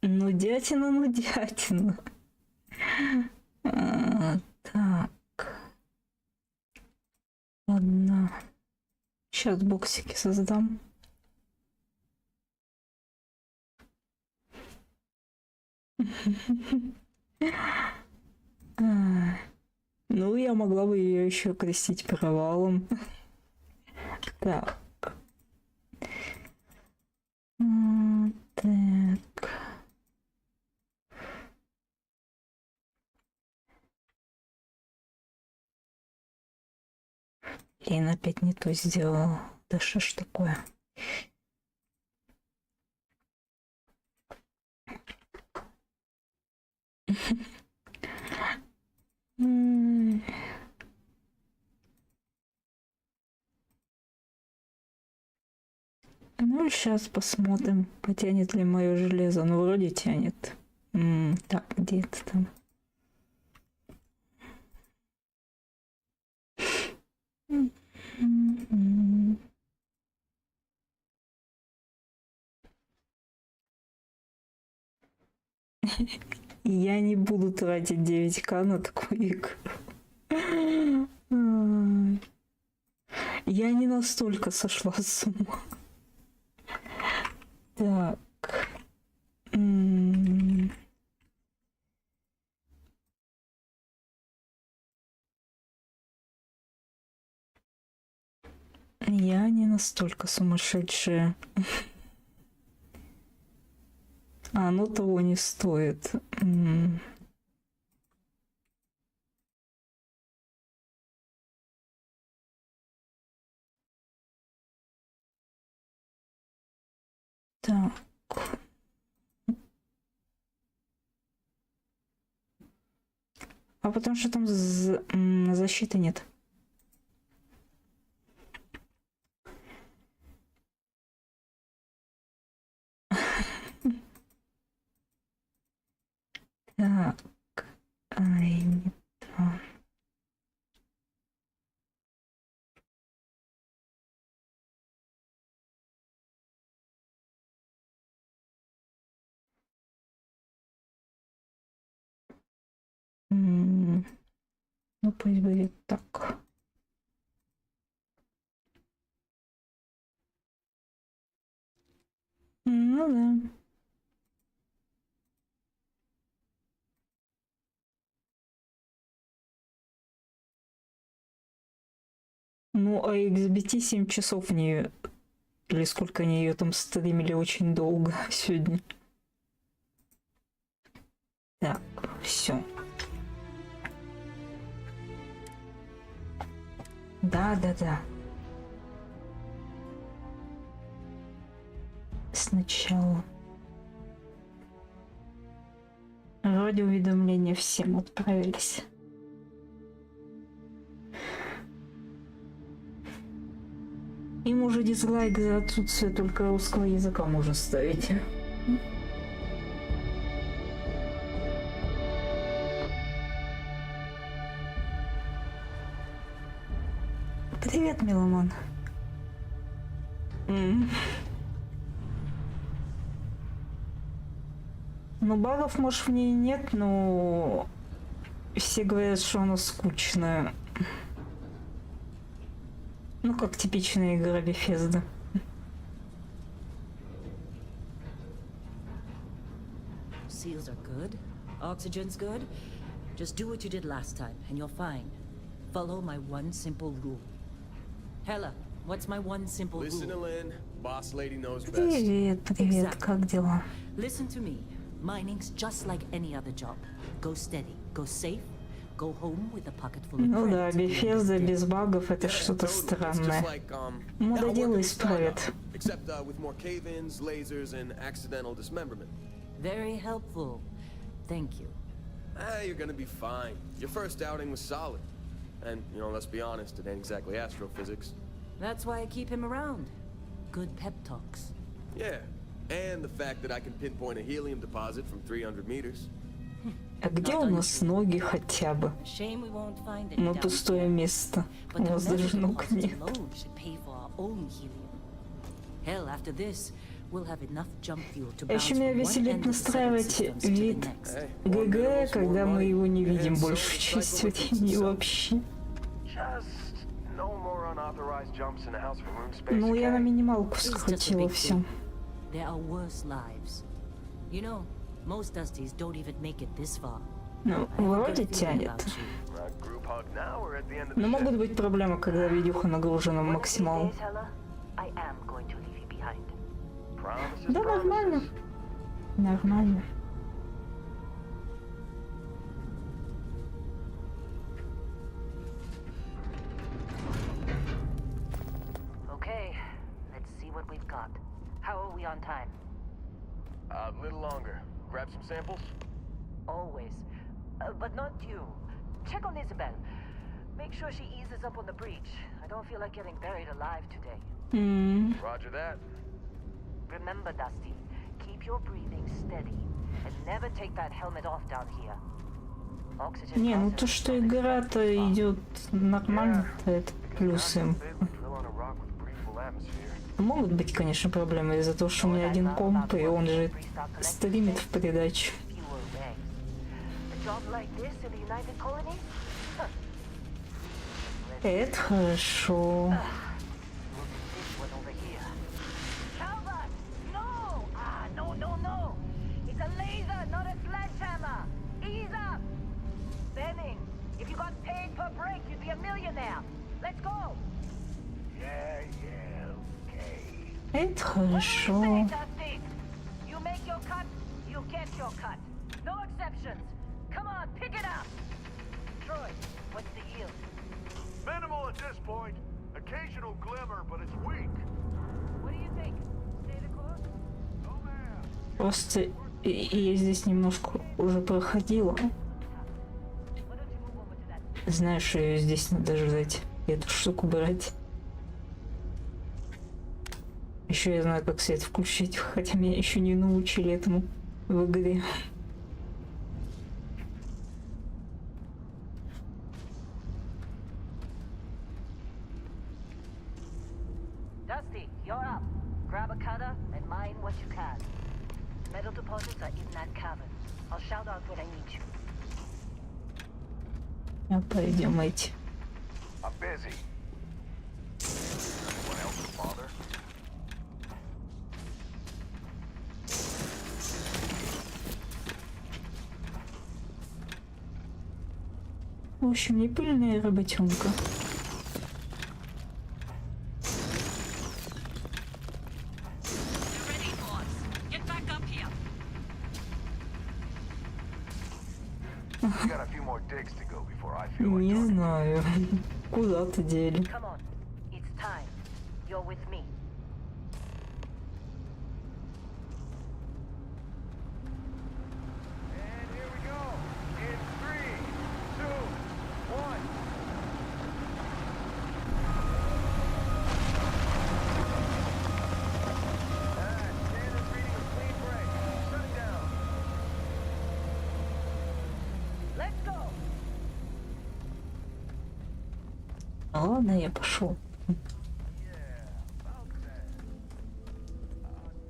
Ну, дятина, ну, дятина. Так. Ладно. Сейчас боксики создам. Ну, я могла бы ее еще крестить провалом. Так. Так. Блин, опять не то сделала. Да что ж такое? Ну, сейчас посмотрим, потянет ли мое железо. Ну, вроде тянет. Так, где это там? Я не буду тратить 9К на такую игру. Я не настолько сошла с ума. Так. Я не настолько сумасшедшая. А оно того не стоит. Так. А потому что там защиты нет. Так. Ай, не то. Ну, пусть будет так. Ну да. Ну, а XBT 7 часов в нее, или сколько они ее там стримили, очень долго сегодня. Так, все. Да. Сначала. Вроде уведомления всем отправились. Им уже дизлайк за отсутствие только русского языка можно ставить. Привет, меломан. Ну, багов, может, в ней нет, но все говорят, что она скучная. Ну, как типичная игра Bethesda. Seals are good. Oxygen's good. Just do what you did last time, and you're fine. Follow my one simple rule. Hella, what's my one simple rule? Listen to Lynn. Boss lady knows best. Привет, Exactly. как дела? Listen to me. Mining's just like any other job. Go steady, go safe, go home with a pocket full of Ну да, credits. Bethesda без багов это что-то странное. Мододелы исправят. Except with more cave-ins, lasers, and accidental dismemberment. Very helpful. Thank you. You're gonna be fine. Your first outing was solid. And, you know, let's be honest, it ain't exactly astrophysics. That's why I keep him around. Good pep talks. Yeah, and the fact that I can pinpoint a helium deposit from 300 meters. А где у нас ноги хотя бы? Shame we won't find any Ну, down пустое here. место. У But the нас даже medical ног costs нет. alone should pay for our own helium. Hell, after this, we'll have enough jump fuel to Еще bounce меня from one веселит end of the southern настраивать systems to the вид next. Hey, ГГ, когда мы его не and видим so большую часть recycle the времени pizza. вообще. Just no more unauthorized jumps in the house for room space. Ну, я на okay? минималку It's just a скрутила big все. thing. There are worse lives. You know, most Dusties don't even make it this far. Ну, I have a вроде good feeling тянет. about you. Group hug now or at the end of the Но могут shift? быть проблемы, когда видюха нагружена One of these максимал. days, Hella, I am going to leave you behind. Promises, Да, нормально. promises. Нормально. Okay, let's see what we've got. How are we on time? A little longer. Grab some samples. Always. But not you. Check on Isabel. Make sure she eases up on the breach. I don't feel like getting buried alive today. Roger that. Remember, Dusty, keep your breathing steady and never take that helmet off down here. Oxygen Не, ну concentrates то, что on the игра-то extracted идет нормально, то это Because плюс God им. forbid we drill on a rock with breathable atmosphere. Могут быть, конечно, проблемы из-за того, что у меня один комп, и он же стримит в придачу. fewer rags. A job like this in the United Colonies? Huh. Это хорошо. Look at this one over here. Calvert! No! No. It's a laser, not a sledgehammer. Ease up! Benning, if you got paid per break, you'd be a millionaire. Let's go! Yeah, okay. Это What do you хорошо. say, Dusty? You make your cut, you get your cut. No exceptions. Come on, pick it up. Troy, what's the yield? Minimal at this point. Occasional glimmer, but it's weak. What do you think? Stay the course? No, ma'am. Просто я здесь немножко уже проходила. Why don't you move over to that? Знаю, что ее здесь надо ждать. И эту штуку брать. Еще я знаю, как свет включить, хотя меня еще не научили этому в игре. Dusty, you're up. Grab a cutter and mine what you can. Metal deposits are in that cavern. I'll shout out when I need you. А пойдем идти. I'm busy. Anyone else bother? В общем, не пыльная работенка. You're ready, boss. Get back up here. We got a few more digs to go before I feel like Не talking. знаю. Куда-то дели. Come on. It's time. You're with me. And here we go. In 3, 2, 1. Standard reading of clean break. Shut it down. Let's go. Ладно, я пошел. Yeah, about that.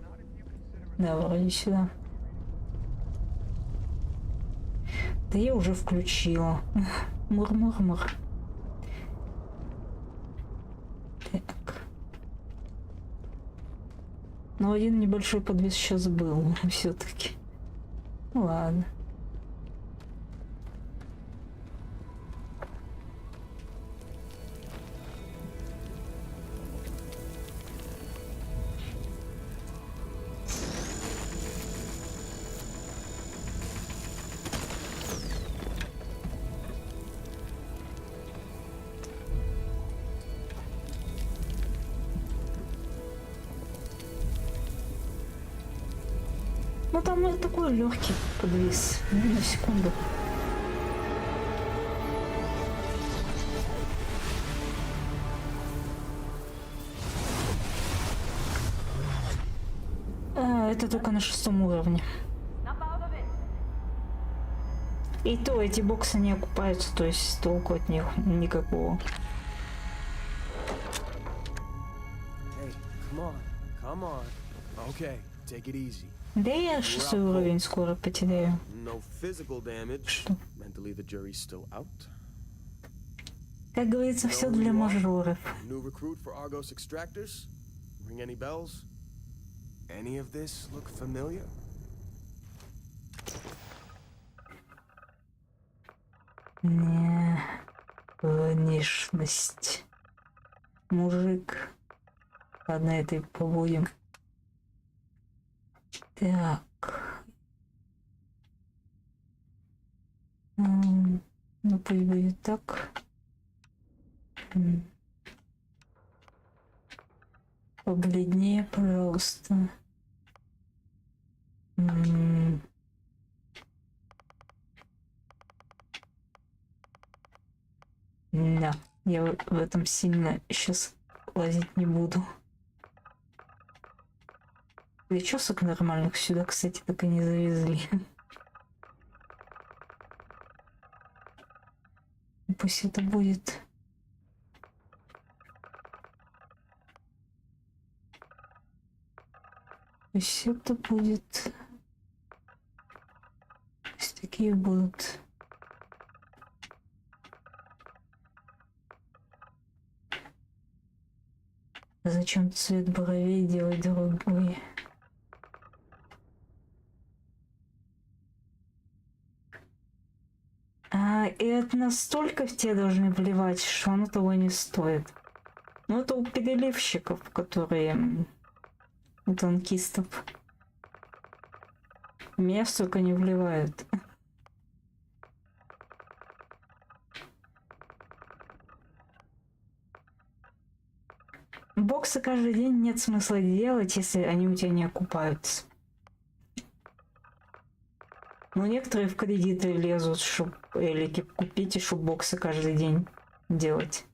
Not if you consider it. Да, вроде сюда. Да я уже включила. Мур-мур-мур. Так. Но один небольшой подвес сейчас был все-таки. Ладно. Ну там такой легкий подвис. На секунду. Это только на 6-м уровне. Snap out of it. И то эти боксы не окупаются, то есть толку от них никакого. Hey, come on. Okay, take it easy. Да я 6-й уровень скоро потеряю. No physical damage. Что? Mentally, the jury's still out. Как говорится, все для мажоров. New recruit for Argos extractors? Ring any bells? Any of this look familiar? Не, внешность. Мужик. Ладно, это и побудем. Так. Ну, пусть будет так. Побледнее, пожалуйста. Да, я в этом сильно сейчас лазить не буду. Причесок нормальных сюда, кстати, так и не завезли. Пусть это будет. Пусть это будет. Пусть такие будут. Зачем цвет бровей делать другой? И это настолько в тебя должны плевать, что оно того не стоит. Ну, это у переливщиков, которые... у танкистов. Меня столько не вливают. Боксы каждый день нет смысла делать, если они у тебя не окупаются. Но некоторые в кредиты лезут, чтобы элики купить, и чтобы боксы каждый день делать.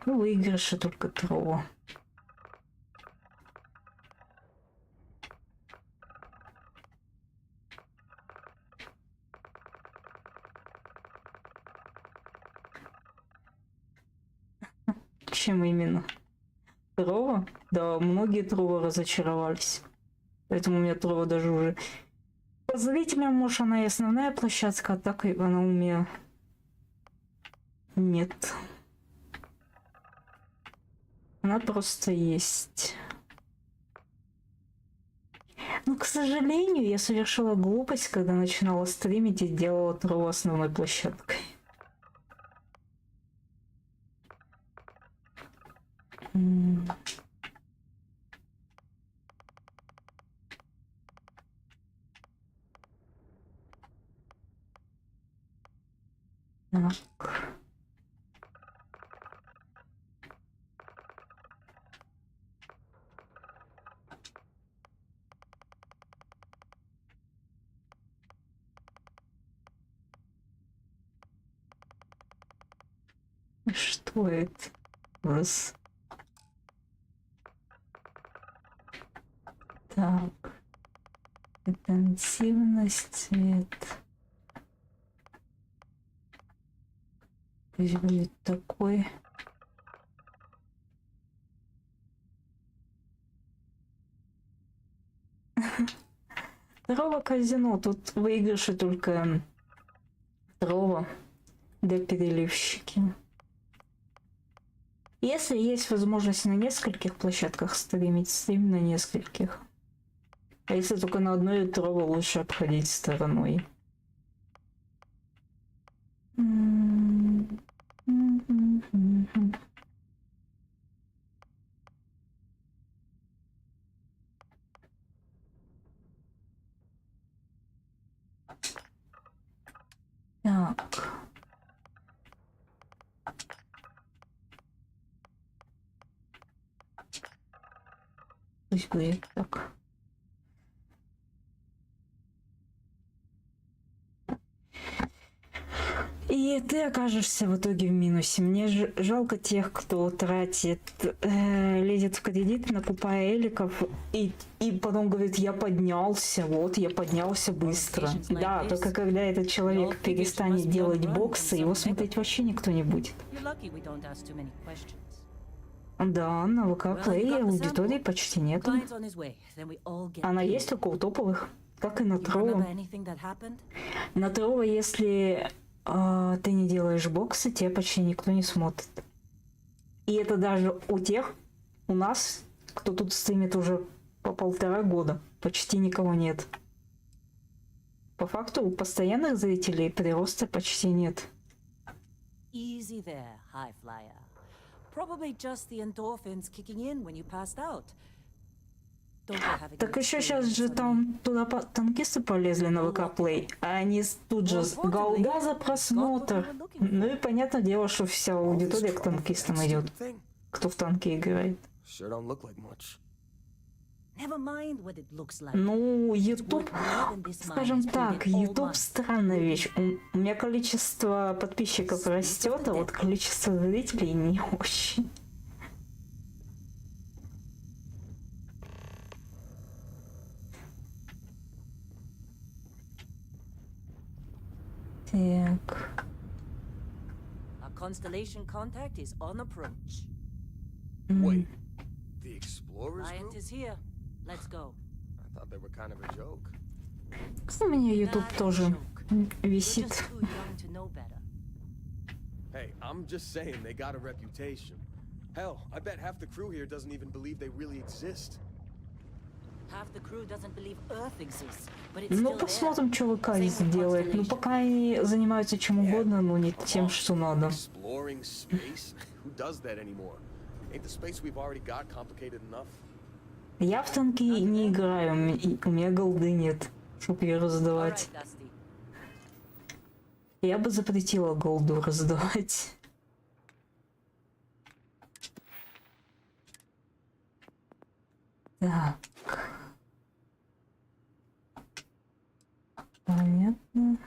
Ну, выигрыши только трова. Чем именно? Трова? Да, многие трова разочаровались. Поэтому у меня трова даже уже... По зрителям, может, она и основная площадка, а так и она у меня... Нет. Она просто есть. Но, к сожалению, я совершила глупость, когда начинала стримить и делала трову основной площадкой. Так. Что это? Раз. Так. Интенсивность, цвет. Пусть будет такой. Трова казино. Тут выигрыши только трова для переливщики. Если есть возможность на нескольких площадках стримить, стрим на нескольких. А если только на одной, трова лучше обходить стороной. Так. Пусть будет так. И ты окажешься в итоге в минусе. Мне жалко тех, кто тратит, лезет в кредит, накупая эликов, и потом говорит, я поднялся, вот, я поднялся быстро. Да, только когда этот человек перестанет делать боксы, его смотреть вообще никто не будет. Да, на ВК Well, you Play got the аудитории sample. почти нету. Client's on his way. Then we all get Она paid. есть только у топовых, как и на You remember Тролло. anything that happened? На Тролло, если ты не делаешь боксы, тебя почти никто не смотрит. И это даже у тех, у нас, кто тут стримит уже по 1,5 года, почти никого нет. По факту у постоянных зрителей прироста почти нет. Easy there, high flyer. Probably just the endorphins kicking in when you passed out. Don't go having Так an еще сейчас же experience on там туда танкисты полезли на ВК Play, а они тут же голда за просмотр. Ну и понятное дело, что вся аудитория к танкистам идет, кто в танки играет. Sure don't look like much. Never mind what it looks like. Ну, YouTube, скажем так, YouTube странная вещь. У меня количество подписчиков растет, а вот количество зрителей не очень. Так. Our constellation contact is on approach. Wait, the Explorers Client group? is here. Let's go. I thought they were kind of a joke. У меня YouTube Not a тоже joke. You're висит. just too young to know better. Hey, I'm just saying they got a reputation. Hell, I bet half the crew here doesn't even believe they really exist. Half the crew doesn't believe Earth exists, but it's Ну, still посмотрим, there. что ВК Same with сделает. Ну, Constellation. пока они занимаются чем угодно, но не тем, что надо. Exploring space? Who does that anymore? Ain't the space we've already got complicated enough? Я в танки не играю, у меня голды нет, чтоб ее All раздавать. right, Dusty. Я бы запретила голду раздавать. Так. Понятно.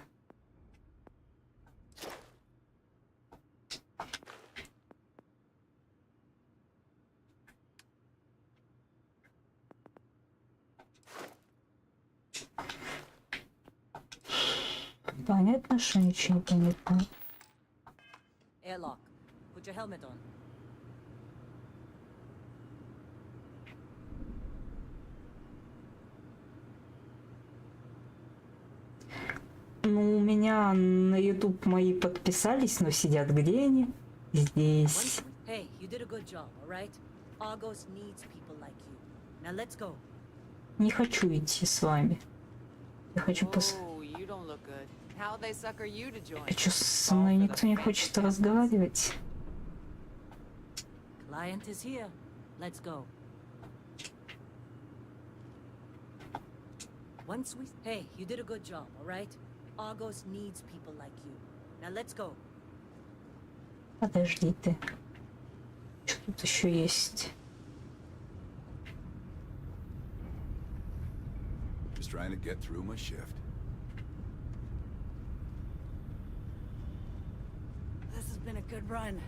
Понятно, что ничего не понятно. Airlock. Put your helmet on. Ну, у меня на YouTube мои подписались, но сидят где они? Здесь. Hey, you did a good job, all right? Argos needs people like you. Now let's go. Не хочу идти с вами. Я хочу Oh, you don't look good. How they sucker you to join? Хочу со мной никто не хочет разговаривать. Client is here. Let's go. Once we... Hey, you did a good job, all right? Argos needs people like you. Now let's go. Подожди ты. Что тут еще есть? Just trying to get through my shift. This has been a good run.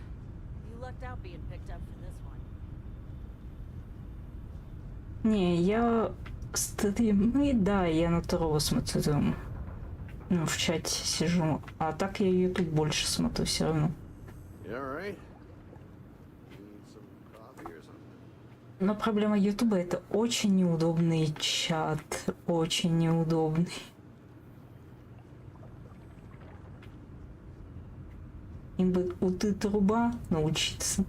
You lucked out being picked up for this one. Не, я стримы, да, я на второго смотрю. Ну, в чате сижу. А так я YouTube больше смотрю все равно. You alright? Need some coffee or something? Но проблема YouTube — это очень неудобный чат. Очень неудобный. Им бы у ты труба научиться.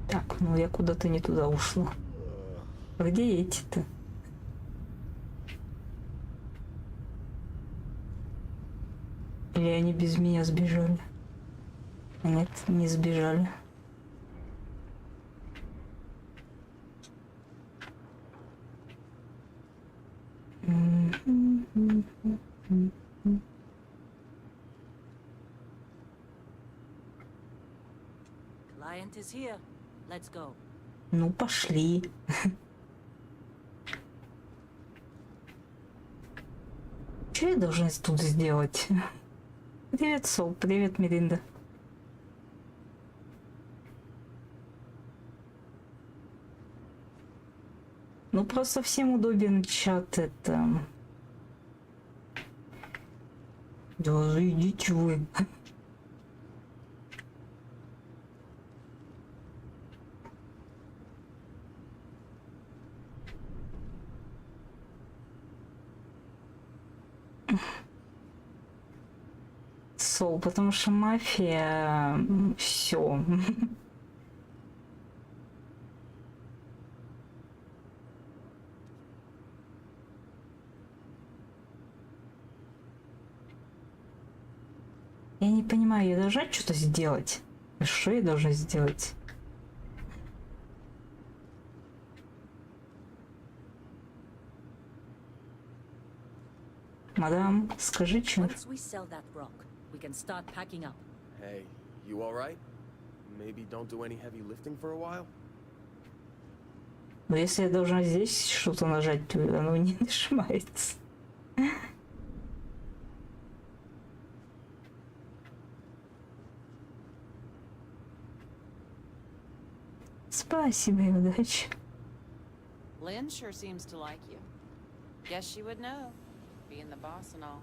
Так, ну я куда-то не туда ушла. А где эти-то? Или они без меня сбежали? Нет, не сбежали. Client is here. Let's go. Ну, пошли. Что я должен тут сделать? Привет, Сол. Привет, Миринда. Ну просто всем удобен чат это. Да зайдите вы. Сол, потому что мафия все. Я не понимаю, я должна что-то сделать? Что я должна сделать? Мадам, скажи, что... Once we sell that rock, we can start packing up. Hey, you alright? Maybe don't do any heavy lifting for a while? Но если я должна здесь что-то нажать, то оно не нажимается. Спасибо и удачи. Lynn sure seems to like you. Guess she would know, being the boss and all.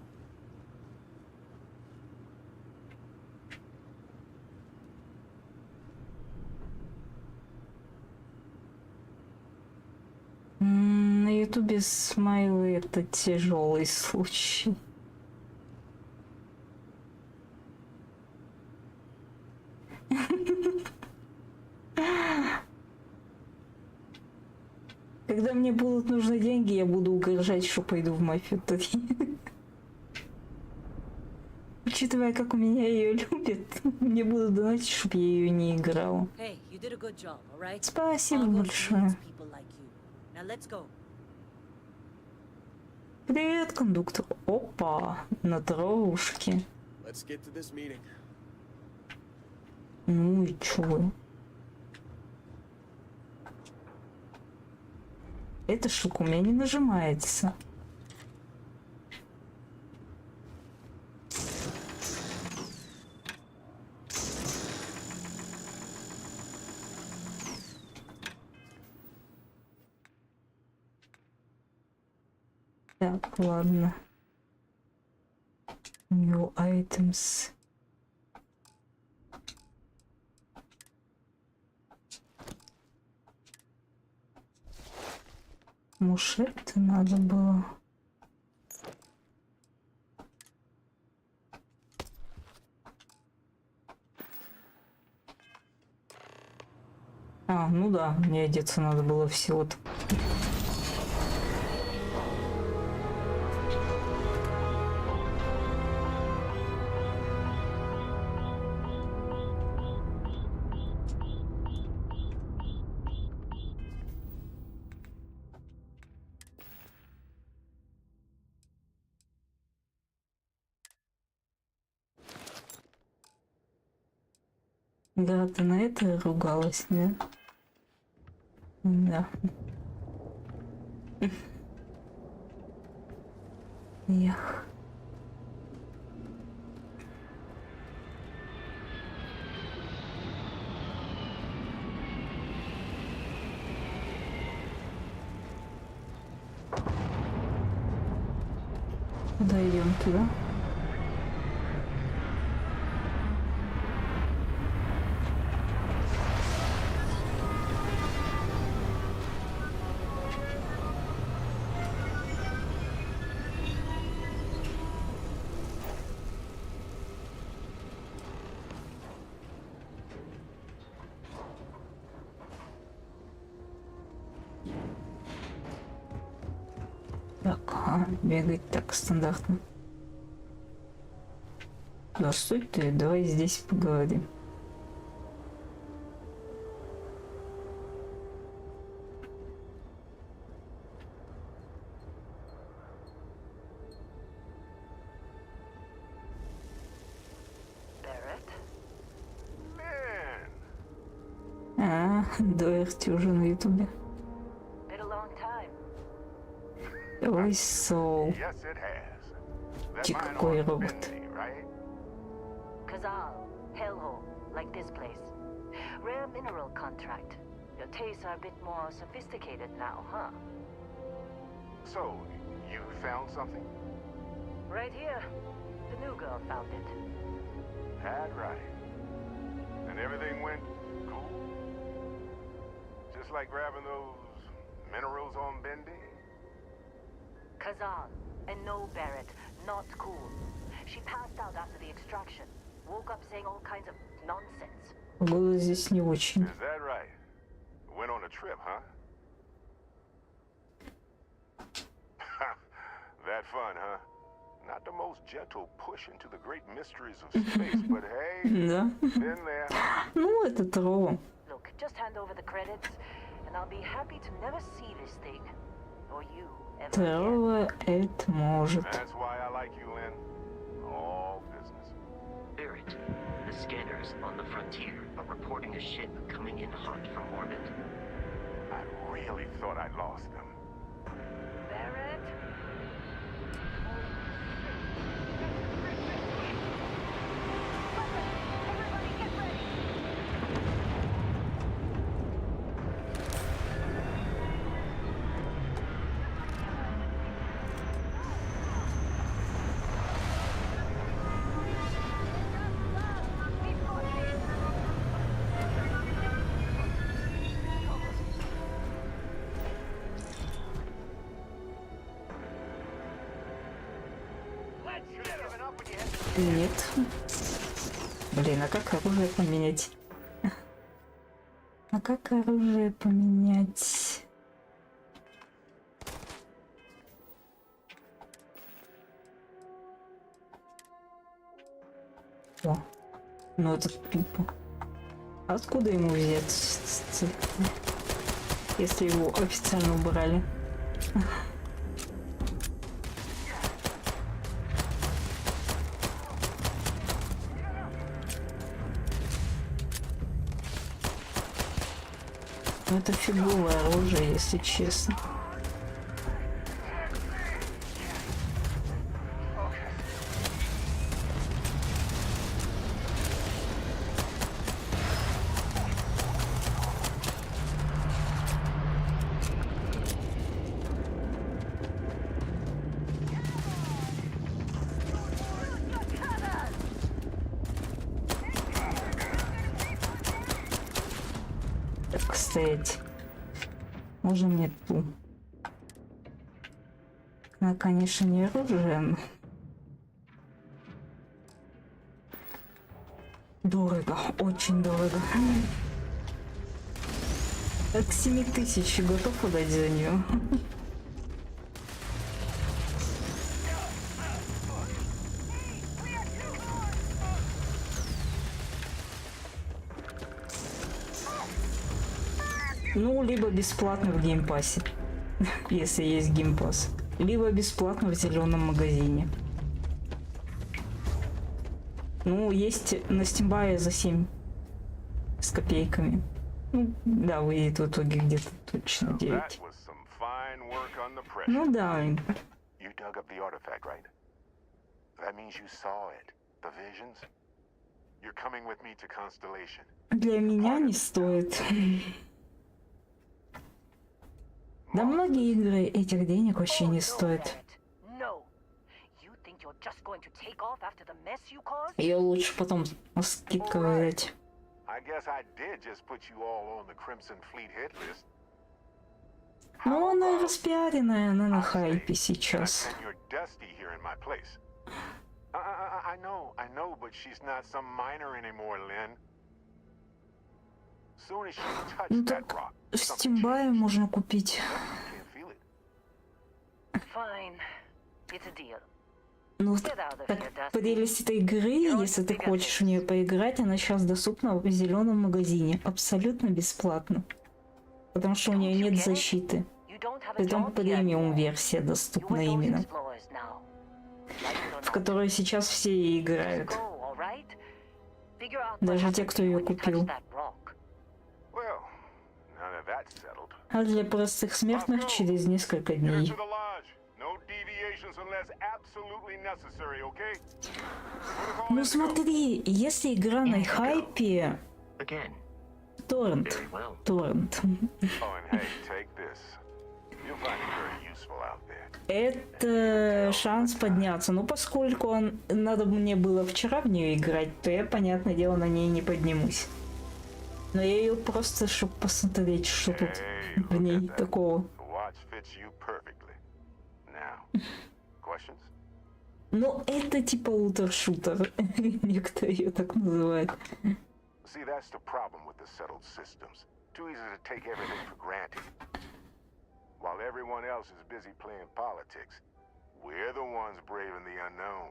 На ютубе смайлы это тяжелый случай. Когда мне будут нужны деньги, я буду угрожать, что пойду в мафию. Учитывая, как у меня ее любят, мне будут донатить, чтобы я ее не играла. Hey, you did a good job, all right? Спасибо All those большое. needs people like you. Now let's go. Привет, кондуктор. Опа, на травушке. Let's get to this meeting. Ну и чё? Эта штука у меня не нажимается. Так, ладно. New items. Может, это надо было. А, ну да, мне одеться надо было всего-то. Да, ты на это ругалась, да? Да. Эх. Куда идем туда? Так, бегать так стандартно. Да стой ты, давай здесь поговорим. Доерти уже на ютубе. Ой, Сол. Ти какой робот. Kazal, hellhole, like this place. Rare mineral contract. Your tastes are a bit more sophisticated now, huh? So, you found something? Right here. The new girl found it. That's right. And everything went cool? Just like grabbing those minerals on Bendy? Kazan. And no, Barrett. Not cool. She passed out after the extraction. Woke up saying all kinds of nonsense. Было здесь не очень. Is that right? Went on a trip, huh? That fun, huh? Not the most gentle push into the great mysteries of space, but hey, Да. been there. Ну, это Тро. Look, just hand over the credits, and I'll be happy to never see this thing. Or you, ever again. Тро это может. That's why I like you, Lynn. All business. Barrett, the scanners on the frontier are reporting a ship coming in hot from orbit. I really thought I lost them. Barrett? Everybody get ready! Нет. Блин, а как оружие поменять? А как оружие поменять? О, ну это тупо. Откуда ему взять, если его официально убрали? Ну, это фиговое оружие, если честно. Так, стоять. Можно мне ту? Она, конечно, не оружие, но... Дорого, очень дорого. От 7000 готов отдать за нее. Ну, либо бесплатно в геймпассе, если есть геймпасс, либо бесплатно в зеленом магазине. Ну, есть на стимбае за 7 с копейками. Ну, да, выйдет в итоге где-то точно 9. Ну да. You dug up the artifact, right? That means you saw it. The visions? You're coming with me to Constellation. Для меня не стоит. Да многие игры этих денег вообще не стоят. Ее лучше потом скидка взять. Но она распиаренная, она на хайпе сейчас. Ну так в стимбае можно купить. Ну так прелесть этой игры, если ты хочешь в нее поиграть, она сейчас доступна в зеленом магазине. Абсолютно бесплатно. Потому что у нее нет защиты. Притом премиум версия доступна именно. В которой сейчас все и играют. Даже те, кто ее купил. А для простых смертных через несколько дней. Ну смотри, если игра на хайпе, Торрент. Very well. Торрент. Oh, and hey, take this. You'll find it very useful out there. Это шанс подняться. Но поскольку надо мне было вчера в нее играть, то я, понятное дело, на ней не поднимусь. Но я ее просто, чтобы посмотреть, что тут Hey, в look ней at that. такого. The watch fits you perfectly. Now, questions? Ну, это типа лутер-шутер. Некоторые ее так называют. See, that's the problem with the settled systems. Too easy to take everything for granted. While everyone else is busy playing politics, we're the ones braving the unknown,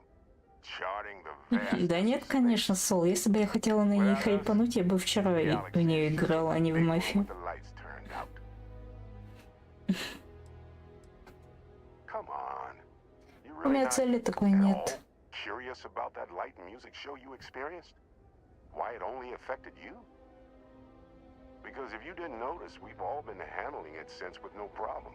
charting the vast. Да нет, конечно, Сол. Если бы я хотела на ней хайпануть, я бы вчера в нее играла, а не в мафию. The lights turned out. Come on. You У really меня not цели такой at all нет. curious about that light and music show you experienced? Why it only affected you? Because if you didn't notice, we've all been handling it since with no problem.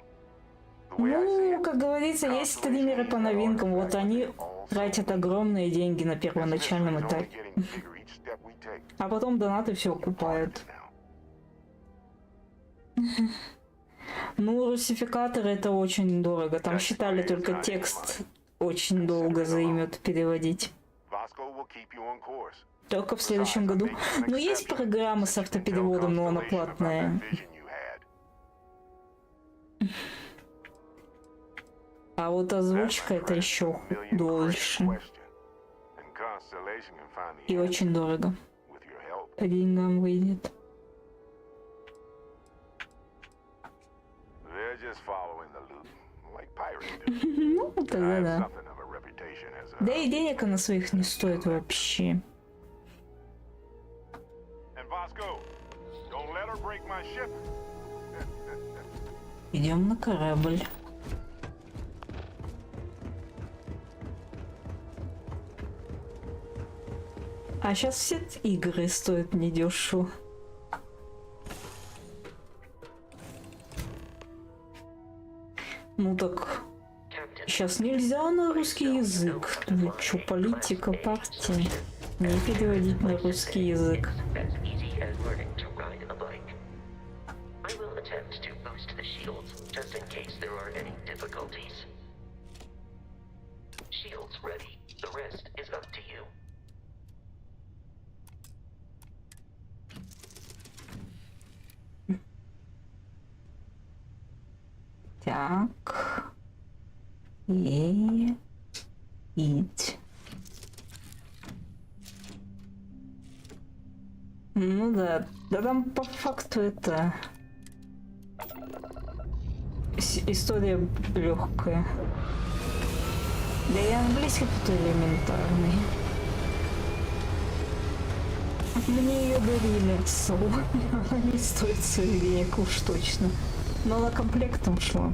The way I see Ну, it, как говорится, есть стримеры по новинкам. Вот они тратят огромные деньги на первоначальном this mystery's only этапе. getting bigger each step we take. А потом донаты все окупают. Now. Ну, русификаторы это очень дорого. Там считали только текст очень долго займет переводить. Vasco will keep you on course. Только в следующем году. Ну, есть программа с автопереводом, но она платная. А вот озвучка это еще дольше. И очень дорого. По деньгам выйдет. Ну, тогда да. Да и денег она своих не стоит вообще. Идем на корабль. А сейчас все игры стоят недешево. Ну так, сейчас нельзя на русский язык. Вы чё, политика, партия? Не переводить на русский язык. As easy as learning to ride a bike. I will attempt to boost the shields, just in case there are any difficulties. Shields ready. The rest is up to you. Так. И... Ить. Ну да. Да там по факту это... История легкая. Да и английский тут элементарный. Мне ее дарили она не стоит своих денег уж точно. Но она комплектом шла.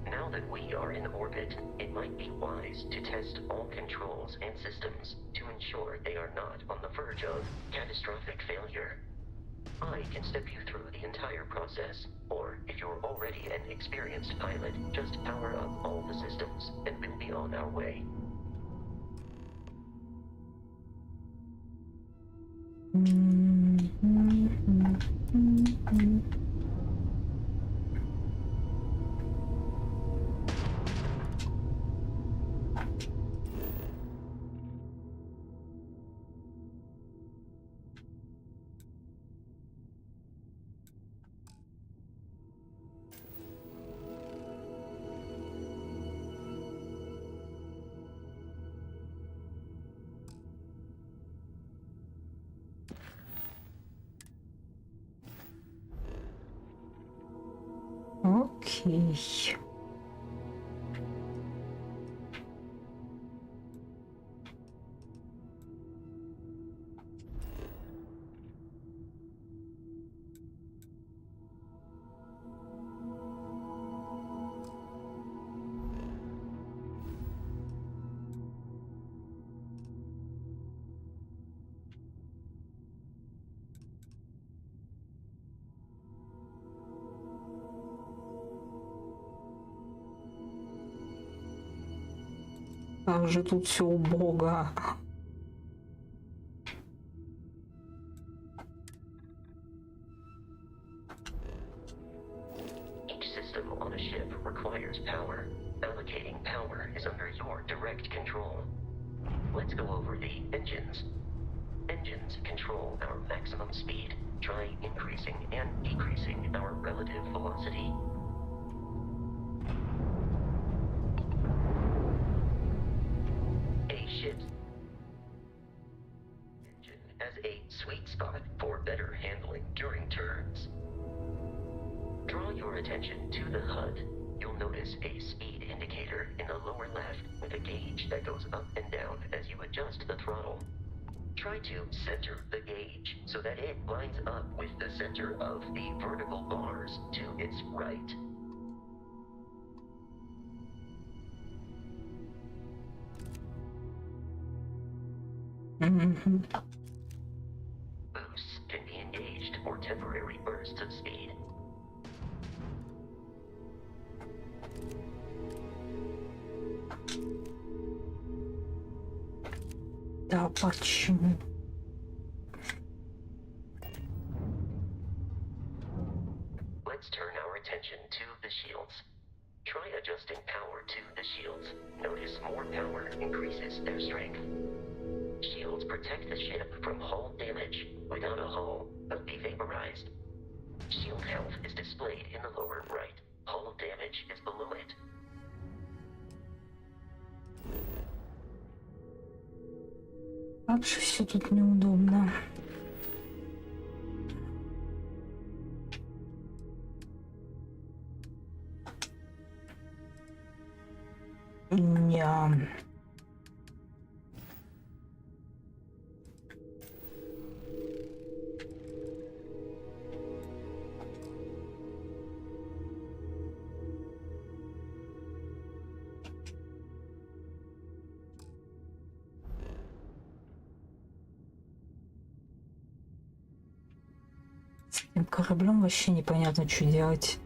Now that we are in orbit, it might be wise to test all controls and systems to ensure they are not on the verge of catastrophic failure. I can step you through the entire process, or if you're already an experienced pilot, just power up all the systems and we'll be on our way. Окей. как же тут все убого. Each system on a ship requires power. Allocating power is under your direct control. Let's go over the engines. Engines control our maximum speed. Try increasing and decreasing our relative velocity. A ship's engine has a sweet spot for better handling during turns. Draw your attention to the HUD. You'll notice a speed indicator in the lower left with a gauge that goes up and down as you adjust the throttle. Try to center the gauge so that it lines up with the center of the vertical bars to its right. Boosts can be engaged for temporary bursts of speed. Да почему? Let's turn our attention to the shields. Try adjusting power to the shields. Notice more power increases their strength. Shields protect the ship from hull damage. Without a hull, they'll be vaporized. Shield health is displayed in the lower right. Hull damage is below it. Как же все тут неудобно. Я... С этим кораблем вообще непонятно, что делать.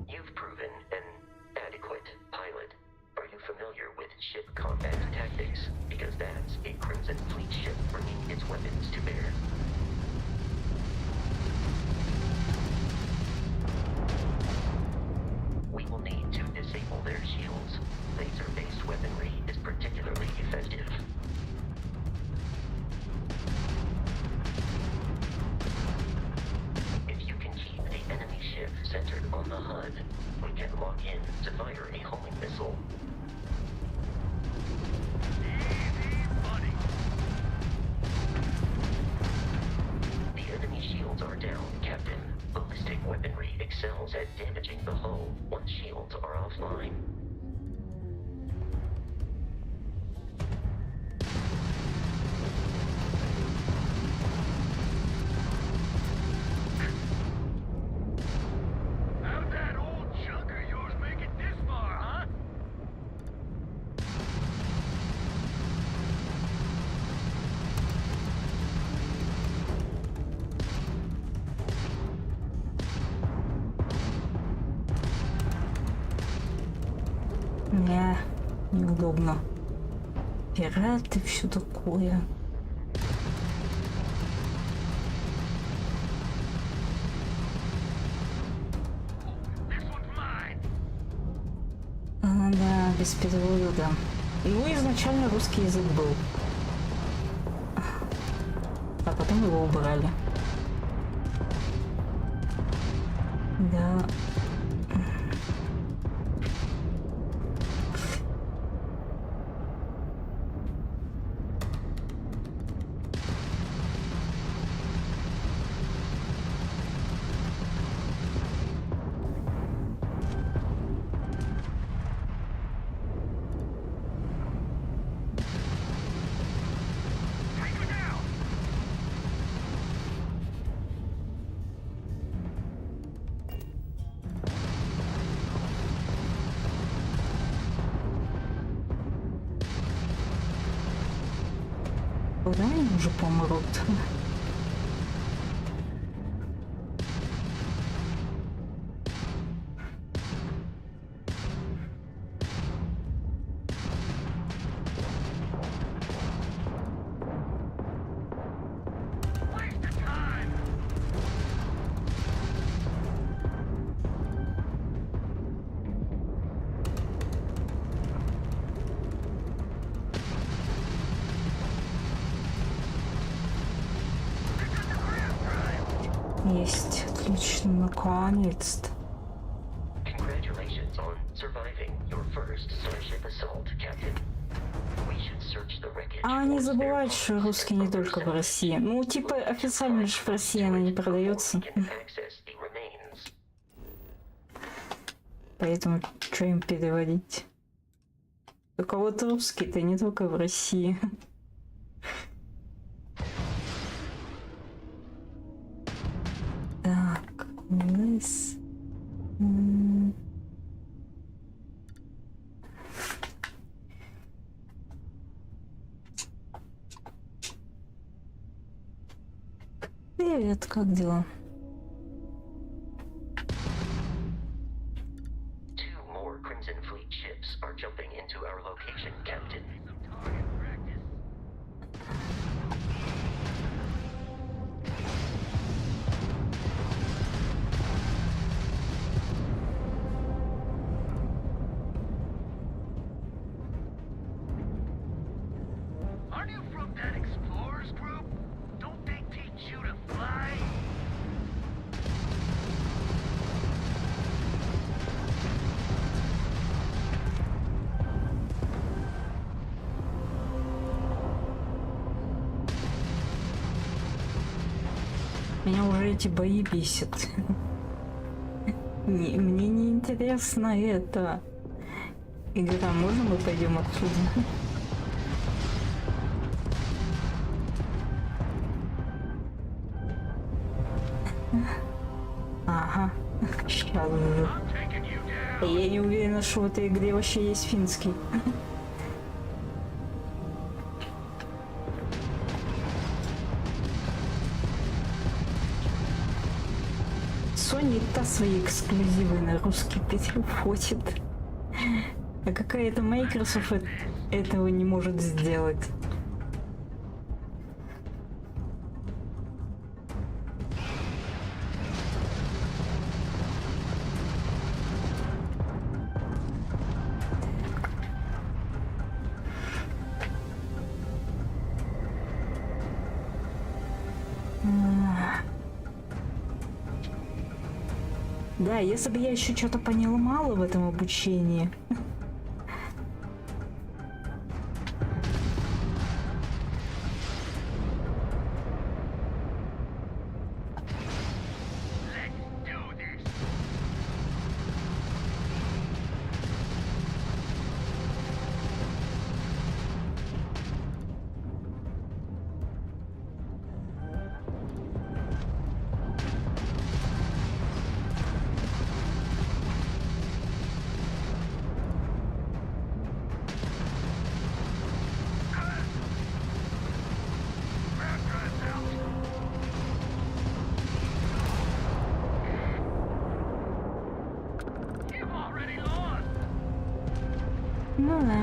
You've proven an adequate pilot. Are you familiar with ship combat tactics? Because that's a Crimson Fleet ship bringing its weapons to bear. We will need to disable their shields. Laser-based weaponry is particularly effective. If you can keep the enemy ship centered on the HUD, we can lock in to fire a homing missile. The enemy shields are down, Captain. Ballistic weaponry excels at damaging the hull once shields are offline. How'd that old junk of yours make it this far, huh? Не, неудобно. Пираты, все такое. This one's mine. Да, без перевода. Ну, изначально русский язык был. А потом его убрали. Да. Take her down. Когда они уже помрут? Есть, отлично, наконец-то. Congratulations on surviving your first Starship assault, Captain. We should search the wreckage. А они for spare забывают, что parts русские не and только в further России. Ну, типа, официально же в России она не продается. before we can access the remains. Поэтому что им переводить? Только вот русские-то не только в России. Так, лес. Привет, как дела? Two more Crimson Fleet ships are jumping into our location, Captain. Aren't you from that explorers group? Don't they teach you to fly? Меня уже эти бои бесят. Мне не интересно это. Игра, можно мы пойдем отсюда? Ага, сейчас же. Я не уверена, что в этой игре вообще есть финский. Sony та свои эксклюзивы на русский переводит. А какая-то Microsoft этого не может сделать. Да, если бы я еще что-то понимала в этом обучении. Ну да.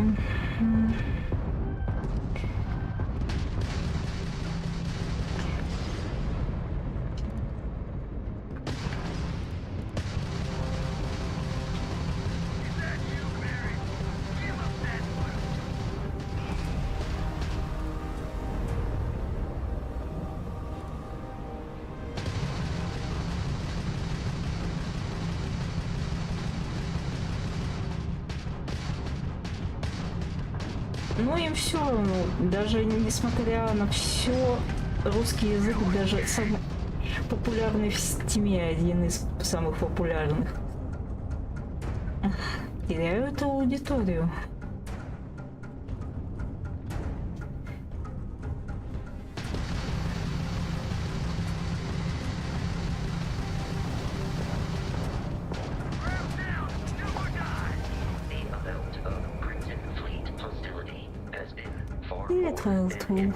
Ну им все равно, даже несмотря на все, русский язык даже самый популярный в Стиме, один из самых популярных. Теряю эту аудиторию. Привет, Вайлдвулф.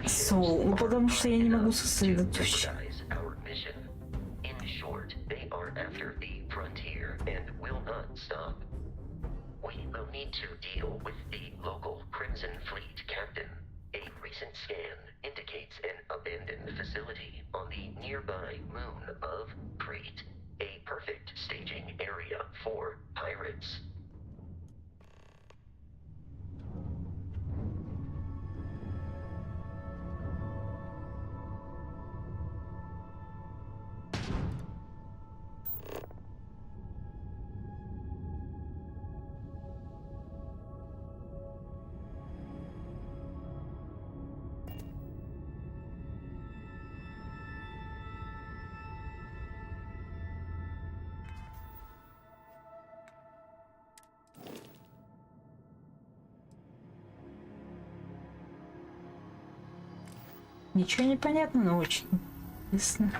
Сол, ну потому что я не могу сосредоточиться. A perfect staging area for pirates. Ничего не понятно, но очень интересно.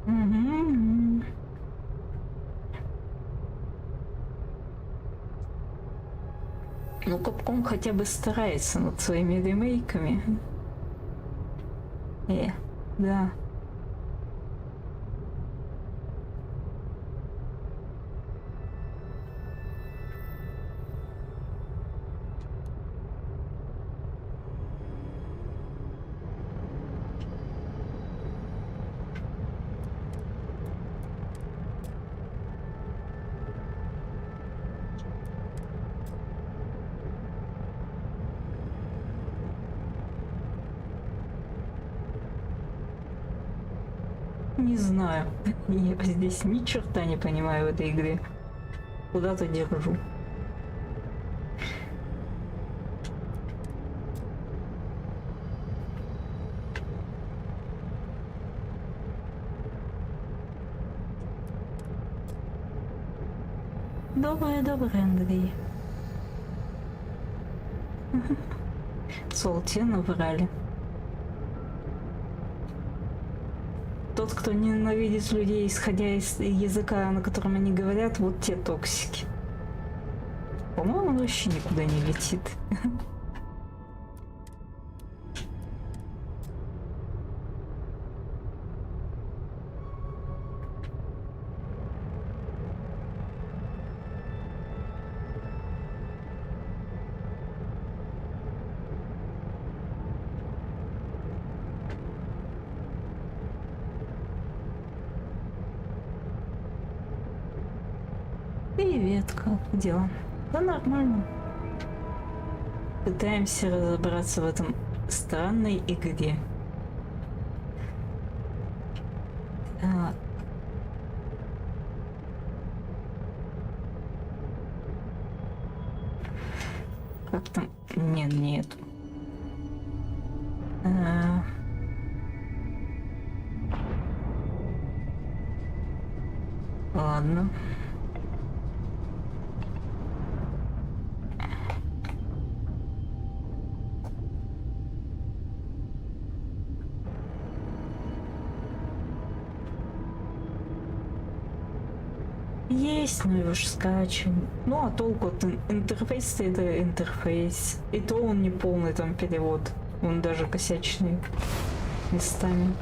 Мгм. Ну, Капком хотя бы старается над своими ремейками. Да. Не знаю. Я здесь ни черта не понимаю в этой игре. Куда-то держу. Добрый, Андрей. Солте набрали. Тот, кто ненавидит людей, исходя из языка, на котором они говорят, вот те токсики. По-моему, он вообще никуда не летит. Привет, как дела? Да нормально. Пытаемся разобраться в этом странной игре. Как там? Нет. Ладно. Есть, но его же скачиваем. Ну а толку от интерфейса, это интерфейс. И то он не полный там перевод. Он даже косячный местами.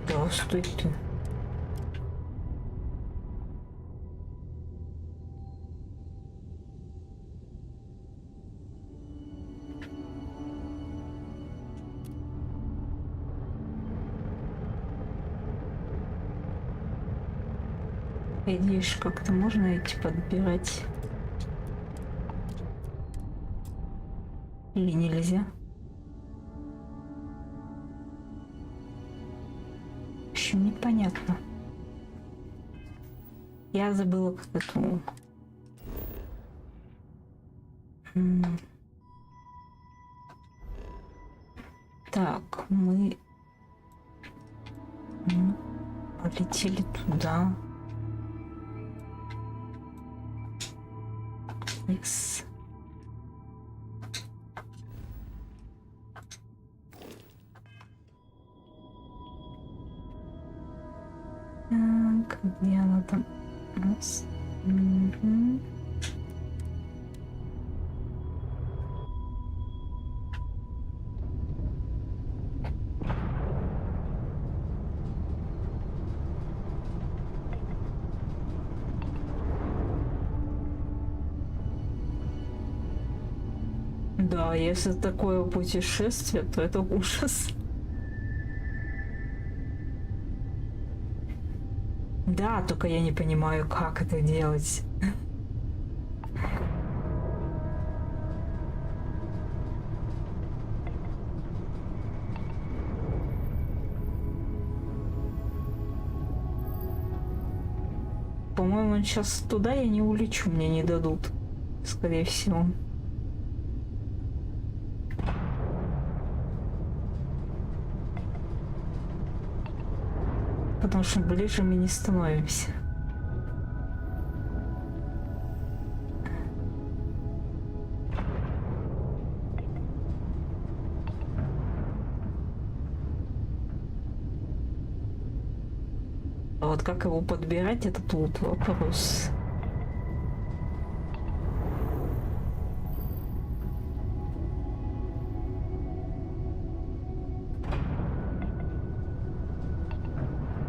Да, стой ты. Видишь, как-то можно эти подбирать. Или нельзя? В общем, непонятно. Я забыла, как это... Так, мы полетели туда. Yes. Так, где она там? Раз. Угу. Да, если такое путешествие, то это ужас. Да, только я не понимаю, как это делать. По-моему, сейчас туда я не улечу, мне не дадут. Скорее всего. Потому что ближе мы не становимся. А вот как его подбирать, это тут вопрос.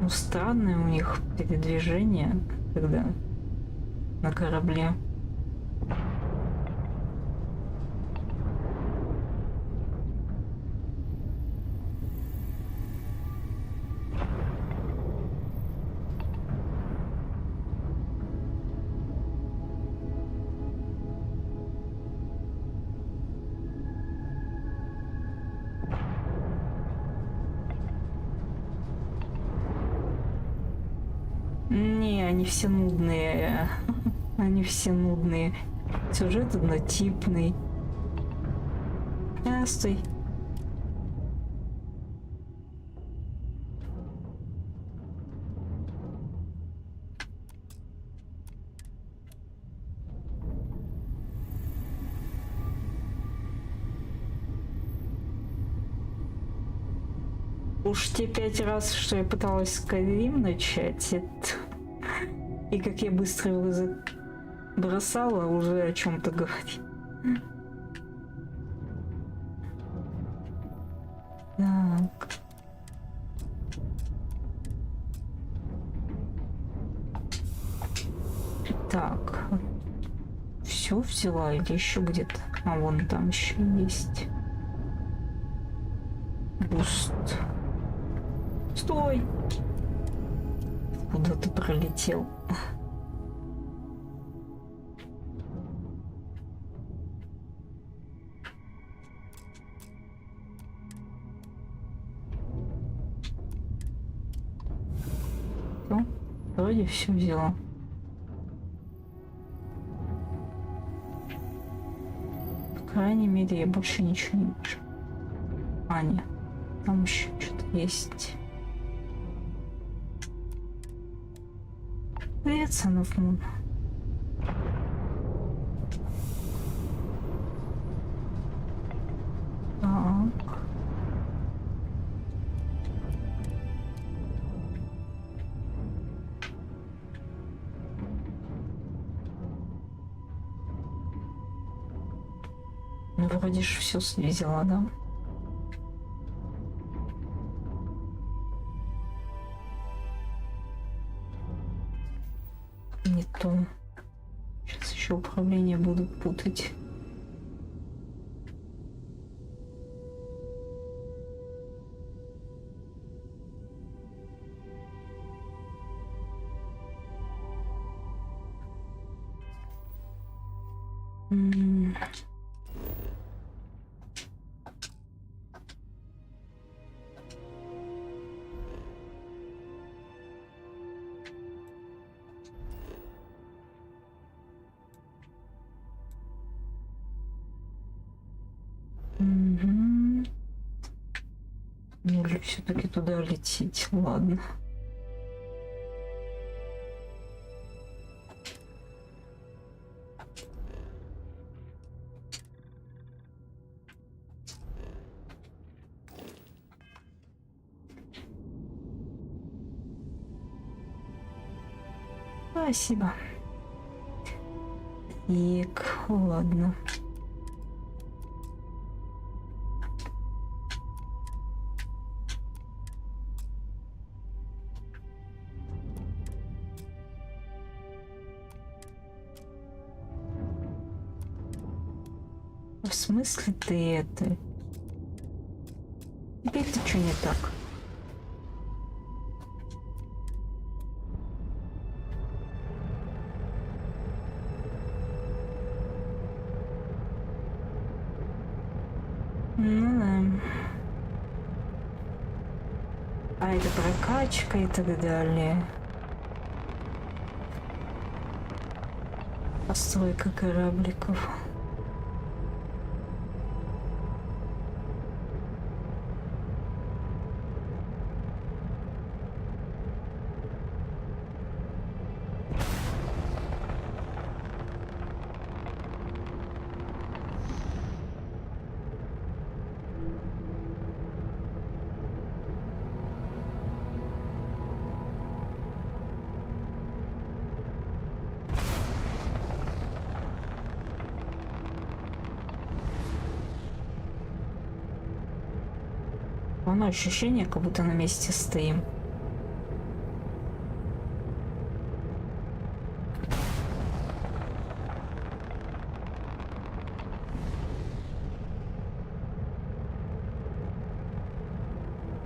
Ну, странное у них передвижение, когда на корабле. Не, они все нудные. Они все нудные. Сюжет однотипный. Стой. Уж те 5 раз, что я пыталась Skyrim начать, и как я быстро его бросала, уже о чем-то говорит. Так. Так. Все взяла или еще где-то? А вон там еще есть. Буст. Стой! Куда ты пролетел? Все, вроде все взяла. По крайней мере, я больше ничего не вижу. А, нет. Там еще что-то есть. Привет, Son of Moon. Так. Ну, вроде же все взяла, да? Не то. Сейчас еще управление будут путать. Или все-таки туда лететь? Ладно. Спасибо. Так, ладно. В смысле ты это? Теперь-то что не так? Ну да. А это прокачка и так далее. Постройка корабликов. Оно ощущение, как будто на месте стоим.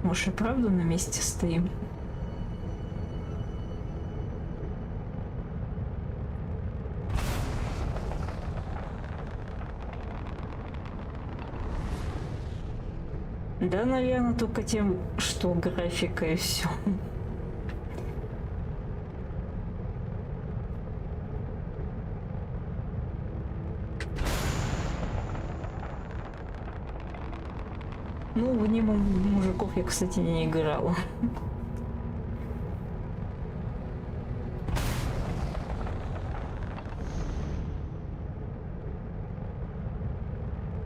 Может, и правда на месте стоим? Да, наверное, только тем, что графика и все. Ну, в нему мужиков я, кстати, не играла.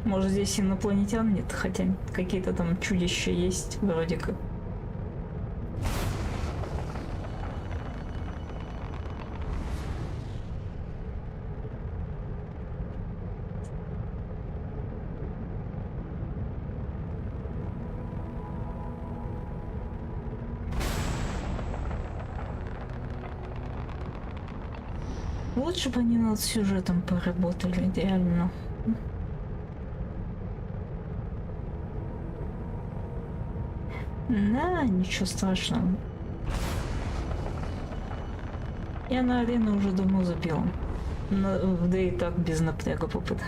Может, здесь инопланетян нет, хотя какие-то там чудища есть, вроде как. Лучше бы они над сюжетом поработали, реально. Да, ничего страшного. Я на арену уже давно забил. Да и так без напряга попыт.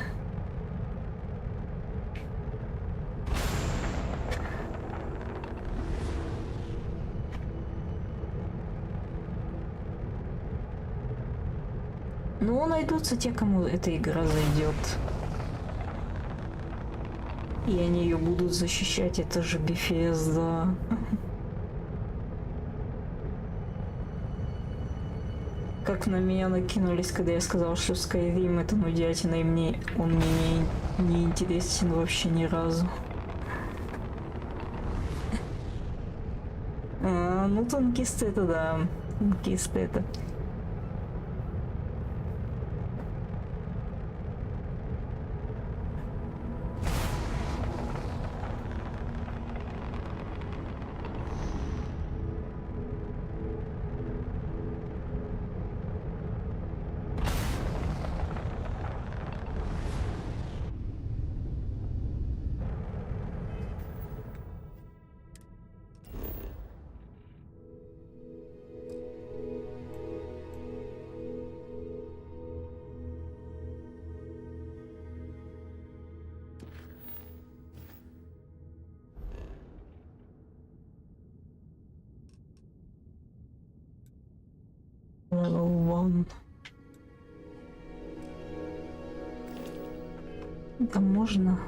Ну, найдутся те, кому эта игра зайдет. И они ее будут защищать, это же Bethesda. Как на меня накинулись, когда я сказал, что Skyrim это нудятина, и он мне не интересен вообще ни разу. Ну, танкисты это да, танкисты это. Вон. Да можно.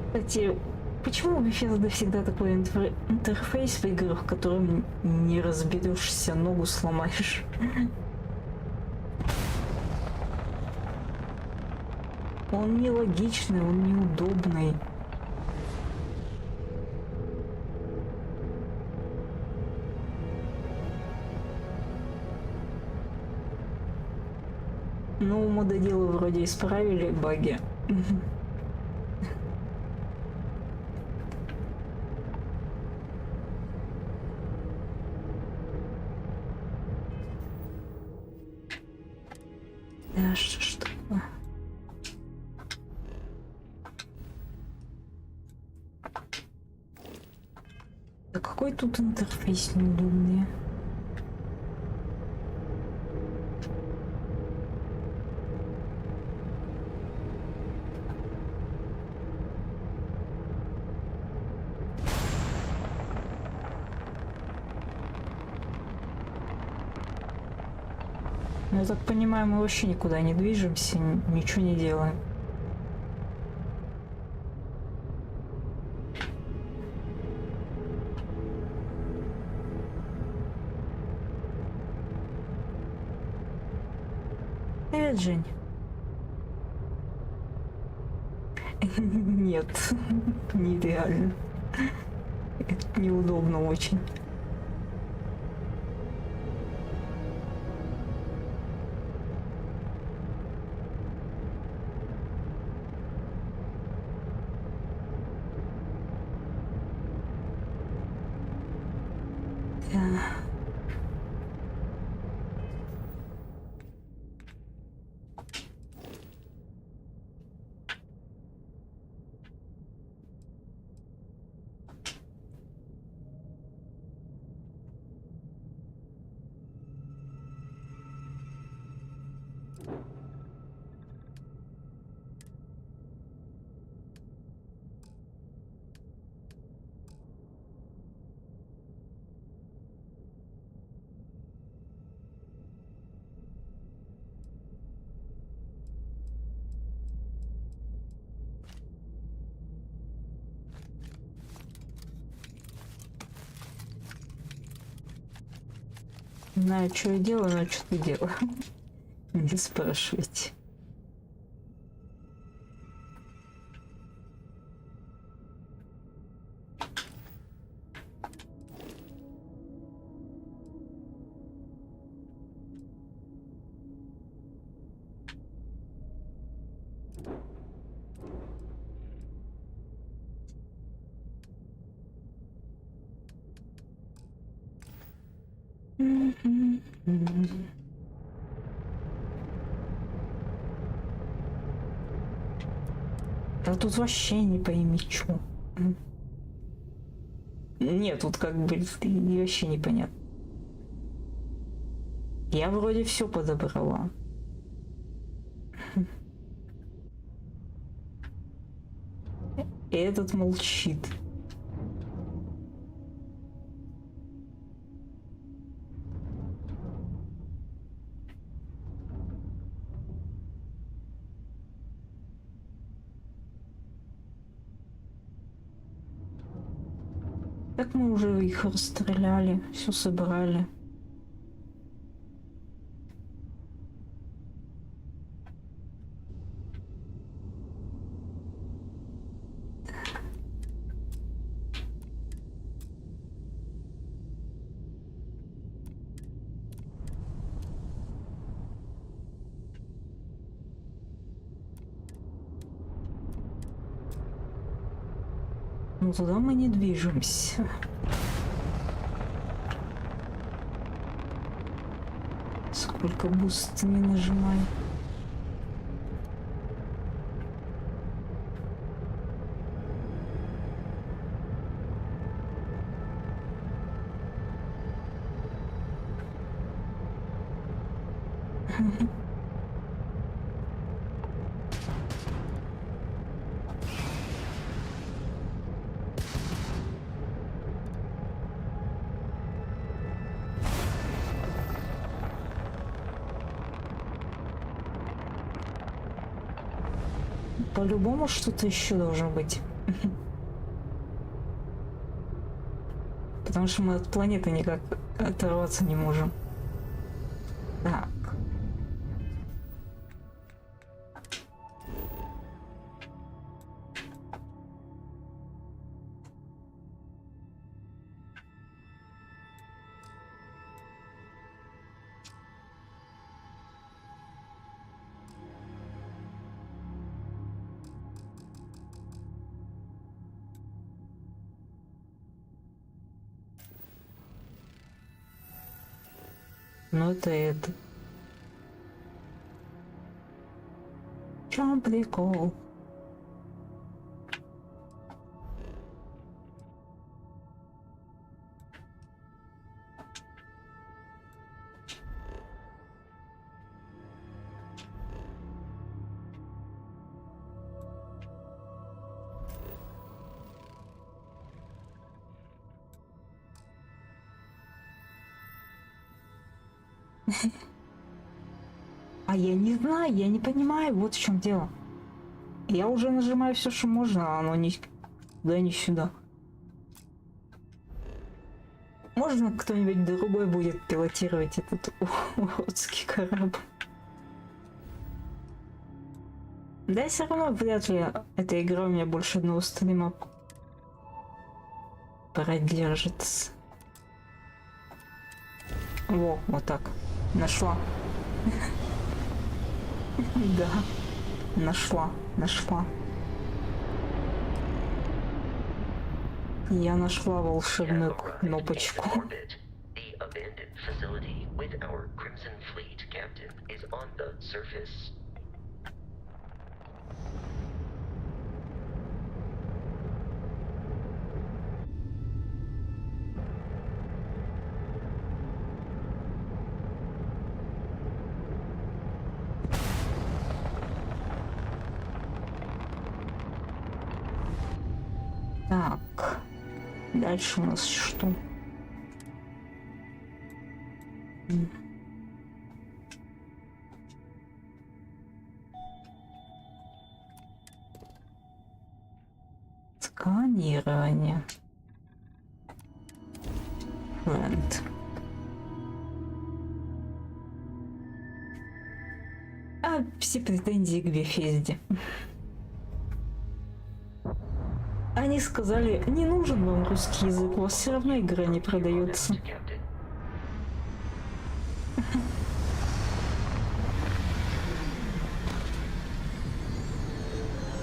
Кстати, почему у Bethesda всегда такой интерфейс в играх, в котором не разберешься, ногу сломаешь? Он нелогичный, он неудобный. Ну, мододелы вроде исправили баги. Да, что такое? Да какой тут интерфейс неудобный? Я так понимаю, мы вообще никуда не движемся, ничего не делаем. Привет, Жень. Нет, нереально. Это неудобно очень. Не знаю, что я делаю, но что-то делаю. Не спрашивайте. Да тут вообще не пойми, чё. Нет, тут как бы вообще непонятно. Я вроде все подобрала. И этот молчит. Так мы уже их расстреляли, все собрали. Ну туда мы не движемся. Сколько буст не нажимай. По-любому что-то еще должно быть. Потому что мы от планеты никак оторваться не можем. Так. Ну это. В чем прикол? А я не знаю, я не понимаю, вот в чем дело. Я уже нажимаю все, что можно, а оно ни туда, ни сюда. Можно кто-нибудь другой будет пилотировать этот уродский корабль? Да, все равно вряд ли эта игра у меня больше одного стрима продержится. Во, вот так. Нашла. Да. Нашла. Я нашла волшебную кнопочку. Так, дальше у нас что? Сканирование. Френд. А все претензии к Бефезде. Они сказали, не нужен вам русский язык, у вас все равно игра не продается.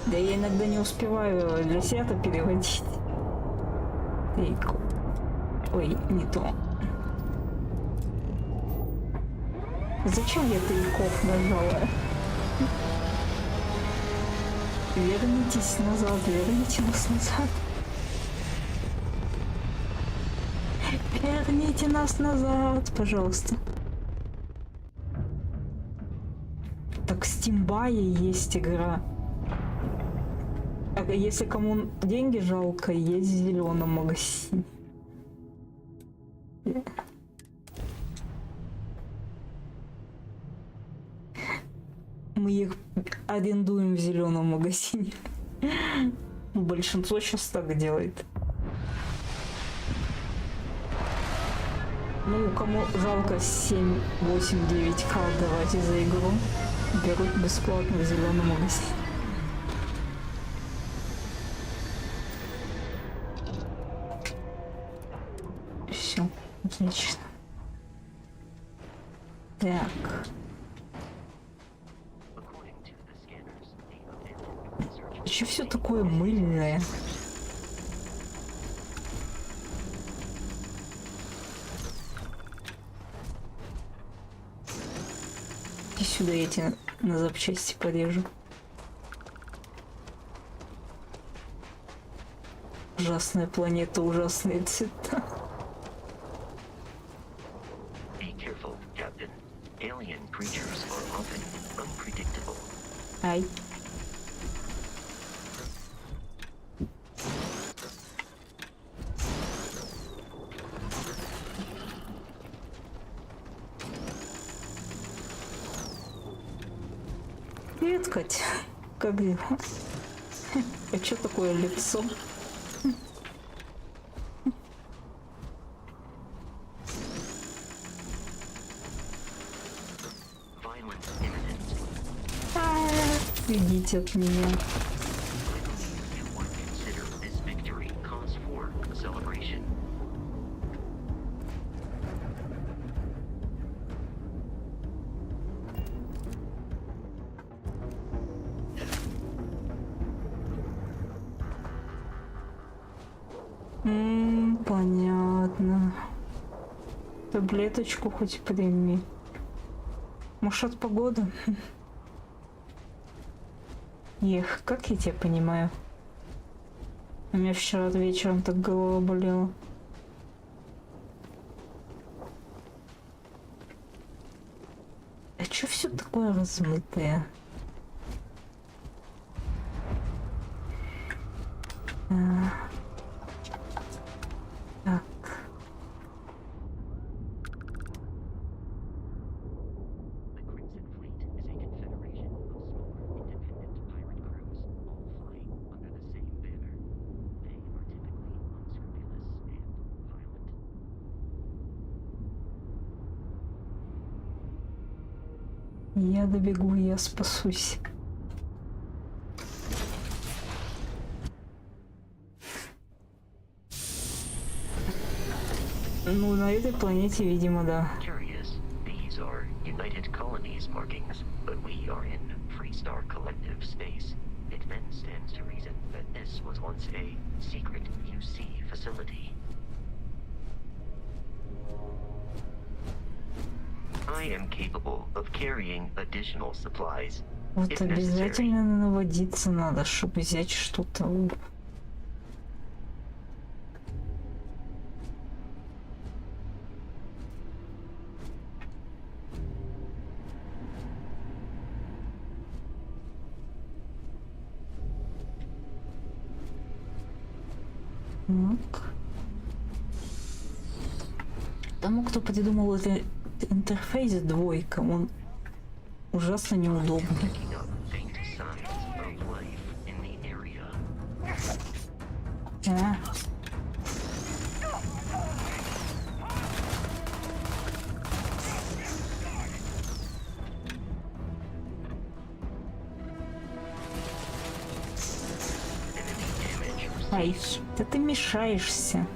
Да я иногда не успеваю для себя-то переводить. Тейку. Ой, не то. Зачем я тейков нажала? Вернитесь назад, верните нас назад. Верните нас назад, пожалуйста. Так, в Стимбае есть игра. А если кому деньги жалко, есть в зеленом магазине. Мы их арендуем в зеленом магазине. Большинство сейчас так делает. Ну, кому жалко 7, 8, 9к давайте за игру, берут бесплатно в зеленом магазине. Все, отлично. Так. Че все такое мыльное? И сюда я тебя на запчасти порежу. Ужасная планета, ужасные цвета. Ай. Привет, Катя. Как дела? А что такое лицо? Идите от меня. Понятно. Таблеточку хоть прими. Может, от погоды? Эх, как я тебя понимаю. У меня вчера вечером так голова болела. А чё все такое размытое? Так. Я добегу, я спасусь. Ну, на этой планете, видимо, да. Curious. These are United Colonies markings, but we are in Free Star Collective space. It then stands to reason that this was once a secret UC facility. I am capable of carrying additional supplies. Вот if necessary. обязательно наводиться надо, чтобы взять что-то. Так. Тому, кто придумал этот интерфейс, двойка, он ужасно неудобный. Picking up faint signs of life in the area. А. Ай, да ты мешаешься.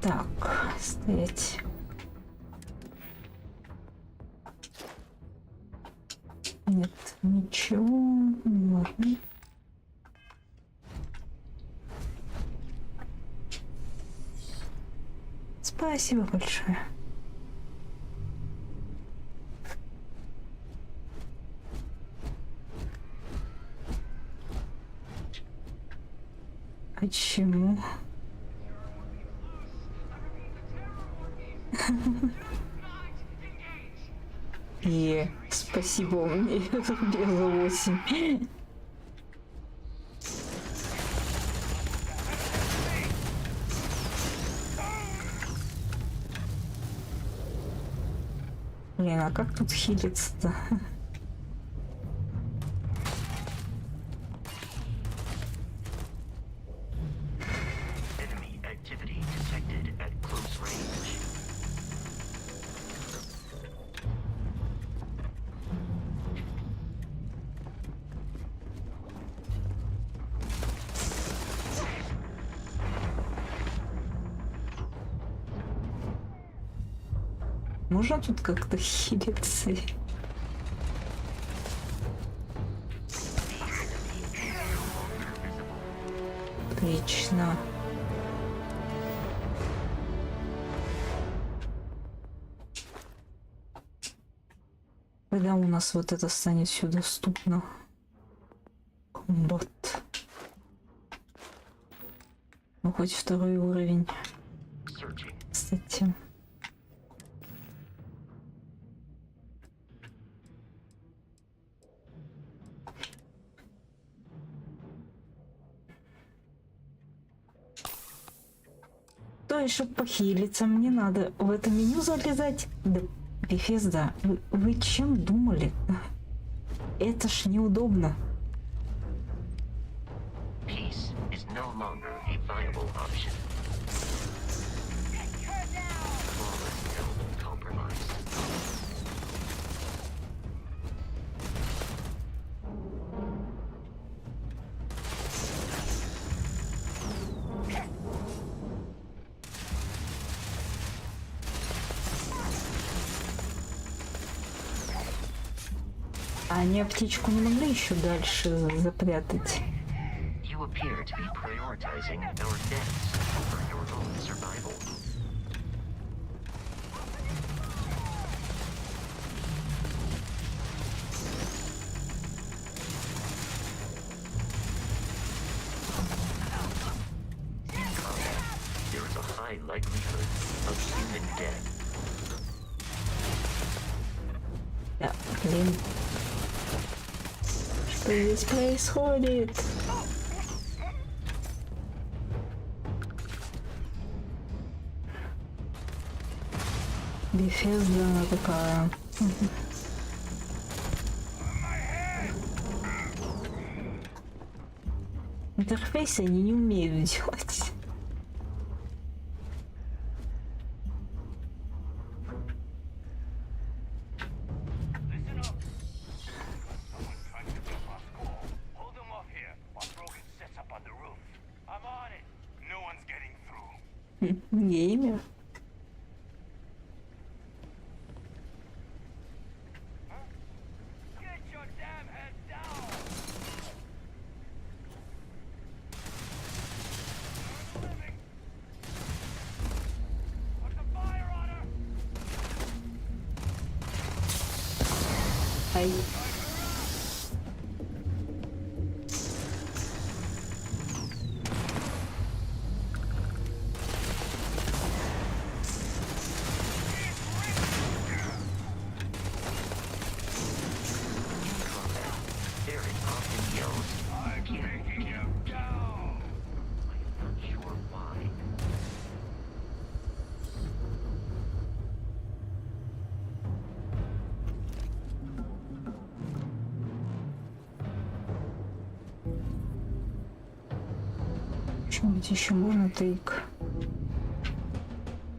Так, стоять. Нет, ничего. Ладно. Спасибо большое. А чему? Спасибо мне за 8. Блин, а как тут хилиться-то? Enemy activity detected at close range. Можно тут как-то хилиться? Отлично. Когда у нас вот это станет все доступно? Комбат. Ну, хоть второй уровень. Кстати. То есть, чтобы похилиться, мне надо в это меню залезать. Да, Bethesda, вы чем думали? Это ж неудобно. Peace is no longer a viable option. Flawless and compromised. А они аптечку не могли еще дальше запрятать? You appear to be prioritizing our deaths over your own survival. In combat, there is a high likelihood of human death. Да, блин. Что здесь происходит? Bethesda, она такая. Интерфейсы они не умеют делать. Listen up. Someone's trying to build our school. Hold them off here while Brogan sets up on the roof. I'm on it. No one's getting through. Геймер. Get your damn head down! Earn a living. Put the fire on her! Ай. There it often yells, I'm taking you down! I'm not sure why. Что-нибудь еще можно тейк?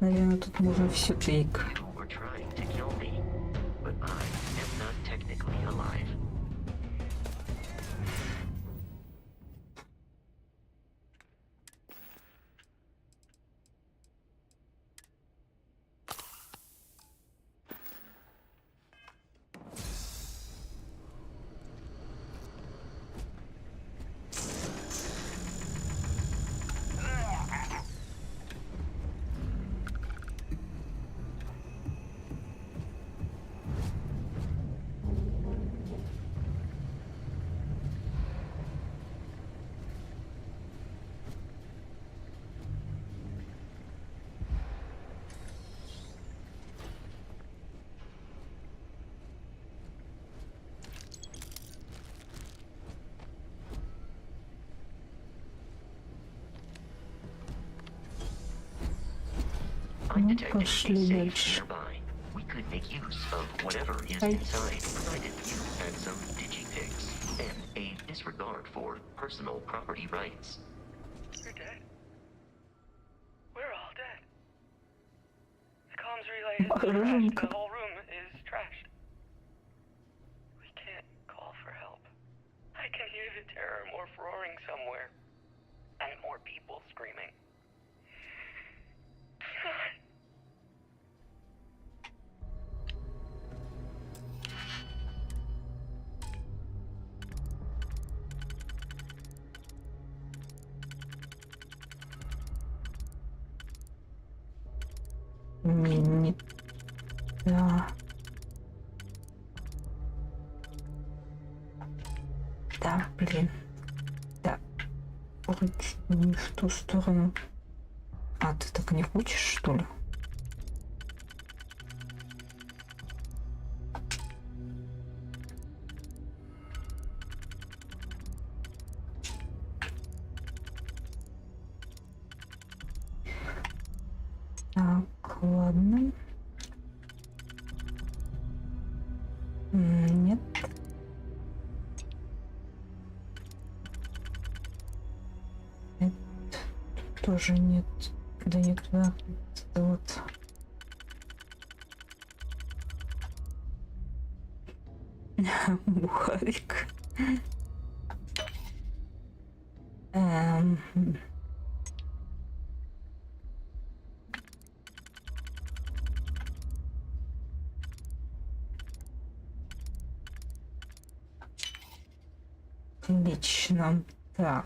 Наверное, тут можно все тейк. You were trying to kill me, but I am not technically alive. I Ну, detected a пошли safe дальше. nearby. We could make use of whatever is Ай. inside, provided you had some digipics and a disregard for personal property rights. You're dead. We're all dead. The comms relay is trashed. The whole room is trashed. We can't call for help. I can hear the terror morph roaring somewhere. And more people screaming. God. Не... Да. Да, блин. Да. Вроде не в ту сторону. А, ты так не хочешь, что ли? Так, ладно. Нет. Нет. Тут тоже нет. Да не туда. Это вот. Бухарик. Отлично. Так.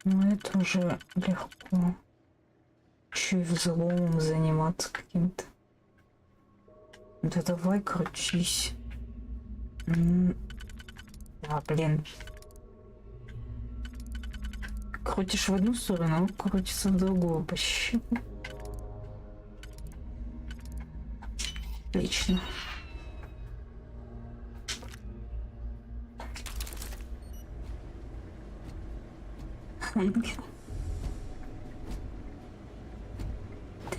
Ну, это уже легко. Еще и взломом заниматься каким-то. Да давай крутись. Да, блин. Крутишь в одну сторону, а он крутится в другую почти. Отлично.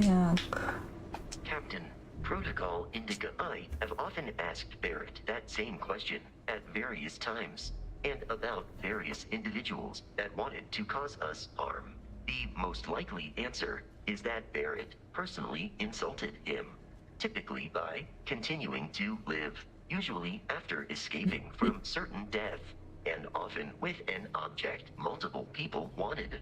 Так. Captain, Protocol Indica I have often asked Barrett that same question at various times, and about various individuals that wanted to cause us harm. The most likely answer is that Barrett personally insulted him, typically by continuing to live, usually after escaping from certain death, and often with an object multiple people wanted.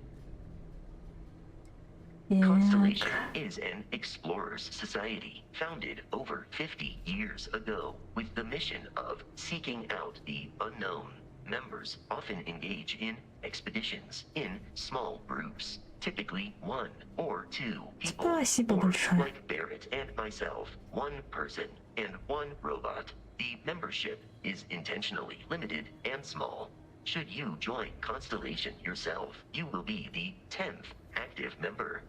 Constellation is an explorers society founded over 50 years ago with the mission of seeking out the unknown. Members often engage in expeditions in small groups, typically 1 or 2 people, Спасибо or большое. like Barrett and myself, 1 person and 1 robot. The membership is intentionally limited and small. Should you join Constellation yourself, you will be the 10th active member.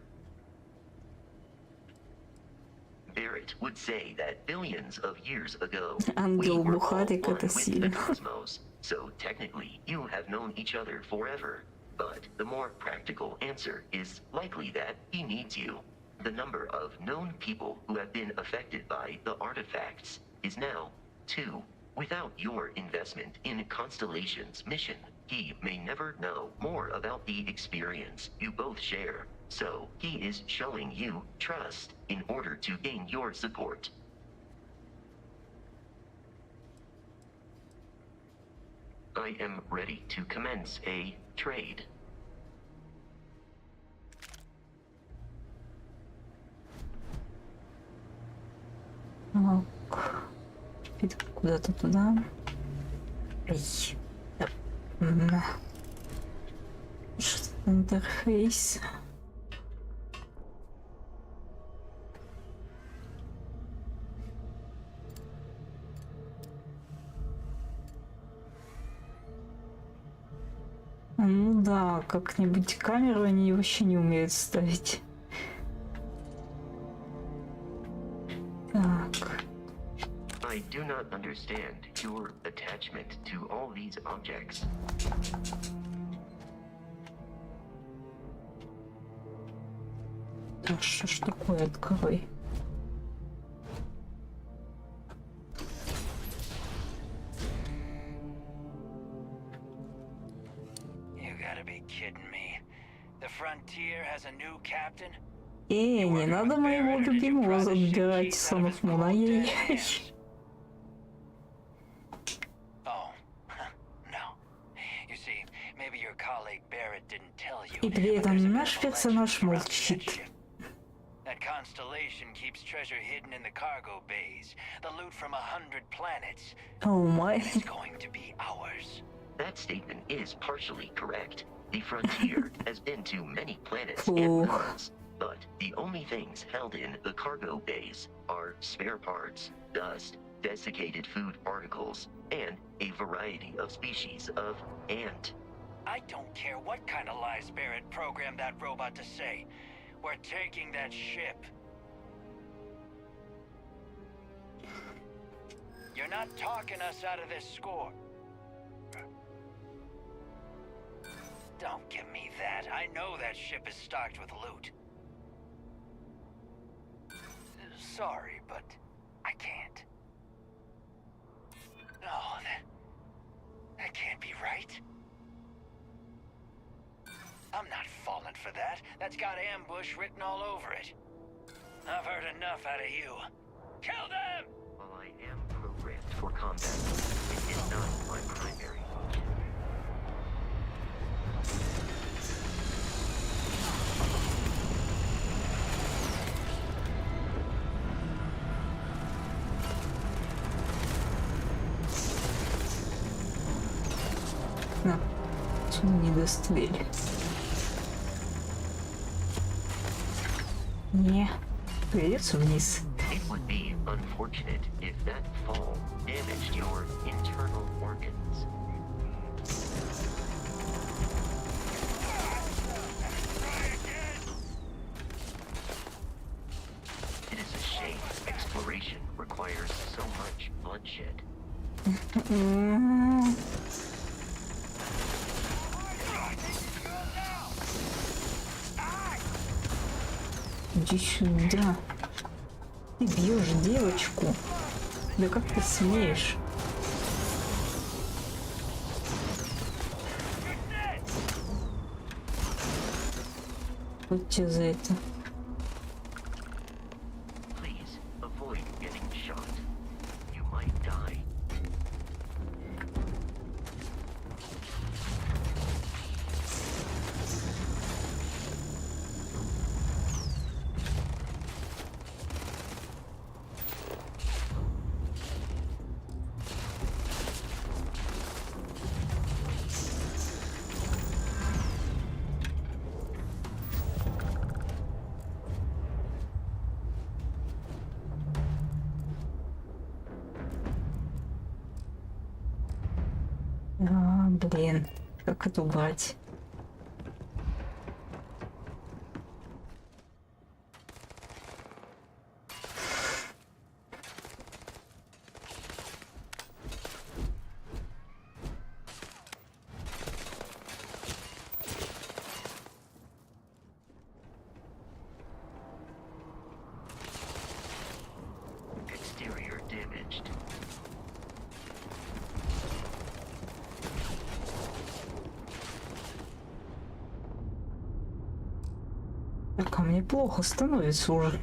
Barrett would say that billions of years ago, we Ангел were all Бухарик one это with the сильно. cosmos, so technically you have known each other forever. But the more practical answer is likely that he needs you. The number of known people who have been affected by the artifacts is now 2. Without your investment in Constellation's mission, he may never know more about the experience you both share. So he is showing you trust in order to gain your support. I am ready to commence a trade. Так. Теперь куда-то туда. Эй. Что это интерфейс? Ну да, как-нибудь камеру они вообще не умеют ставить. Так. I do not understand your attachment to all these objects. Да что ж такое, открой. You gotta be kidding me. The Frontier has a new captain? Не надо моего любимого забирать, Сонов Муна. Ай-яй-яй. Oh, no. You see, maybe your colleague Barrett didn't tell you. И при but there's a этом bit наш of a персонаж legend around that молчит. ship. That constellation keeps treasure hidden in the cargo bays. The loot from 100 planets. О май. It's going to be ours. That statement is partially correct. The Frontier has been to many planets Ooh. and worlds, but the only things held in the cargo bays are spare parts, dust, desiccated food particles, and a variety of species of ant. I don't care what kind of lies Barrett programmed that robot to say. We're taking that ship. You're not talking us out of this score. Don't give me that. I know that ship is stocked with loot. Sorry, but I can't. No, that can't be right. I'm not falling for that. That's got ambush written all over it. I've heard enough out of you. Kill them! While I am programmed for combat, it is not my primary function. На. Почему не дострели? Не. Придется вниз. It would be unfortunate if that fall damaged your internal organs. It is a shame exploration requires so much bloodshed. Иди сюда. Ты бьешь девочку. Да как ты смеешь? Вот тебе за это. Please avoid getting shot. You might die. А, блин, как это убрать? Exterior damaged. Так, а мне плохо становится уже.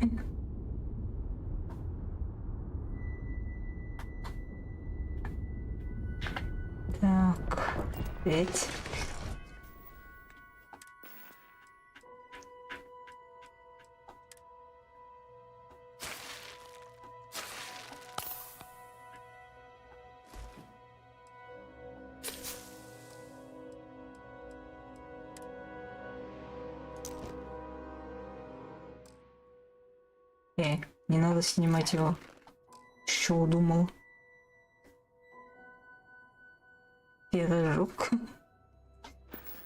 Так, 5. Не надо снимать его. С чего думал? Пирожок.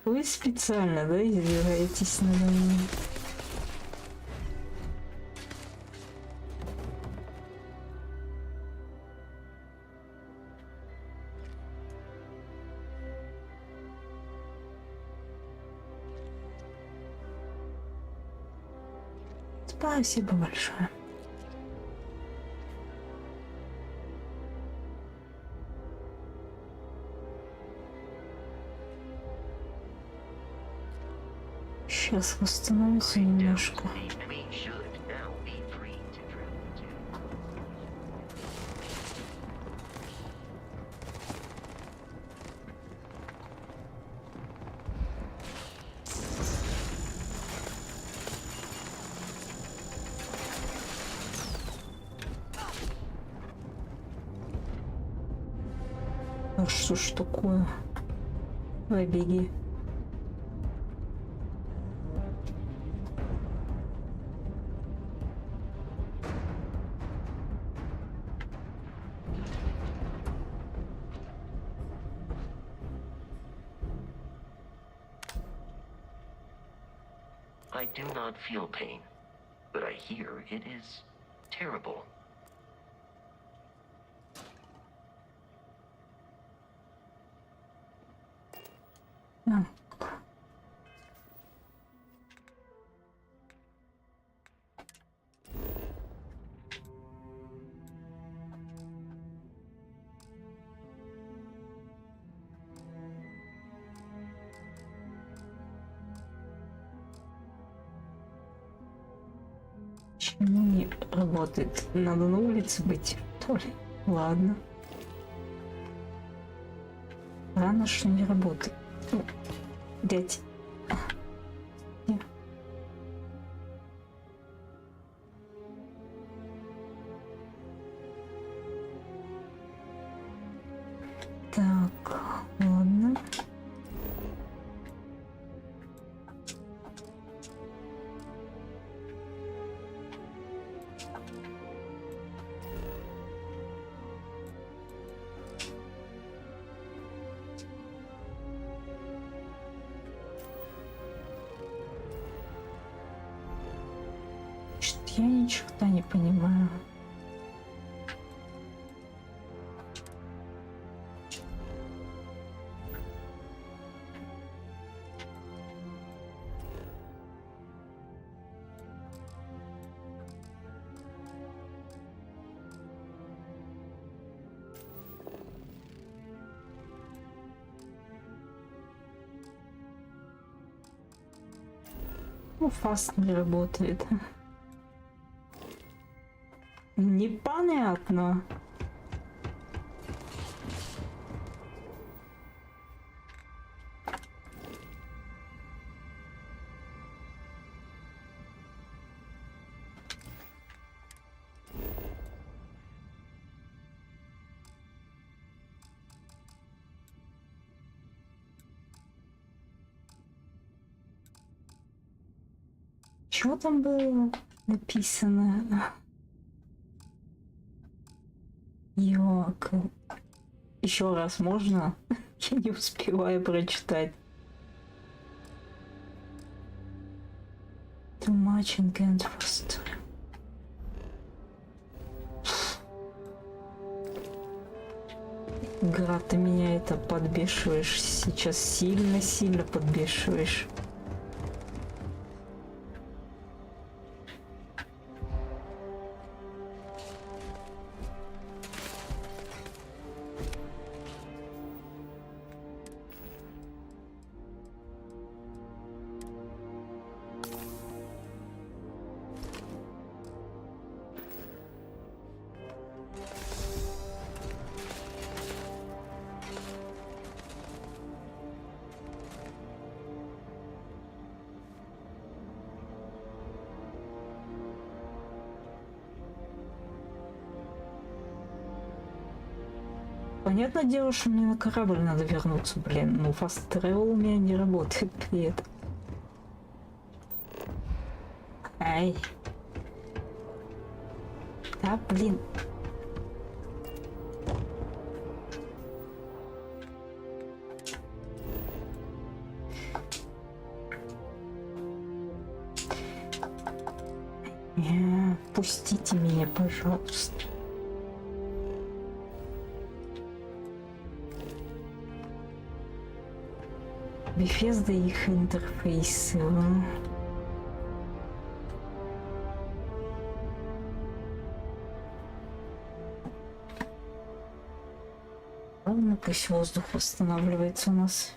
Вы специально, да, издеваетесь надо мной? Спасибо большое. Сейчас восстановится немножко. We should now be free to travel to. А что ж такое? Давай беги. I do not feel pain, but I hear it is terrible. Так. Почему не работает? Надо на улице быть, то ли? Ладно. Рано, что не работает. Ну, дядь. Не. Так, ладно. Я ничего не понимаю. Ну, фаст не работает. Непонятно. Что там было написано? Ёк. Еще раз можно? Я не успеваю прочитать. Too much and can't faster. Игра, ты меня это подбешиваешь. Сейчас сильно-сильно подбешиваешь. Понятное дело, что мне на корабль надо вернуться, блин. Ну, fast travel у меня не работает при этом. Ай. Да, блин. Пустите меня, пожалуйста. Bethesda и их интерфейсы. Ладно, пусть воздух восстанавливается у нас.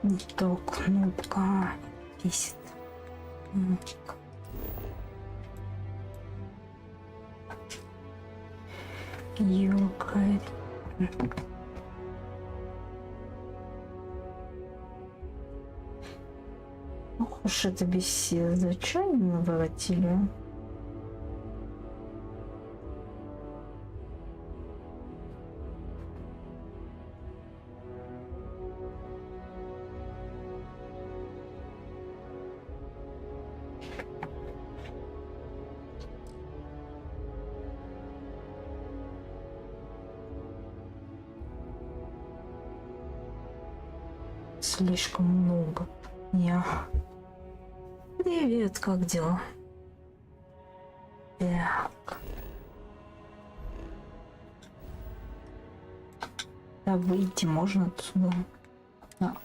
Не то кнопка бесит. Ёкает. Ох уж это бесит. Зачем мы наворотили? Слишком много. Привет, как дела? Так. Да, выйти можно отсюда. Так.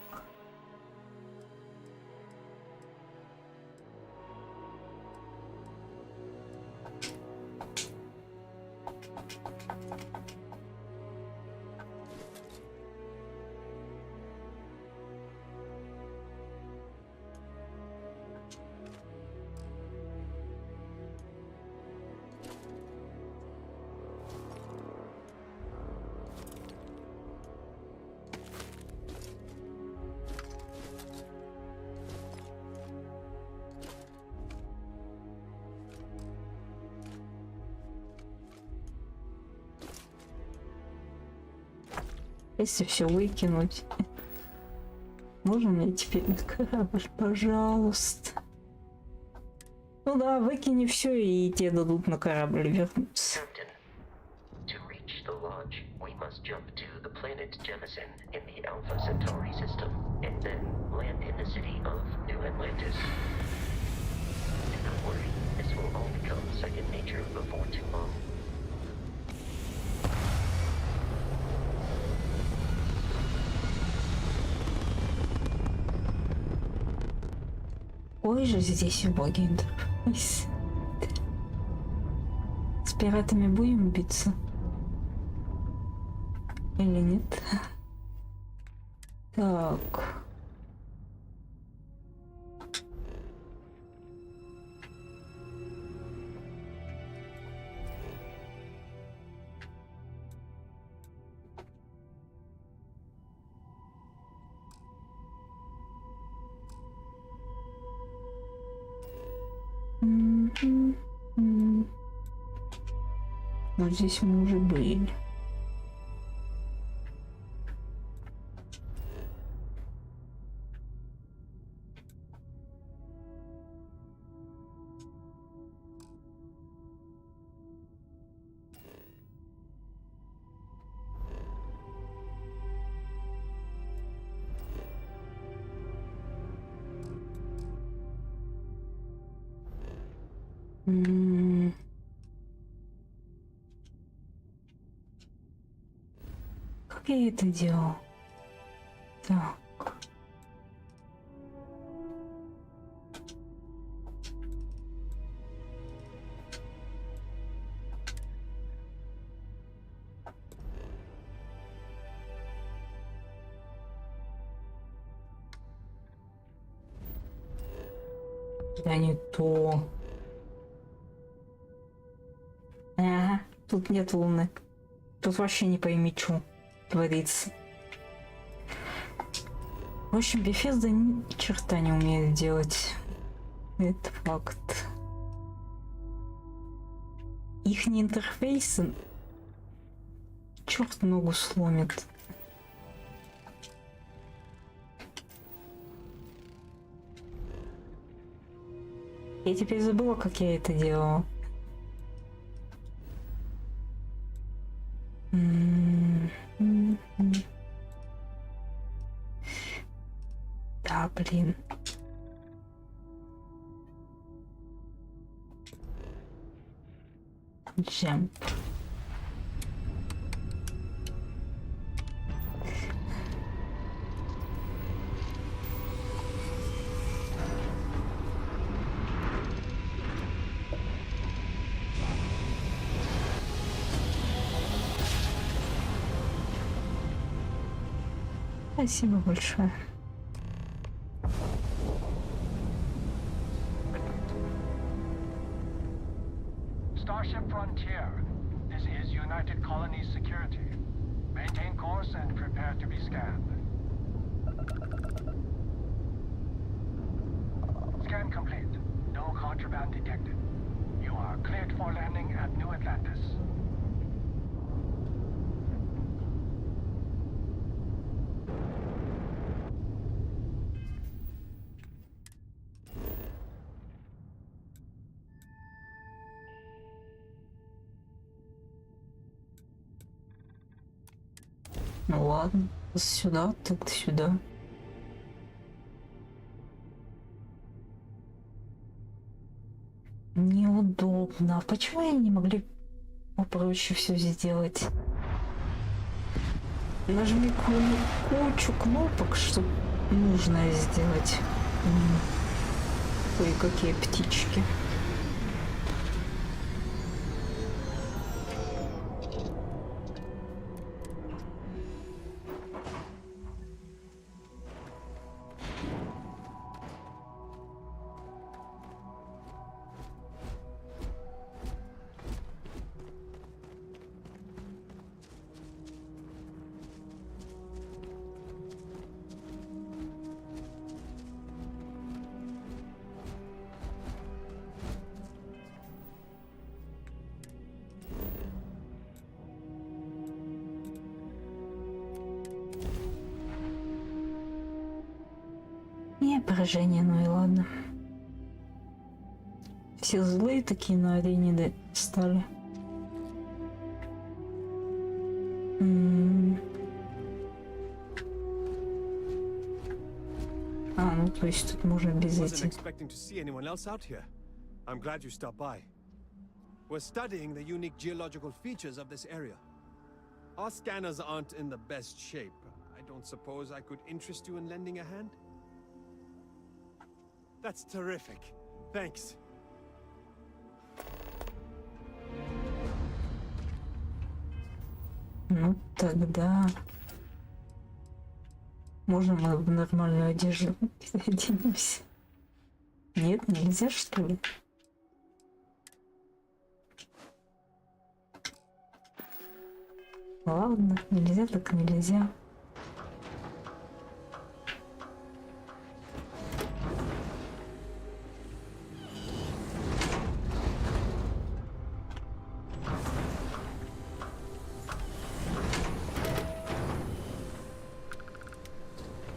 Если все выкинуть, можно мне теперь на корабль, пожалуйста? Ну да, выкини все, и тебе дадут на корабль вернуться. To reach the lodge, we must jump to the planet Jemison in the Alpha Centauri system, and then land in the city of New Atlantis. Do not worry, as will all become second nature before too long. Ой же здесь убогий интерфейс. С пиратами будем биться? Или нет? Так. Вот здесь мы уже были. Как я это делал? Так. Да не то. Ага, тут нет луны. Тут вообще не пойми, что творится. В общем, Bethesda ни черта не умеет делать. Это факт. Ихние интерфейсы черт ногу сломит. Я теперь забыла, как я это делала. Да, блин. Jump. Спасибо большое. Starship Frontier. This is United Colonies Security. Maintain course and prepare to be scanned. Scan complete. No contraband detected. You are cleared for landing at New Atlantis. Ну ладно, сюда, так сюда. Неудобно. Почему они не могли попроще все сделать? Нажми кучу кнопок, чтобы нужное сделать. Ой, какие птички. Не поражение, ну и ладно. Все злые такие на арене стали. А, ну то есть тут можно без этих. I'm glad you stopped by. We're studying the unique geological features of this area. Our scanners aren't in the best shape. I don't suppose I could interest you in lending a hand? That's terrific. Thanks. Ну, тогда... Можно мы в нормальную одежду переоденемся? Нет, нельзя, что ли? Ладно, нельзя так нельзя.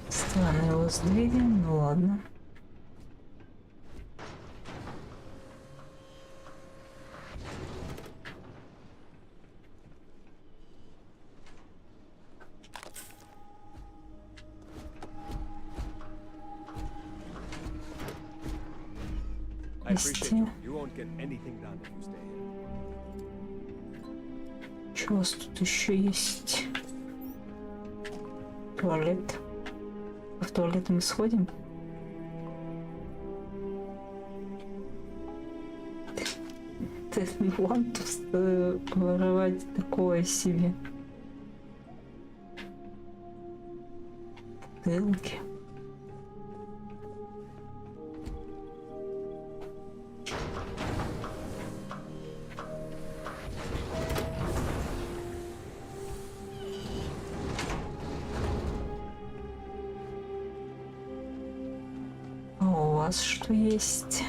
Странно его с двери, ну ладно. I appreciate you. You won't get anything done if you stay here. Что у вас тут еще есть? Туалет. В туалет мы сходим? Ты вантус воровать такое себе. Бутылки. А у вас что есть?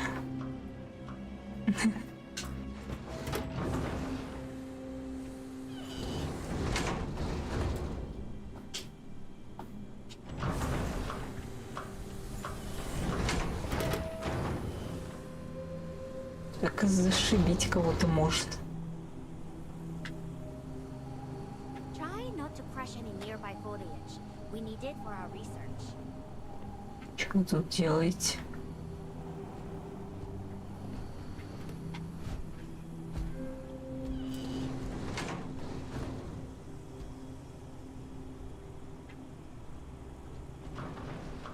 Так зашибить кого-то может. Try not to crush any nearby foliage. We need it for our research. Что вы тут делаете?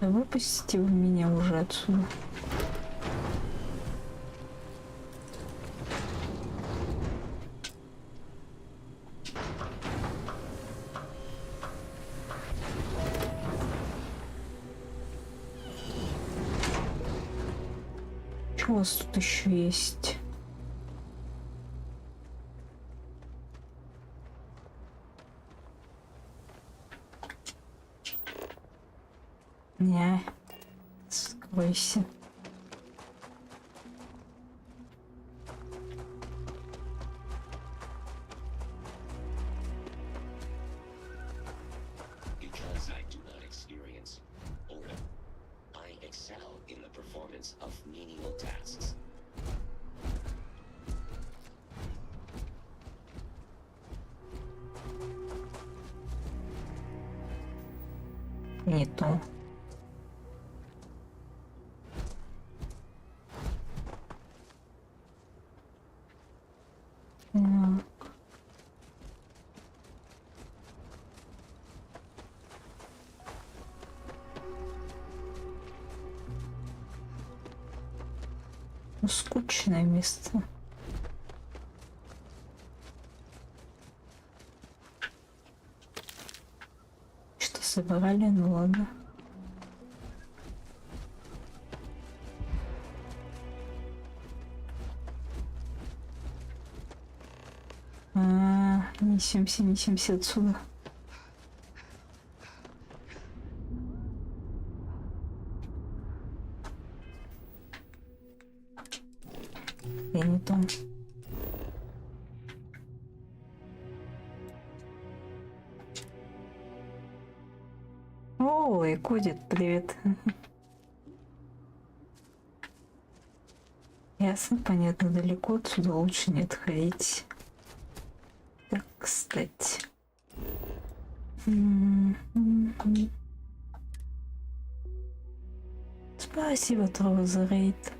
Да выпустите вы меня уже отсюда. Что у вас тут еще есть? Не, скройся. Because I do not experience boredom, I excel in the performance of menial tasks. Не то. Так. Ну, скучное место. Что собрали? Ну ладно. Несемся отсюда. Я не том. Ой, Кодит, привет. Ясно, понятно, далеко отсюда лучше не отходить. Так, кстати. Спасибо, Трова, за рейд.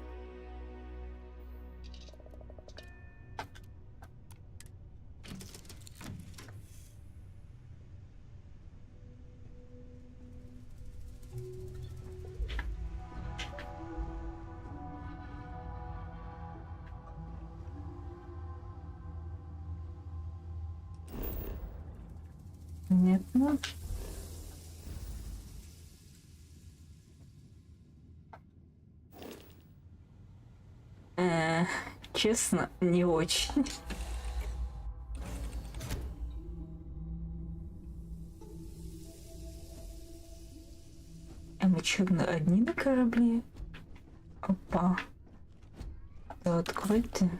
Ну. Честно, не очень. А мы что, одни на корабле? Опа. Да, открой ты.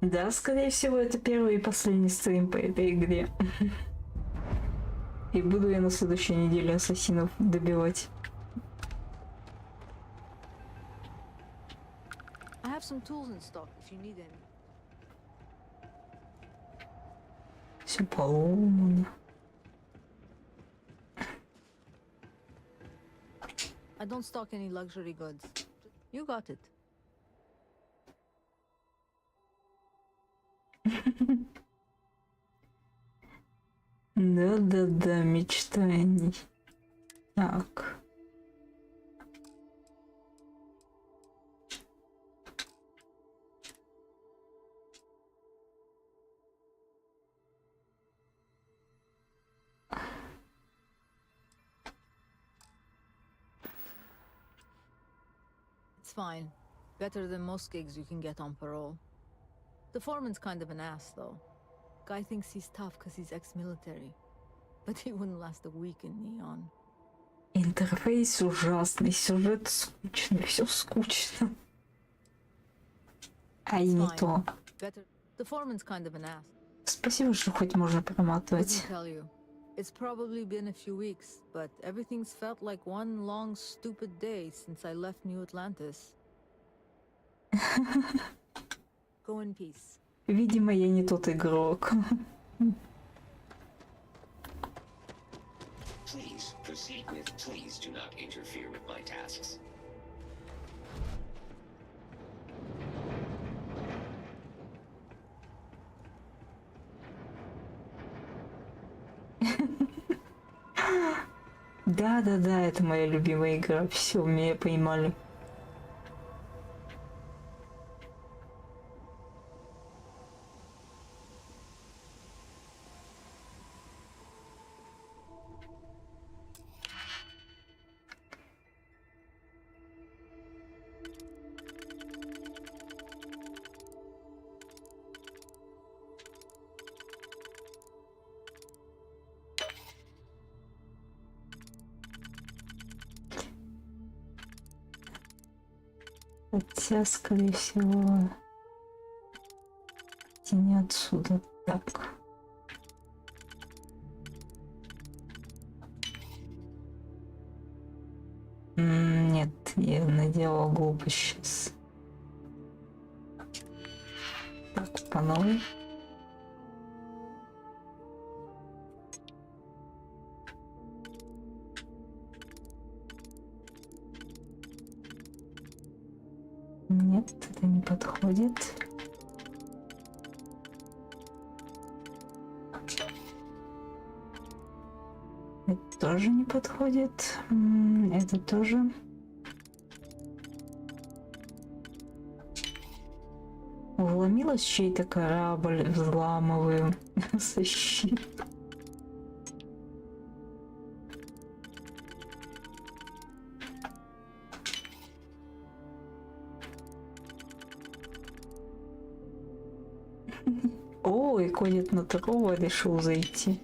Да, скорее всего, это первый и последний стрим по этой игре. И буду я на следующей неделе ассасинов добивать. I have some tools in stock if you need any. Все поломано. I don't stock any luxury goods. You got it. Да-да-да, мечтаний. Так. It's fine. Better than most gigs you can get on parole. The foreman's kind of an ass, though. Guy thinks he's tough because he's ex-military. But he wouldn't last a week in Neon. Интерфейс ужасный, сюжет скучный, все скучно. А и не то. The foreman's kind of an ass. Спасибо, что хоть можно проматывать. Tell you. It's probably been a few weeks, but everything's felt like one long stupid day since I left New Atlantis. Go in peace. Видимо, я не тот игрок. Please proceed with. Please do not interfere with my tasks. Да-да-да, это моя любимая игра. Все, меня поймали. Хотя, скорее всего, не отсюда. Так. Нет, я наделал глупость сейчас. Так, по новой. Нет, это не подходит. Это тоже не подходит. Это тоже. Вломилась в чей-то корабль, взламываю. Защит. Ой, ходит на такого, решил зайти.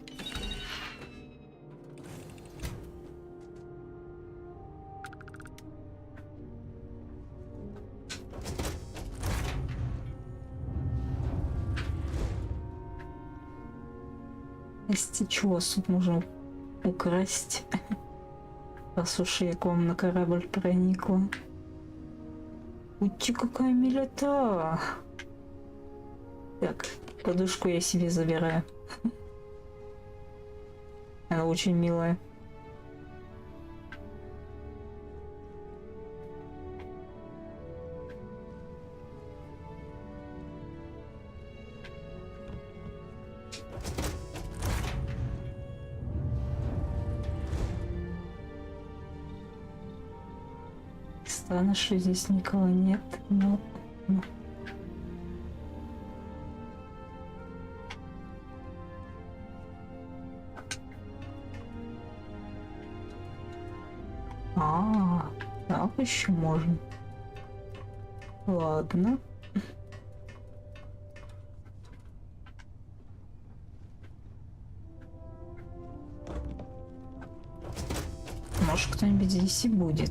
Если чего тут можно украсть, раз уж я к вам на корабль проникла. Ути, какая милота! Так, подушку я себе забираю. Она очень милая. Странно, что здесь никого нет, но... А, так еще можно. Ладно. Может, кто-нибудь здесь и будет.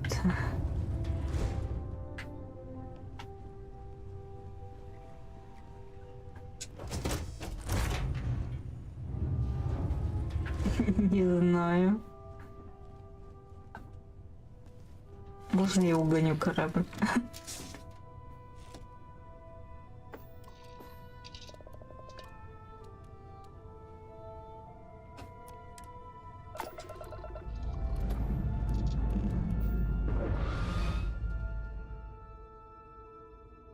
Не знаю. Можно я угоню корабль?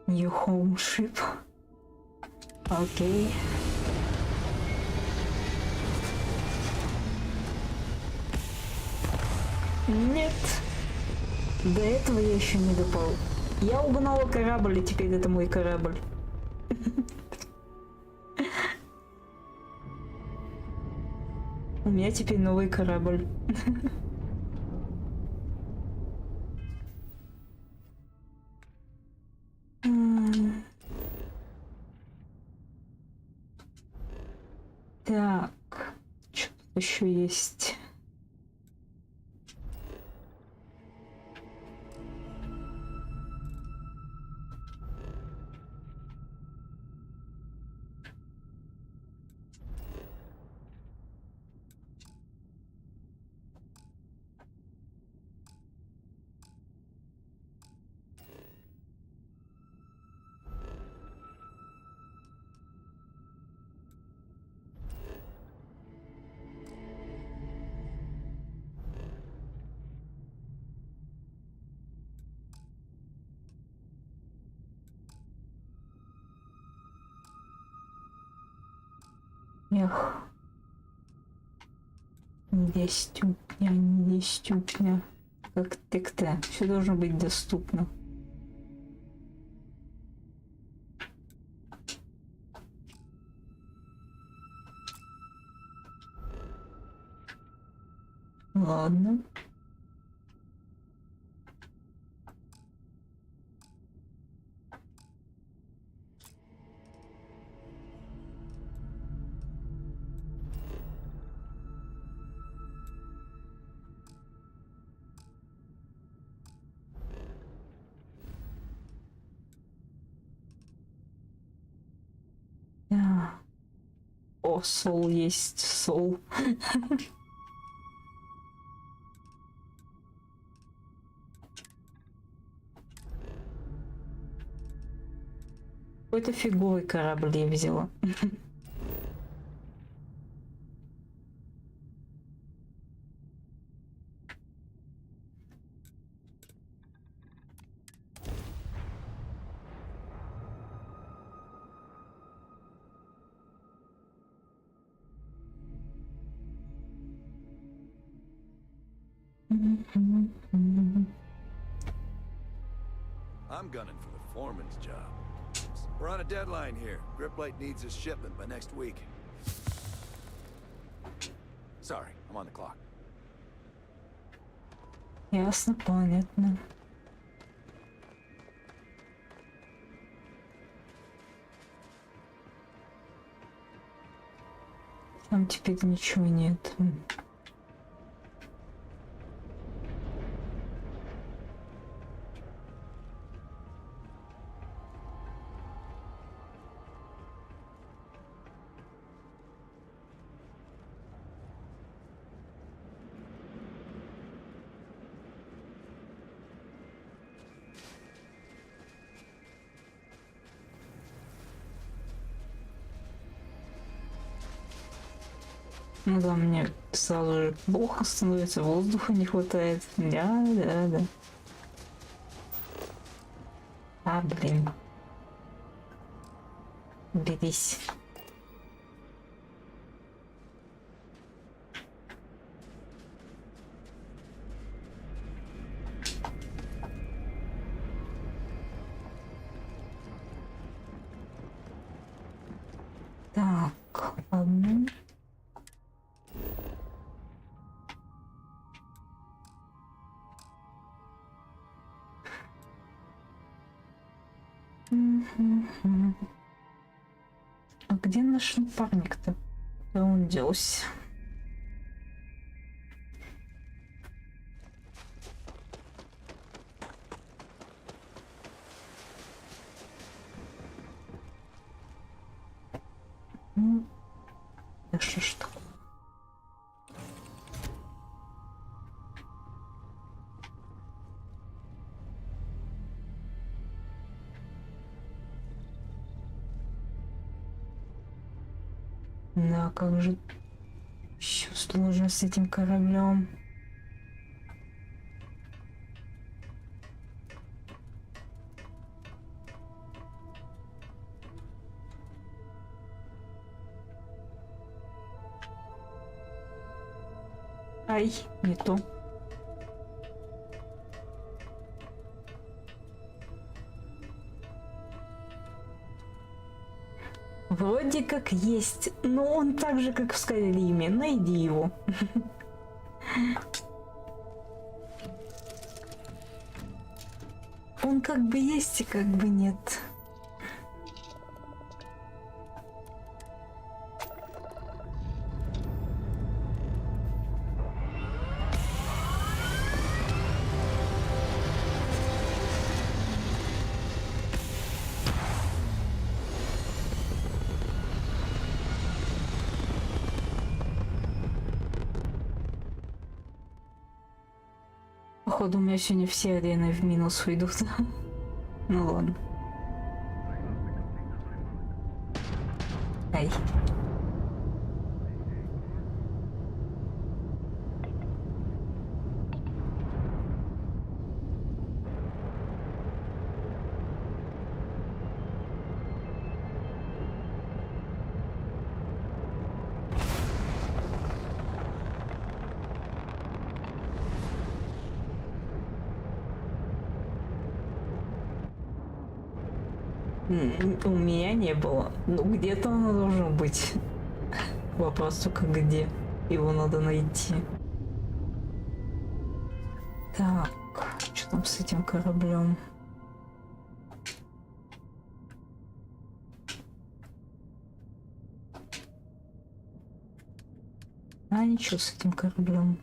New home ship. Окей. Нет. До этого я еще не допал. Я угнала корабль, и теперь это мой корабль. У меня теперь новый корабль. Так, что тут еще есть? Эх. Недоступня, недоступня. Как так-то. Все должно быть доступно. Ладно. Да. О, сол есть, сол. Какой-то фиговый корабль я взяла. I'm gunning for the foreman's job. We're on a deadline here. Griplite needs his shipment by next week. Sorry, I'm on the clock. Ясно, понятно. Там теперь ничего нет. Ну да, мне сразу же плохо становится, воздуха не хватает. Да. А, блин. Берись. Так, ладно. Мгм. А где наш напарник-то? Куда он делся? Да что ж такое? Да, как же еще сложно с этим кораблем. Ай, не то. Вроде как есть, но он так же, как в Скайриме. Найди его. Он как бы есть и как бы нет. Походу, у меня сегодня все арены в минус уйдут. Ну ладно. Ай. У меня не было. Ну, где-то оно должно быть. Вопрос только где. Его надо найти. Так, что там с этим кораблем? А ничего с этим кораблем.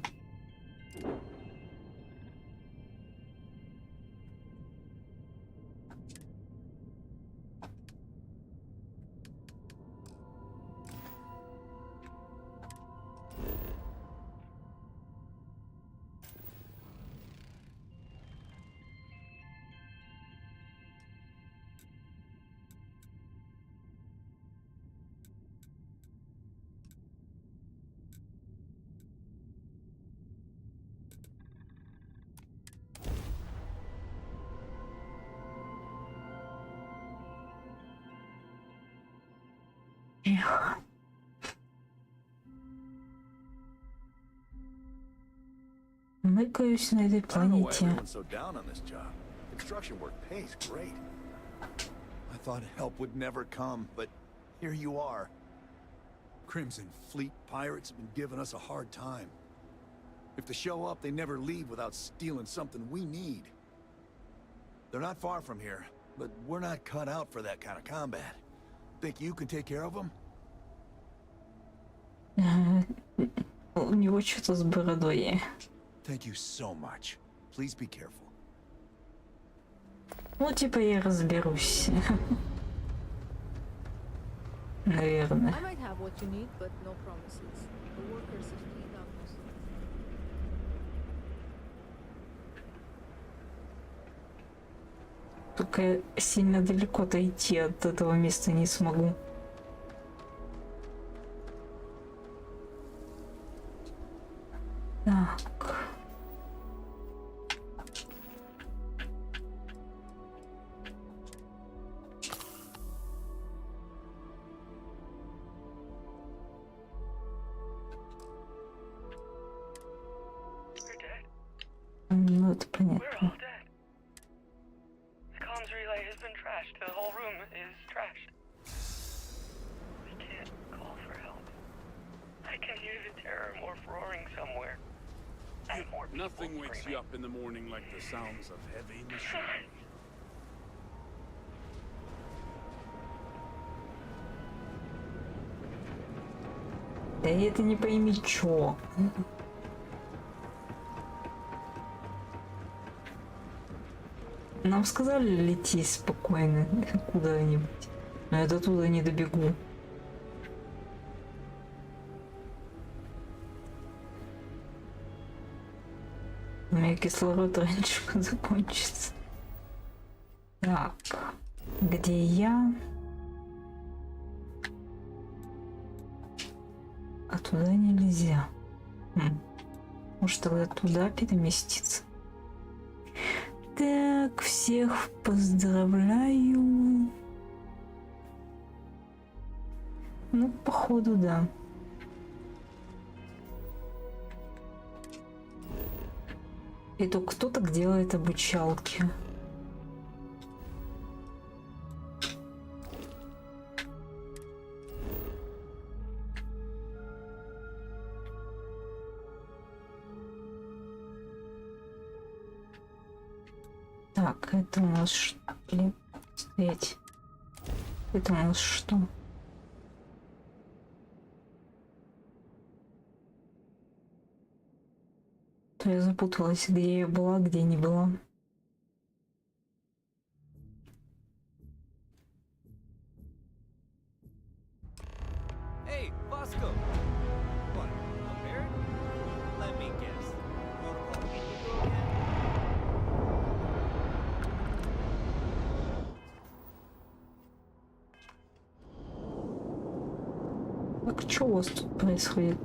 Эх. Мыкаюсь на этой планете. I thought help would never come, but here you are. Crimson Fleet pirates have been giving us a hard time. If they show up, they never leave without stealing something we need. They're not far from here, but we're not cut out for that kind of combat. Think you can take care of them? У него что-то с бородой. Thank you so much. Please be careful. Ну, типа, я разберусь. Наверное. I might have what you need, but no promises. The workers have cleaned out most of it. Только я сильно далеко дойти от этого места не смогу. Так. Ну, это понятно. The comms relay has been trashed. The whole room is trashed. We can't Nothing wakes you up in the morning like the sounds of heavy machinery. Да это не пойми чё. Нам сказали лети спокойно куда-нибудь. Но я до туда не добегу. У меня кислород раньше закончится. Так, где я? А туда нельзя. Может тогда туда переместиться? Так, всех поздравляю. Ну, походу, да. И то кто так делает обучалки. Так, это у нас что? Блин, стоять. Это у нас что? То я запуталась, где я была, где не была. Hey, Bosco! What, prepared? Let me guess. Protocol Indigo again? Так, что у вас тут происходит?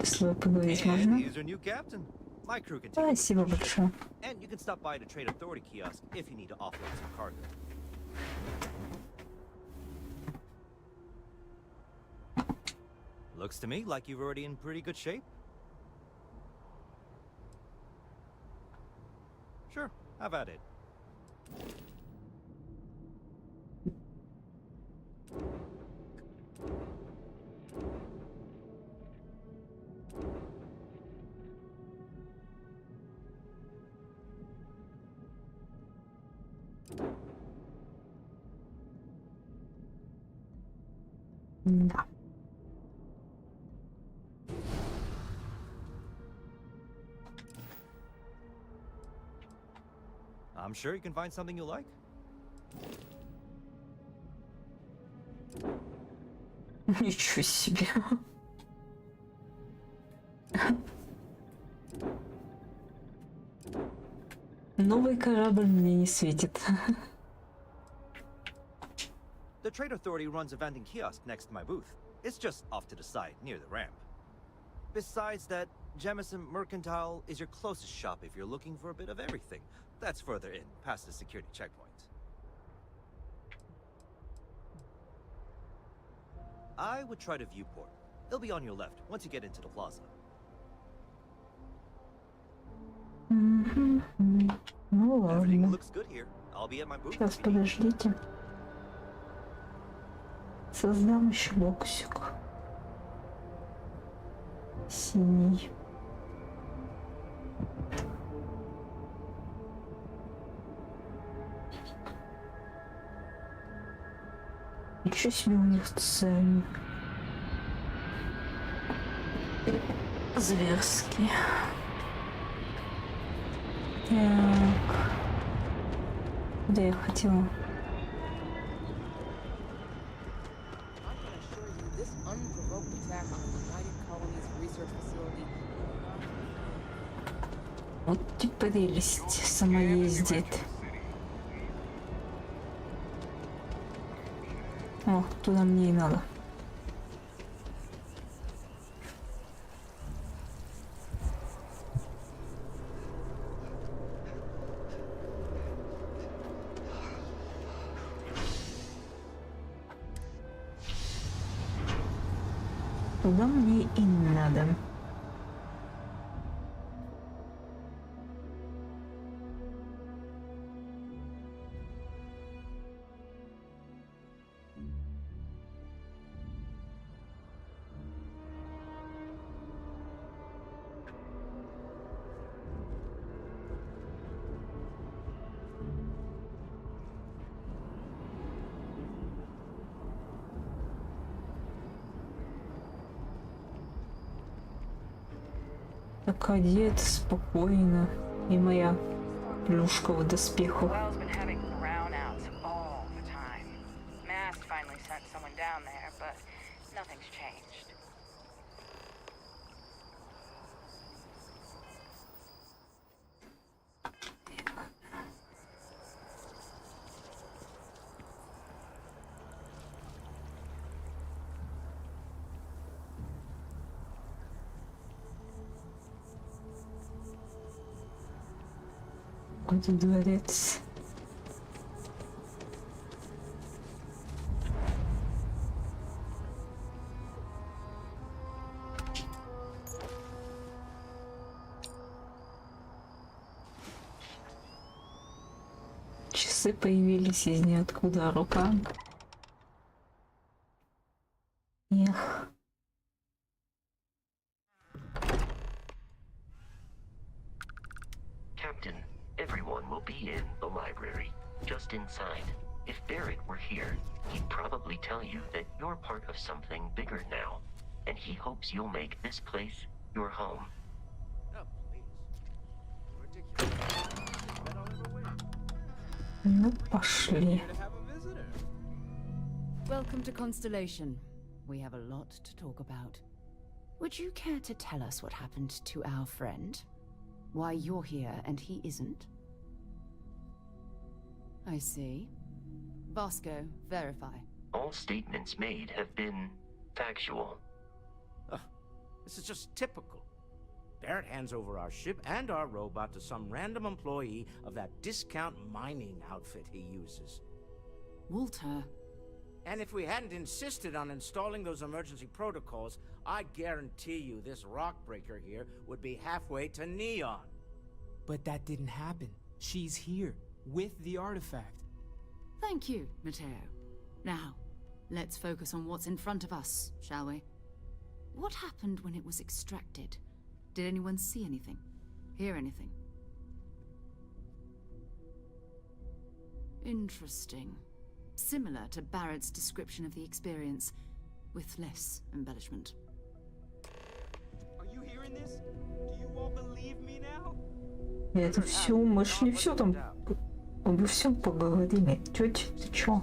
С вами поговорить And можно? here's your new captain. My crew can take over Спасибо your ship. большое. And you can stop by the Trade Authority kiosk if you need to offload some cargo. Looks to me like you're already in pretty good shape. Sure, have at it. Да. I'm sure you can find something you like. Ничего себе. Новый корабль мне не светит. The Trade Authority runs a vending kiosk next to my booth. It's just off to the side, near the ramp. Besides that, Jemison Mercantile is your closest shop if you're looking for a bit of everything. That's further in, past the security checkpoint. I would try the viewport. It'll be on your left, once you get into the plaza. Ну Everything ладно. looks good here. I'll be at my booth. Сейчас подождите. Создам еще боксик. Синий. Ничего себе у них цель. Зверски. Так. Куда я хотела? This unprovoked attack on the United Colonies Research Facility Вот типа прелесть самоездит. О, туда мне и надо. Туда мне и надо. Так одет спокойно. И моя плюшка в доспехах. Well's been having brownouts all the time. Mast finally sent someone down there, but nothing's changed. Какой-то дворец. Часы появились из ниоткуда, рука. Эх. Captain, everyone will be in the library, just inside. If Barrett were here, he'd probably tell you that you're part of something bigger now, and he hopes you'll make this place your home. Ну, пошли. Welcome to Constellation. We have a lot to talk about. Would you care to tell us what happened to our friend? Why you're here and he isn't? I see. Bosco, verify. All statements made have been factual. This is just typical. Barrett hands over our ship and our robot to some random employee of that discount mining outfit he uses. Walter. And if we hadn't insisted on installing those emergency protocols, I guarantee you this rock breaker here would be halfway to Neon. But that didn't happen. She's here, with the artifact. Thank you, Matteo. Now, let's focus on what's in front of us, shall we? What happened when it was extracted? Did anyone see anything? Hear anything? Interesting. Similar to Barrett's description of the experience, with less embellishment. Are you hearing this? Do you all believe me now? Это все, мы шли все там. Обо всем поговорили. Тетя, ты чё?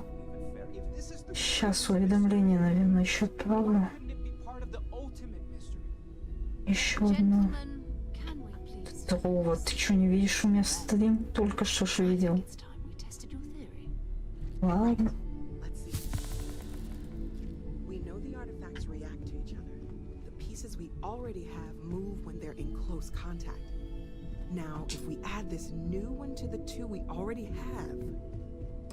Сейчас уведомление, наверное, еще отправлю. Еще одно. Здорово, ты что, не видишь у меня стрим? Только что ж видел. Ладно. We know the artifacts react to each other. The pieces we already have move when they're in close contact. Now, if we add this new one to the two we already have...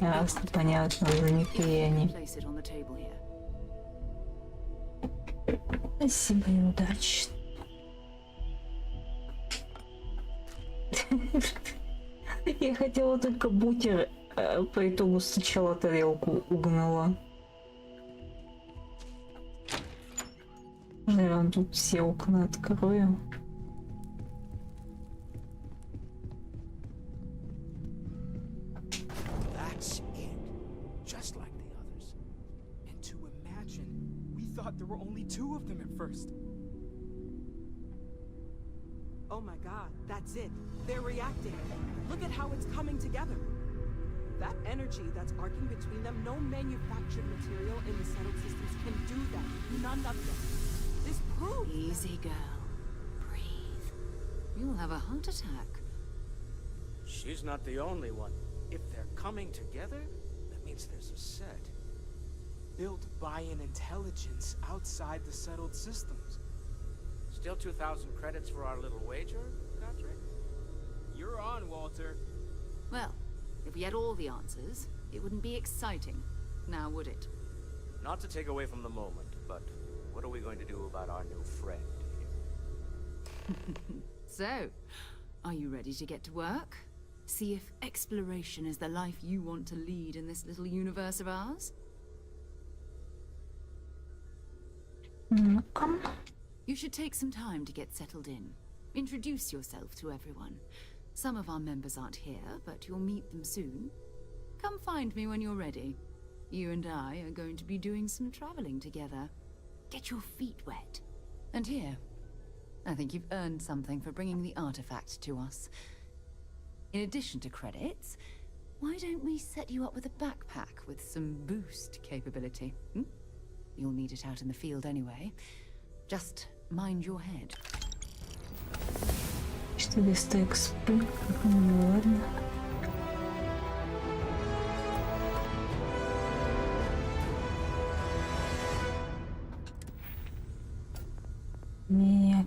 Ясно, понятно, занятые они. Спасибо и удачи. Я хотела только бутер, по итогу сначала тарелку угнала. Наверное, тут все окна открою. That's it. Just like the others. And to imagine, we thought there were only two of them at first. Oh my god, that's it. They're reacting. Look at how it's coming together. That energy that's arcing between them, no manufactured material in the settled systems can do that. None of them. This proves... Easy, girl. Breathe. You'll have a heart attack. She's not the only one. If they're coming together, that means there's a set. Built by an intelligence outside the settled systems. Still 2,000 credits for our little wager, Patrick? You're on, Walter. Well, if we had all the answers, it wouldn't be exciting, now would it? Not to take away from the moment, but what are we going to do about our new friend here? So, are you ready to get to work? See if exploration is the life you want to lead in this little universe of ours? Come. You should take some time to get settled in. Introduce yourself to everyone. Some of our members aren't here, but you'll meet them soon. Come find me when you're ready. You and I are going to be doing some traveling together. Get your feet wet. And here, I think you've earned something for bringing the artifact to us. In addition to credits, why don't we set you up with a backpack with some boost capability? You'll need it out in the field anyway. Just mind your head. 400 XP. Ну ладно. Мек.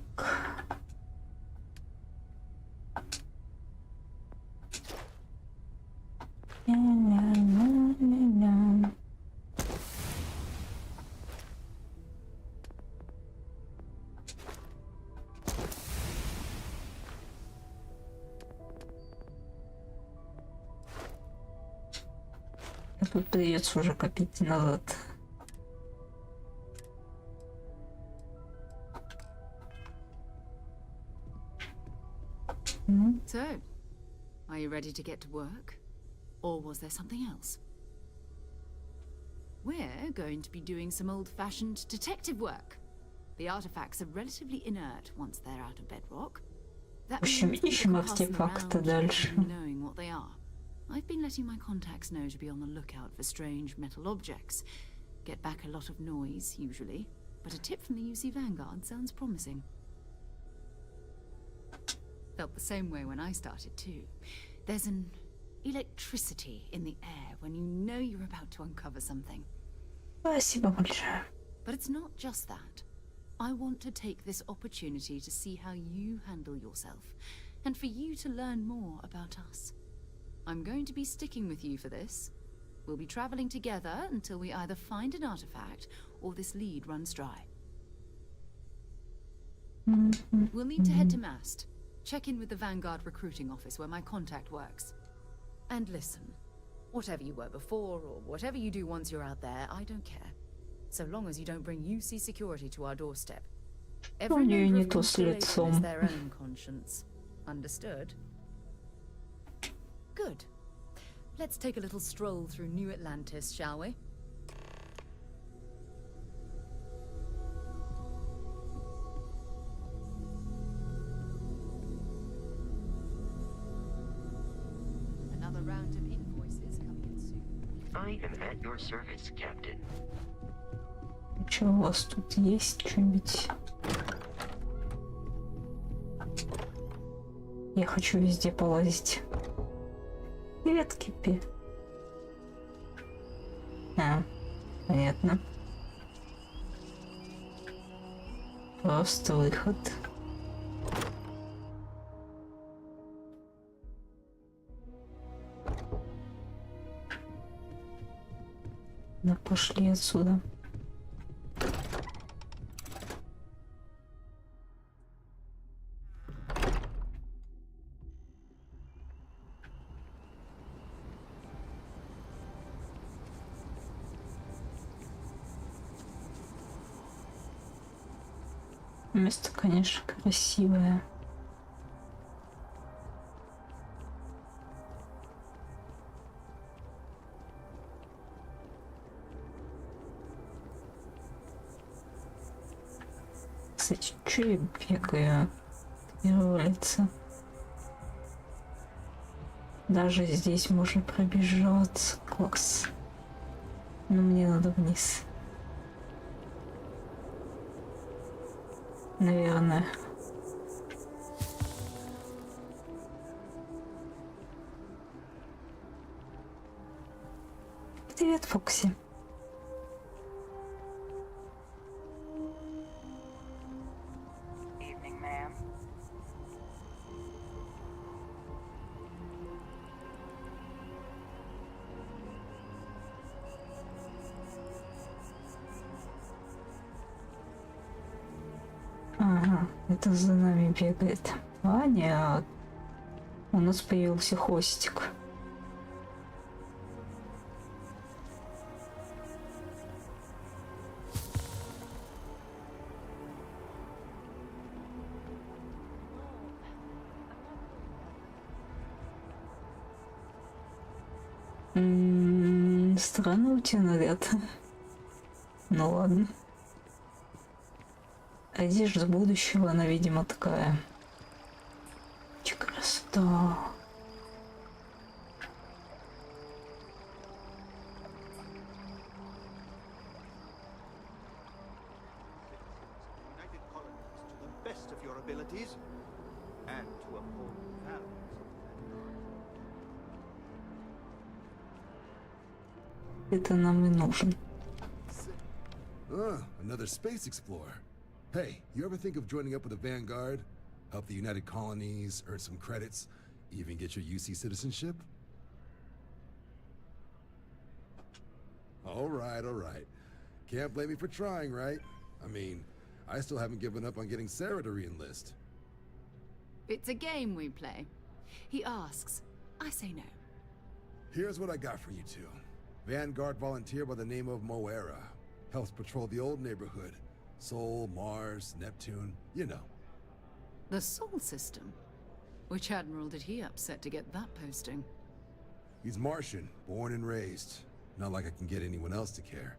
Ля-ля-ля-ля-ля. Тут придется уже копить назад. So, are you ready to get to work? Or was there something else? We're going to be doing some old-fashioned detective work. The artifacts are relatively inert once they're out of bedrock. That В общем, means that ищем we can pass them артефакты around дальше. knowing what they are. I've been letting my contacts know to be on the lookout for strange metal objects. Get back a lot of noise, usually, but a tip from the UC Vanguard sounds promising. Felt the same way when I started too. There's an electricity in the air when you know you're about to uncover something. Спасибо большое. But it's not just that. I want to take this opportunity to see how you handle yourself, and for you to learn more about us. I'm going to be sticking with you for this. We'll be traveling together until we either find an artifact or this lead runs dry. We'll need to head to Mast. Check in with the Vanguard recruiting office where my contact works. And listen, whatever you were before or whatever you do once you're out there, I don't care. So long as you don't bring UC security to our doorstep. Every member of Constellation has their own conscience. Understood? Good. Let's take a little stroll through New Atlantis, shall we? Another round of invoices coming in soon. I am at your service, Captain. Что у вас тут есть что-нибудь? Я хочу везде полазить. Привет, Кипи. А, понятно. Просто выход. Да пошли отсюда. Место, конечно, красивое. Кстати, что я бегаю? Тренируется. Даже здесь можно пробежаться. Класс. Но мне надо вниз. Наверное. Привет, Фокси. Evening, ma'am. Ага, это за нами бегает. А, нет. У нас появился хвостик. Странно у тебя наряд. Ну ладно. Одежда будущего, она, видимо, такая. Че красота. United colonies to the best of your abilities and to uphold the values of Это нам и нужен. Another space explorer. Hey, you ever think of joining up with the Vanguard? Help the United Colonies, earn some credits, even get your UC citizenship? All right. Can't blame me for trying, right? I mean, I still haven't given up on getting Sarah to re-enlist. It's a game we play. He asks, I say no. Here's what I got for you two. Vanguard volunteer by the name of Moera. Helps patrol the old neighborhood. Sol, Mars, Neptune, you know. The Sol system? Which admiral did he upset to get that posting? He's Martian, born and raised. Not like I can get anyone else to care.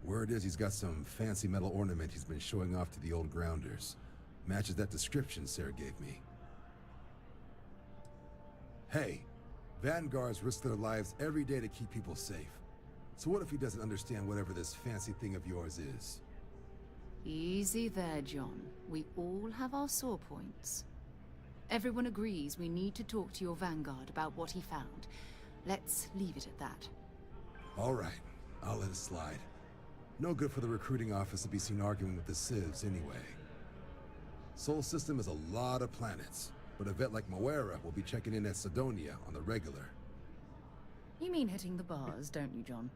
Word is he's got some fancy metal ornament he's been showing off to the old grounders. Matches that description Sarah gave me. Hey, Vanguards risk their lives every day to keep people safe. So what if he doesn't understand whatever this fancy thing of yours is? Easy there, John. We all have our sore points. Everyone agrees we need to talk to your Vanguard about what he found. Let's leave it at that. All right, I'll let it slide. No good for the recruiting office to be seen arguing with the civs anyway. Sol system is a lot of planets, but a vet like Moera will be checking in at Sidonia on the regular. You mean hitting the bars, don't you, John?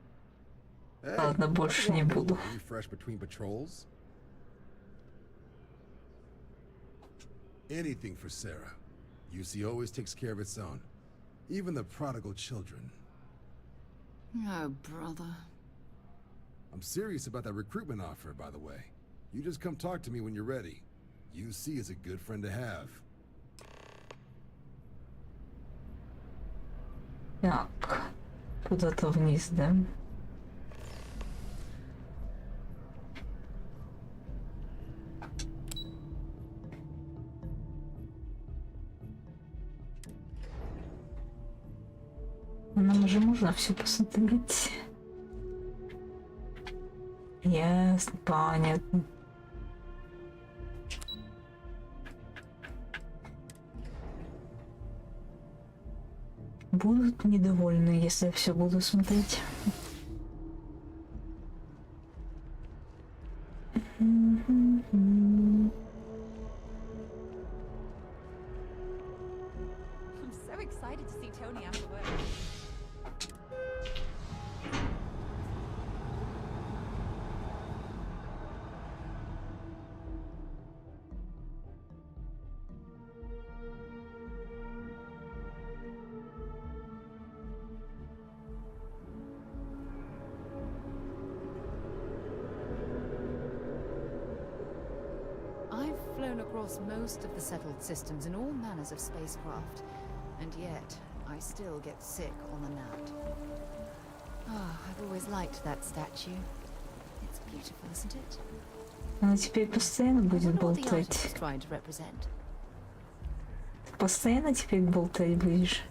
Hey, Ладно, больше не буду. refresh between patrols. Anything for Sarah. UC always takes care of its own. Even the prodigal children. Oh, brother. I'm serious about that recruitment offer, by the way. You just come talk to me when you're ready. UC is a good friend to have. Так, куда-то вниз, да? Нам же можно все посмотреть. Ясно, понятно. Будут недовольны, если я все буду смотреть. I'm so excited to see Tony after work. I've flown across most of the settled systems in all manners of spacecraft, and yet I still get sick on the gnat. Ah, I've always liked that statue. It's beautiful, isn't it? Она теперь постоянно будет What the болтать. artist is trying to represent. Постоянно теперь болтать будешь.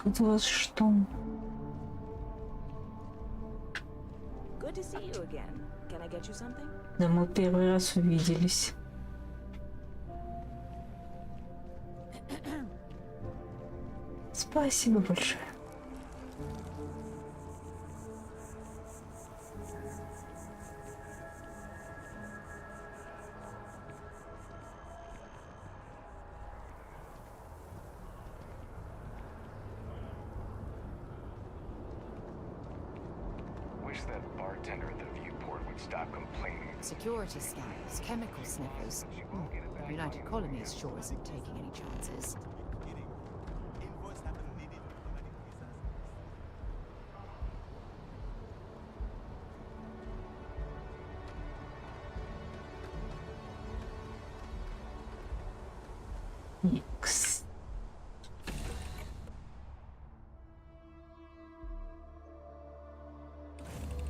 Тут у вас что? Good to see you again. Can I get you something? Да мы первый раз увиделись. Спасибо большое. Wish that bartender at the viewport would stop complaining. Security scanners, chemical sniffers. The United Colonies sure isn't taking any chances. Икс.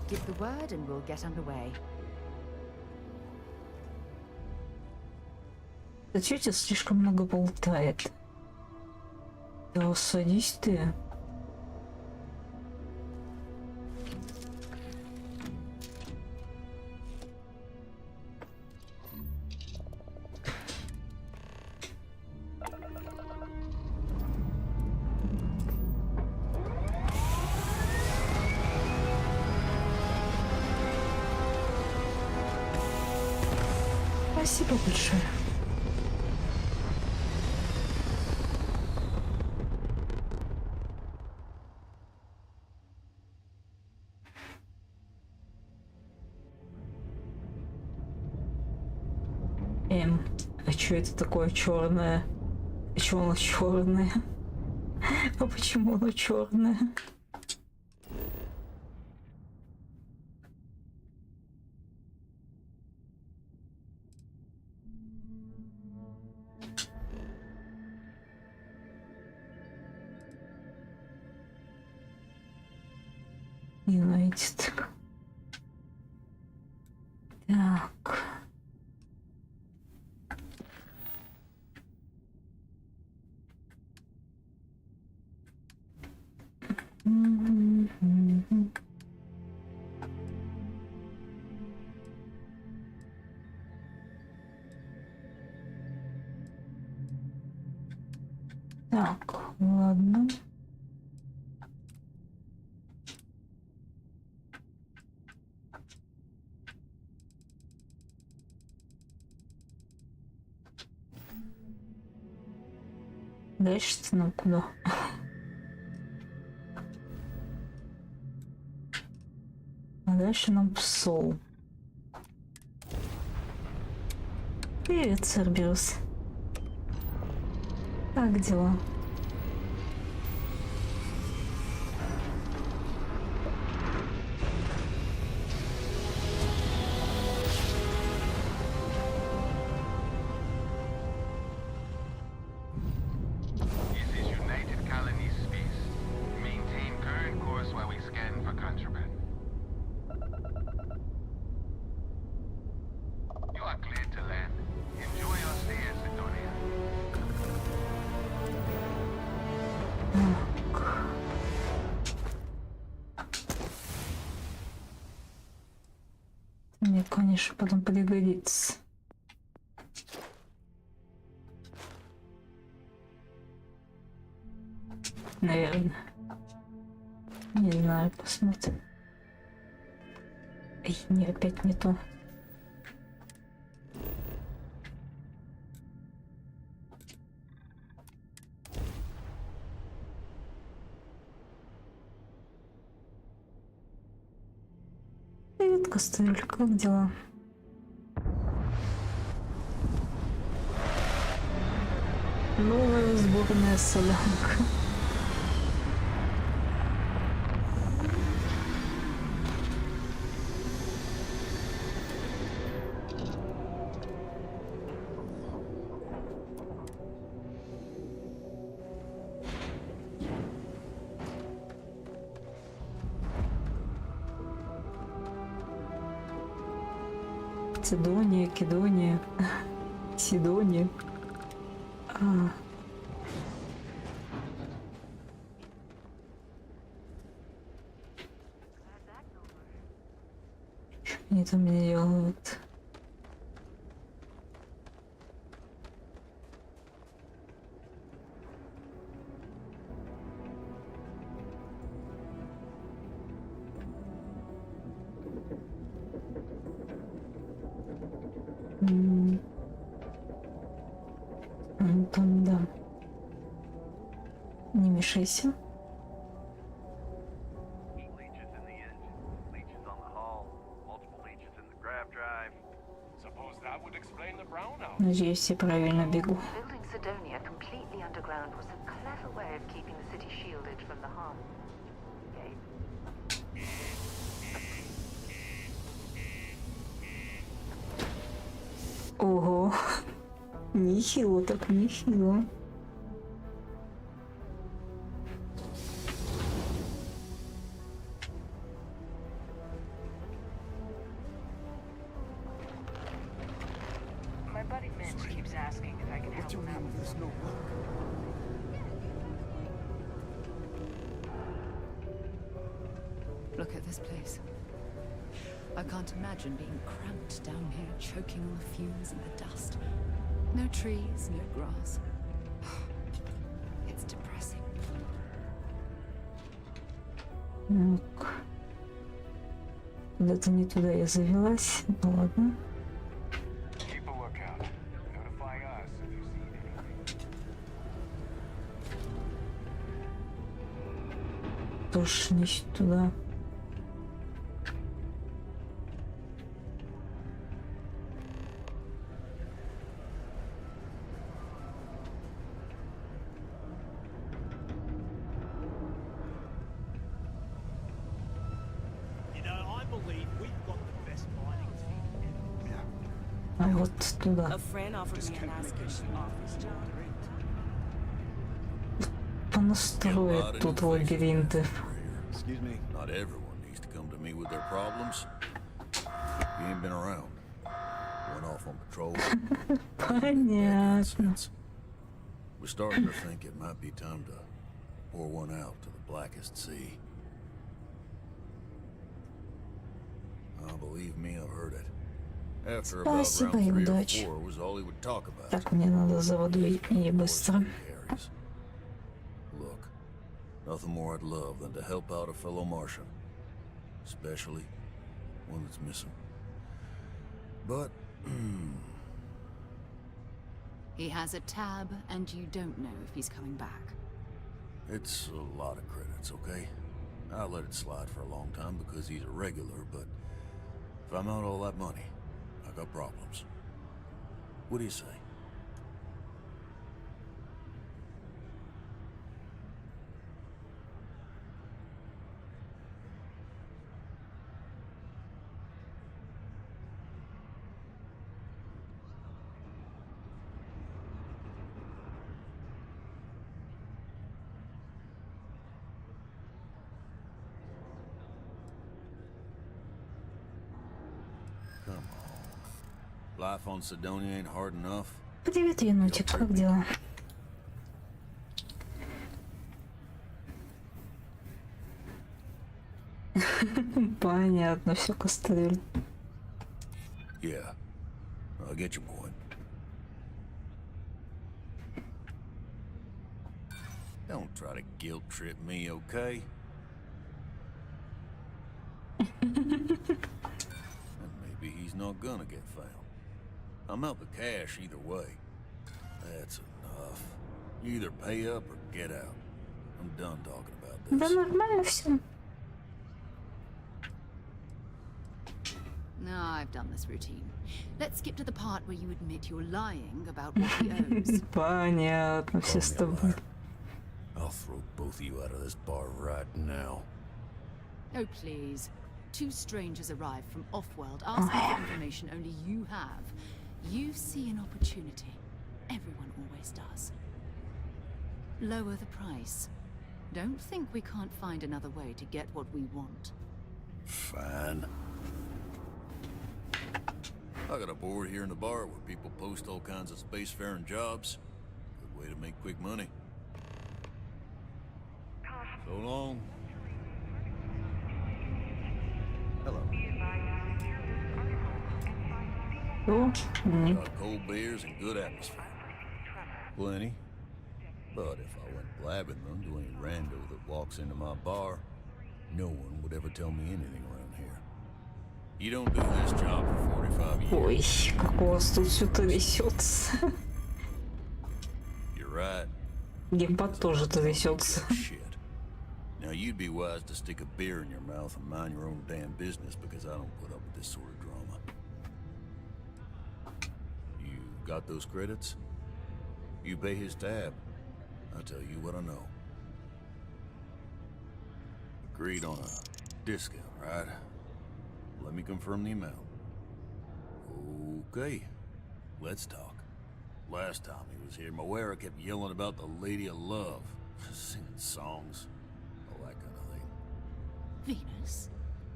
Give the word and we'll get underway. Да тетя слишком много болтает. Да садись ты. Спасибо большое. А что это такое черное? А чё оно черное? А почему оно черное? Юнайтед. Так. Так, ладно. Дальше-то нам куда? А дальше нам псол. Привет, Сервисы. Как дела? Мне, конечно, потом пригодится. Наверное. Не знаю, посмотрим. Эй, не, опять не то. Привет, Костыль, как дела? Новая сборная солянка. Цидония, Кедония, Сидония. Что они там делают? Там, да. Не мешайся. Надеюсь, я правильно бегу. Building Sidonia completely underground was a clever way of keeping the city shielded from the harm. Ого. Нехило так, нехило. My buddy Mitch keeps asking if I can help him out with this. Look at this place. I can't imagine being cramped down here, choking on the fumes and the dust. No trees, no grass. It's depressing. Так. Куда-то не туда я завелась. Ну ладно. Keep a lookout. Notify us if you see anything. Тоже не туда. А вот туда. A friend offered me an asking office job. Понастроят тут лабиринты. Excuse me. Not everyone needs to come to me with their problems. You ain't been around. Went off on patrol. Понятно. We're starting to think it might be time to pour one out to the blackest sea. Believe me, I've heard it. After about Спасибо round и 3 or удачи. 4 was all he would talk about. Так, мне надо за водой и быстро. Look, nothing more I'd love than to help out a fellow Martian. Especially one that's missing. But, He has a tab, and you don't know if he's coming back. it's a lot of credits, okay? I let it slide for a long time because he's a regular, but if I'm out all that money, I got problems. What do you say? Come on. Life on Sidonia ain't hard enough. Привет, енотик, как дела? Понятно, все, кастрюль. Yeah, I get your point. Don't try to guilt trip me, okay? And maybe he's not gonna get found. I'm out the cash either way. That's enough. You either pay up or get out. I'm done talking about this. Да нормально все. No, I've done this routine. Let's skip to the part where you admit you're lying about what he owes. Понятно, все с тобой. I'll throw both of you out of this bar right now. Oh, please. Two strangers arrive from off-world, asking for information only you have. You see an opportunity. Everyone always does. Lower the price. Don't think we can't find another way to get what we want. Fine. I got a board here in the bar where people post all kinds of spacefaring jobs. Good way to make quick money. So long. Hello. Got cold beers and good atmosphere. Plenty. But if I went blabbing them to any rando that walks into my bar, no one would ever tell me anything around here. You don't do this job for 45 years. Ой, как у вас тут все трясется. You're right. Геймпад тоже трясется. Now you'd be wise to stick a beer in your mouth and mind your own damn business because I don't put up with this sort of drama. You got those credits? You pay his tab. I'll tell you what I know. Agreed on a discount, right? Let me confirm the amount. Okay, let's talk. Last time he was here, Moira kept yelling about the Lady of Love, singing songs, all that kind of thing. Venus?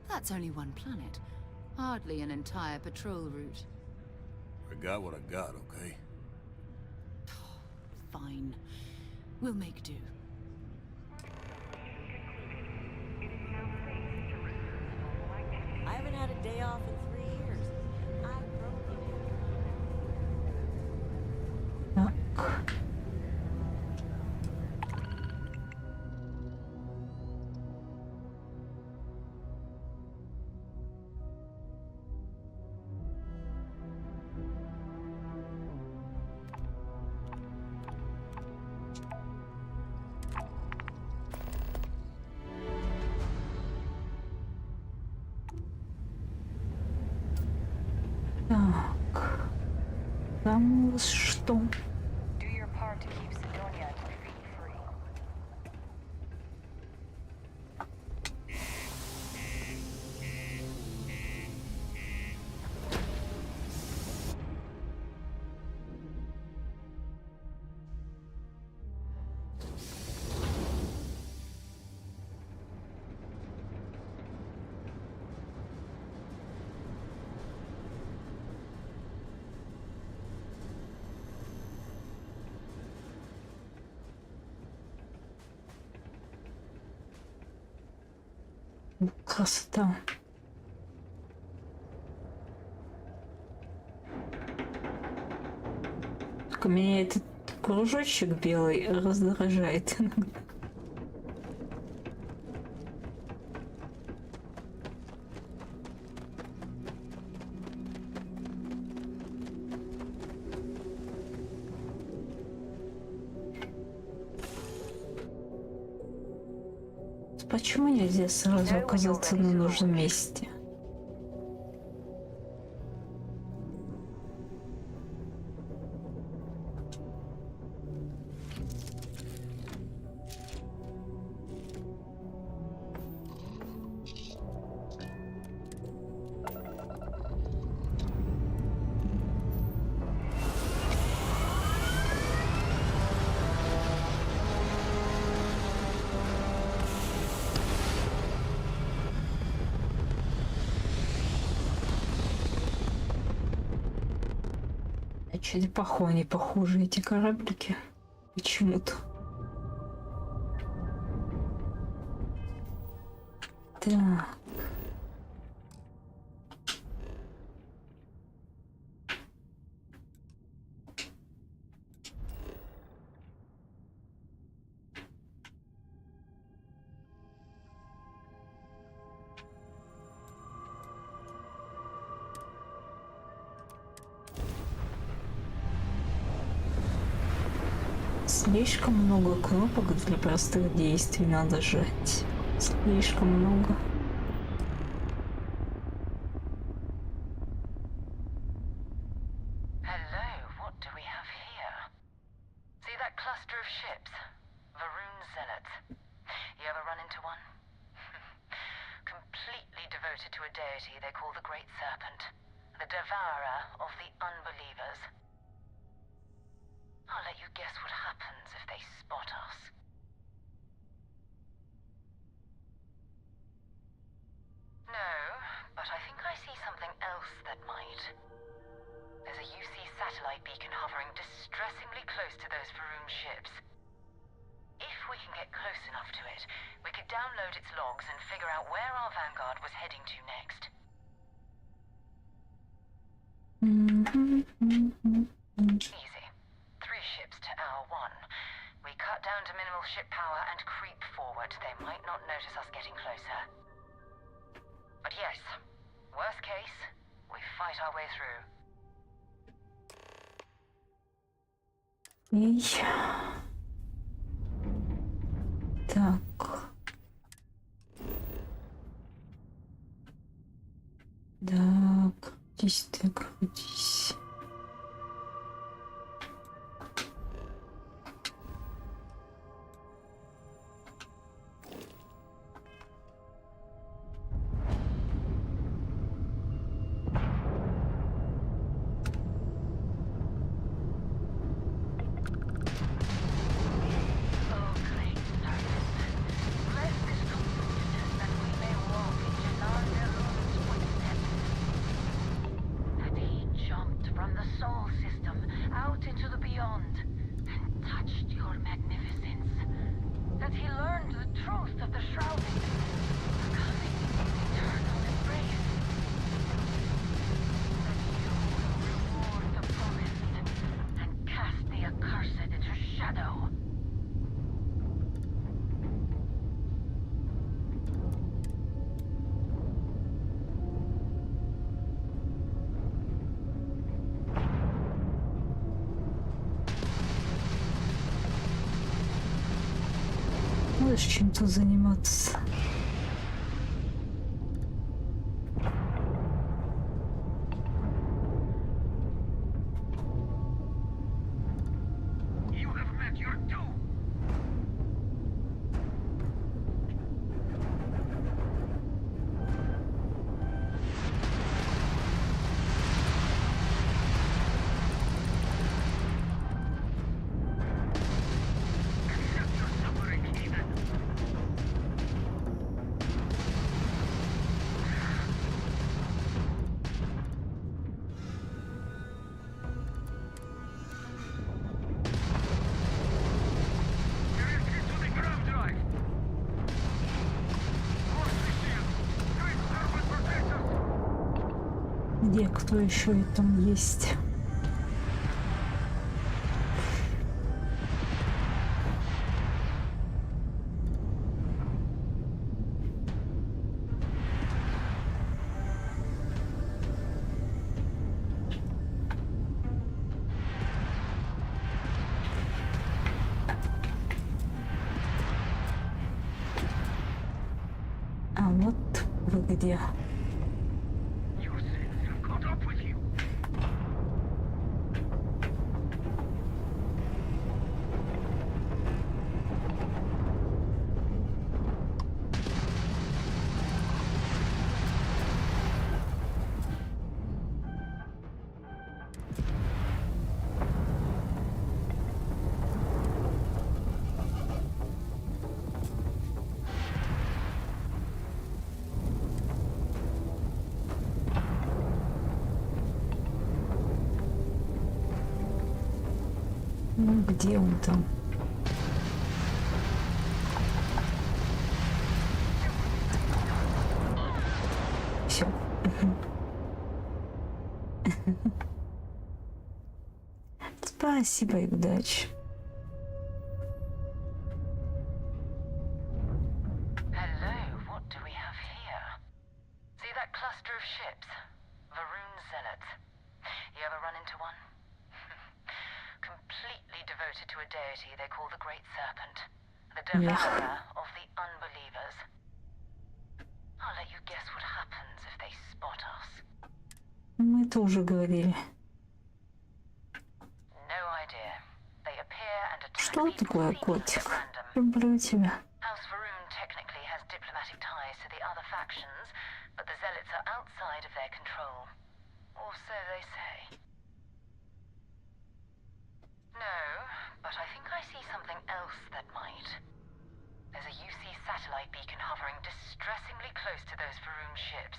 That's only one planet. Hardly an entire patrol route. I got what I got, okay? Fine. We'll make do. I haven't had a day off in 3 years. I probably Так. Там у вас что? Do your part to keep Sidonia and Graffiti free. Красота. Только меня этот кружочек белый раздражает иногда. Почему нельзя сразу оказаться на нужном месте? Чуть похоже, похожи эти кораблики почему-то. Так. Слишком много кнопок для простых действий надо жать. Слишком много. Hello, what do we have here? See that cluster of ships? Varun Zealots. You ever run into one? Completely devoted to a deity they call the Great Serpent, the devourer of the unbelievers. I'll let you guess what happens if they spot us. No, but I think I see something else that might. There's a UC satellite beacon hovering distressingly close to those Varun ships. If we can get close enough to it, we could download its logs and figure out where our vanguard was heading to next. Easy. 3 ships to hour 1. We cut down to minimal ship power and creep forward. They might not notice us getting closer. But yes, worst case, we fight our way through. Так. Да, крутись ты, крутись. the shrouding. The coming eternal embrace. That you will reward the promised and cast the accursed into shadow. Можешь чем-то заниматься. You have met your doom. Accept your suffering, heathen. You're into the ground drive. Force shield. Great servant protect us. Где кто еще и там есть? А вот вы где? Your sins have caught up with you. Ну, где он там? Все. Спасибо и удачи. Hello, what do we have here? See that cluster of ships? Varun zealots. You ever run into one? Completely devoted to a deity they call the Great Serpent. The devourer of the unbelievers. I'll let you guess what happens if they spot us. Мы это уже говорили. No idea. They appear and attack Что people такое, seemingly котик? at random. Люблю тебя. House Varun technically has diplomatic ties to the other factions, but the zealots are outside of their control. Or so they say. No, but I think I see something else that might. There's a UC satellite beacon hovering distressingly close to those Varun ships.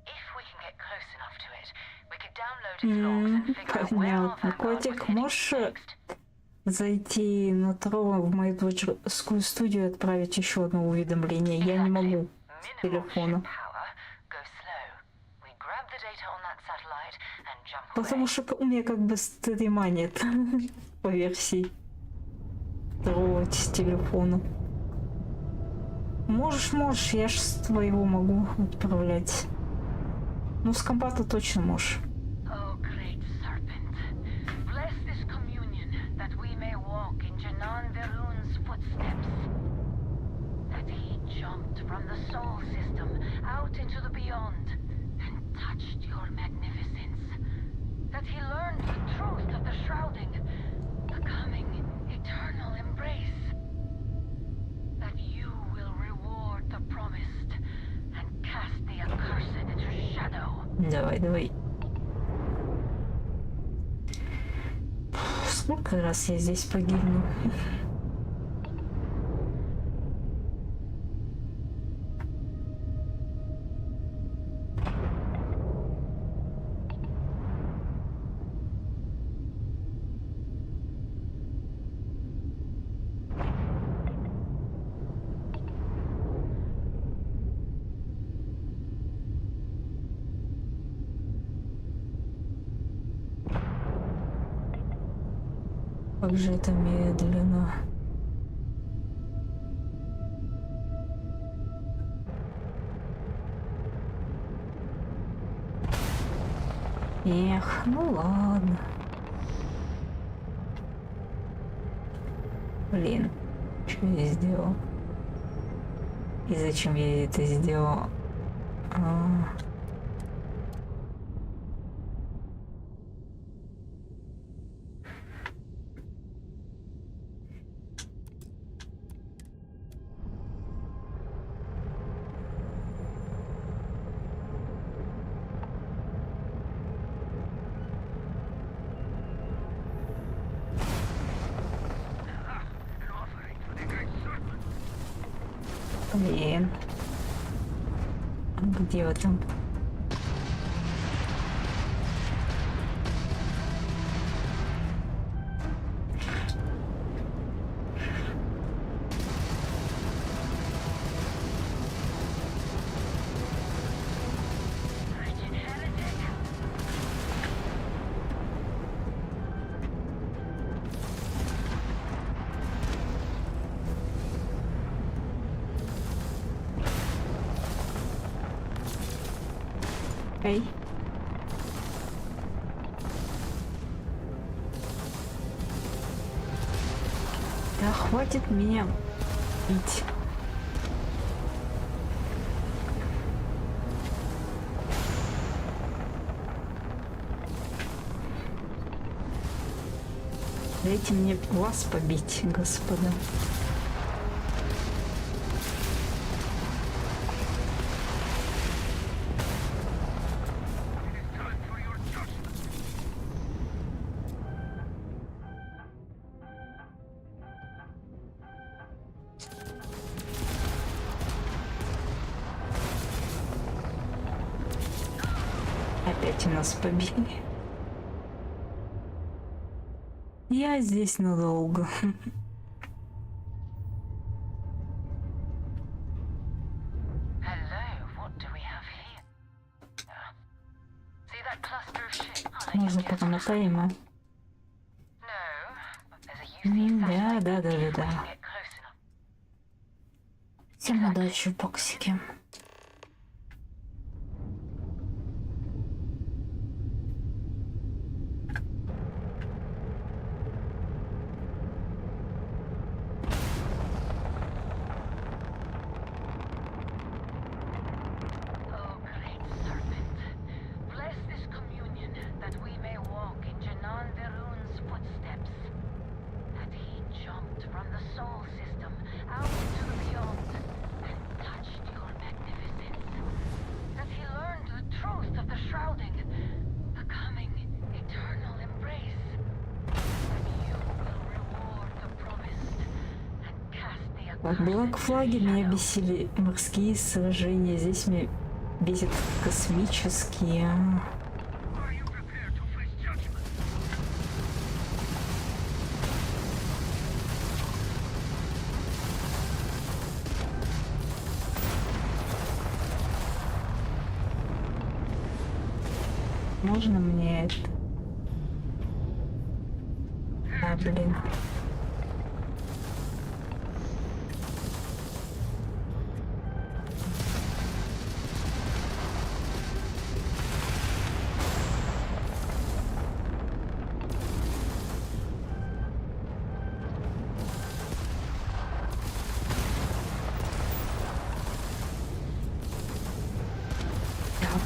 If we can get close enough to it, we could download its logs and figure out where our Понятно. vanguard was Котик, heading можешь next. зайти на Тро в мою творческую студию и отправить еще одно уведомление? Я не могу с телефона. Потому что у меня как бы стрима нет по версии Тро с телефона. Можешь, я ж с твоего могу отправлять. Ну, с компа-то точно можешь. Oh, great serpent, bless this communion that we may walk in Janan Verun's footsteps. That he jumped from the soul system out into the beyond and touched your magnificence. That he learned the truth of the shrouding, the coming eternal embrace. That you will reward the promised and cast the accursed into shadow. Давай. Сколько раз я здесь погибну? Как же это медленно. Эх, ну ладно. Блин, что я сделал? И зачем я это сделал? Блин. Где вы там? Эй. Да хватит меня бить. Дайте мне вас побить, господа. Опять нас побили. Я здесь надолго. Можно пока напоим. Да. Всем удачи в боксике. В Блэк-флаге меня бесили морские сражения, здесь меня бесит космические. Можно мне это? А, блин.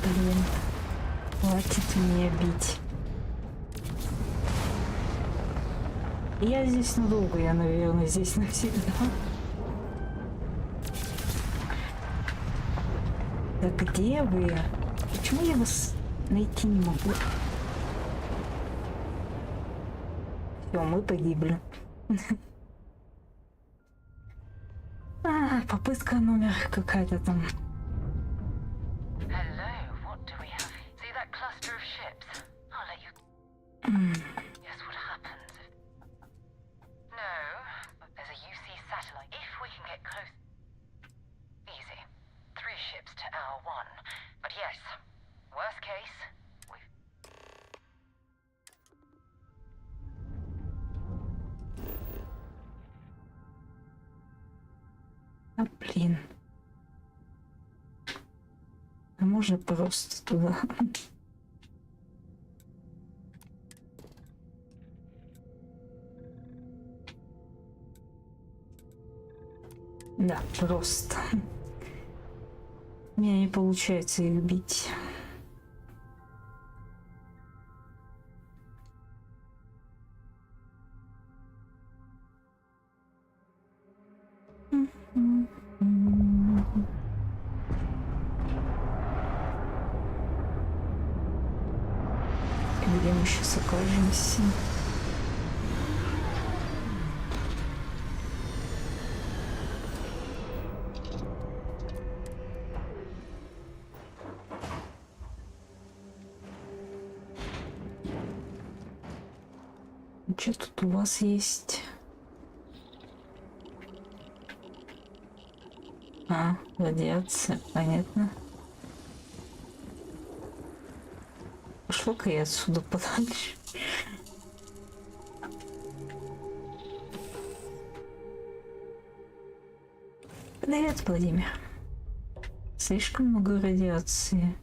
Блин, хватит меня бить. Я здесь надолго, я, наверное, здесь навсегда. Да где вы? Почему я вас найти не могу? Все, мы погибли. Попытка номер какая-то там. А блин. А можно просто туда? Да, просто. У меня не получается их бить. Где мы сейчас окажемся? Что тут у вас есть? А, радиация, понятно. Пошла-ка я отсюда подальше. Привет, Владимир. Слишком много радиации.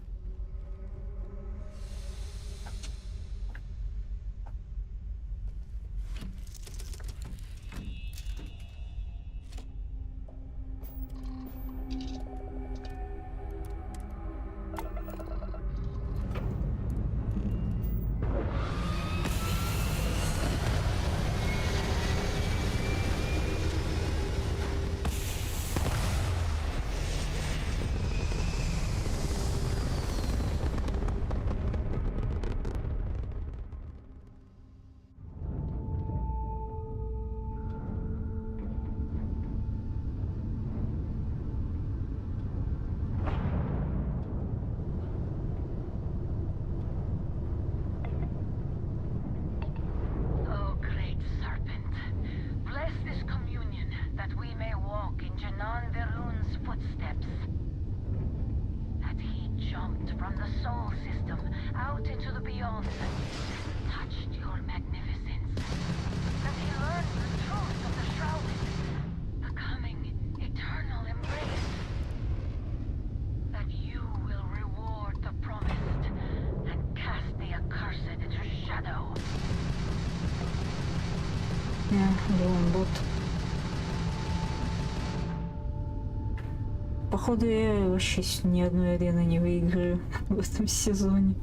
Oh, great serpent, bless this communion that we may walk in Janan Verun's footsteps. That he jumped from the soul system out into the beyond, touched your magnificence. That he learned the truth of the shrouded, the coming eternal embrace. That you will reward the promised and cast the accursed into shadow. Бот. Походу, я вообще ни одной арены не выиграю в этом сезоне.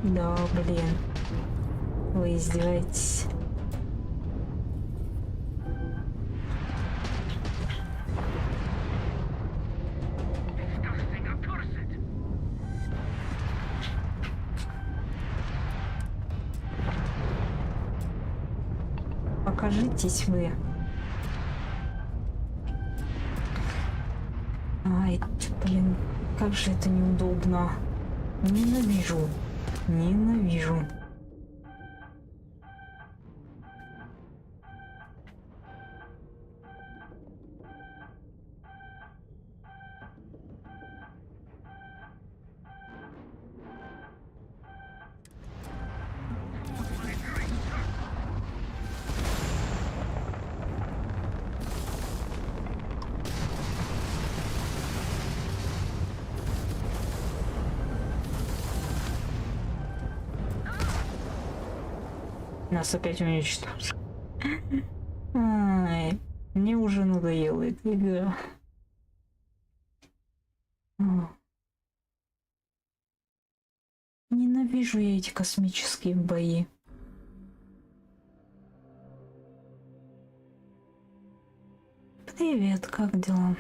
Да, блин. Вы издеваетесь. Покажитесь вы. Ай, блин, как же это неудобно. Ненавижу. Ненавижу. Нас опять уничтожили. Ай, мне уже надоела эта игра. Ненавижу я эти космические бои. Привет, как дела?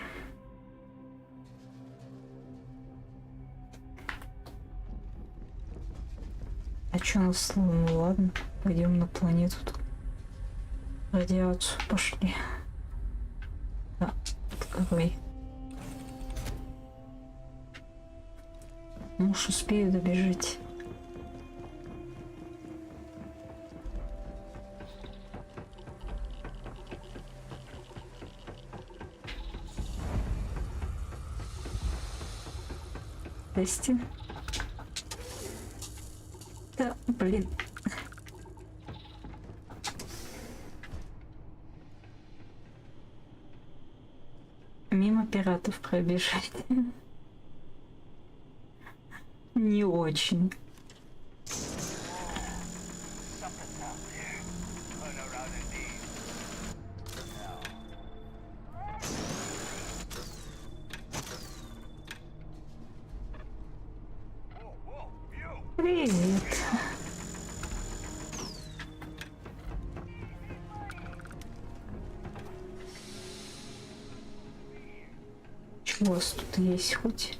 Че на слово? Ну ладно, пойдем на планету. Радиацию пошли. Да, какой? Может, успею добежать. Здрасте. Да, блин. Мимо пиратов пробежать. Не очень. Привет. Что у вас тут есть хоть?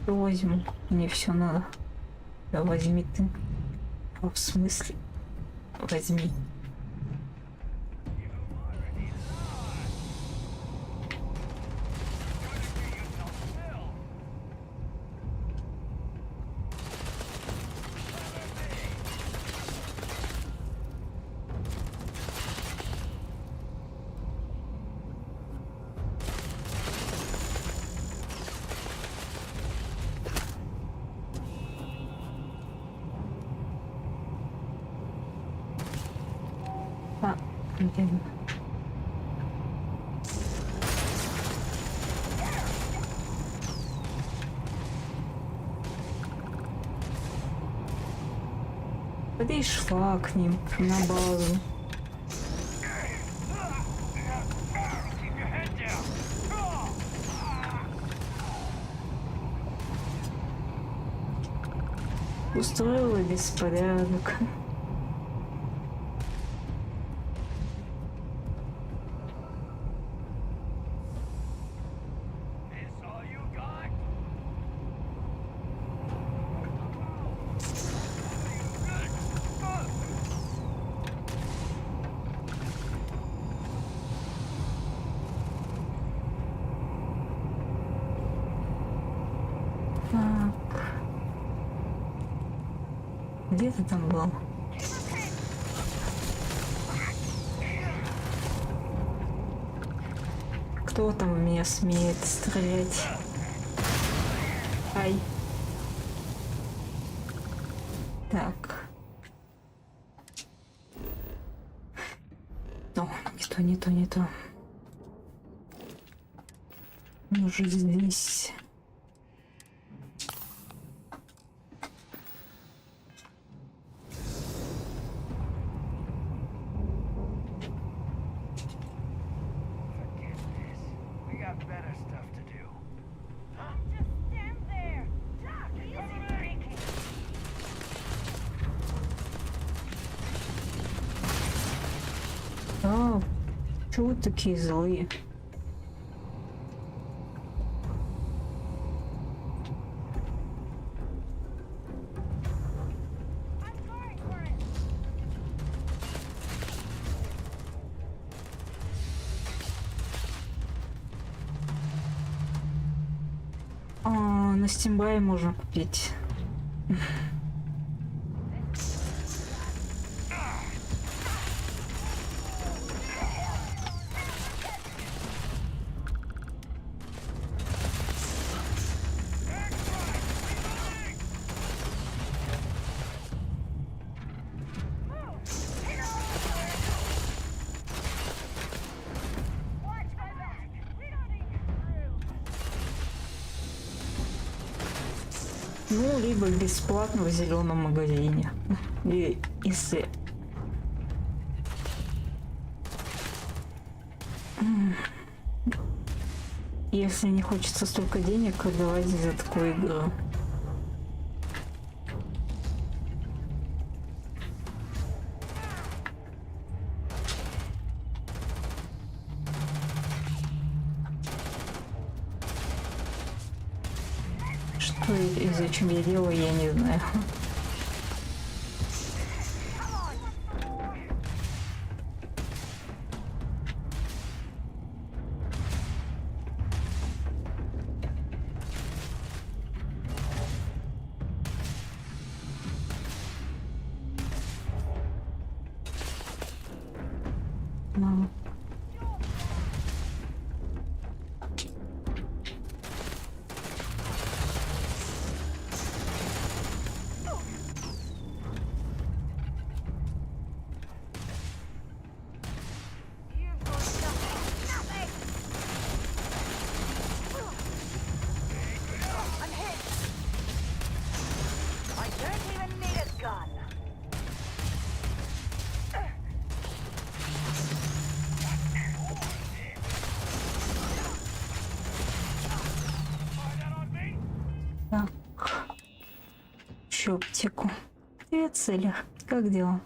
Возьму. Мне все надо. Да возьми ты. А в смысле? Возьми. А, блин. Поди шла к ним на базу. Устроила беспорядок. Так. Где ты там был? Кто там в меня смеет стрелять? Ай. Так. О, не то. Он уже здесь. А, чего вы такие злые? На Steambuy можно купить. Ну, либо бесплатно в зеленом магазине. И если... Если не хочется столько денег отдавать за такую игру. Что и зачем я делаю, я не знаю. Так. Ищу аптеку. Привет, Селя. Как дела?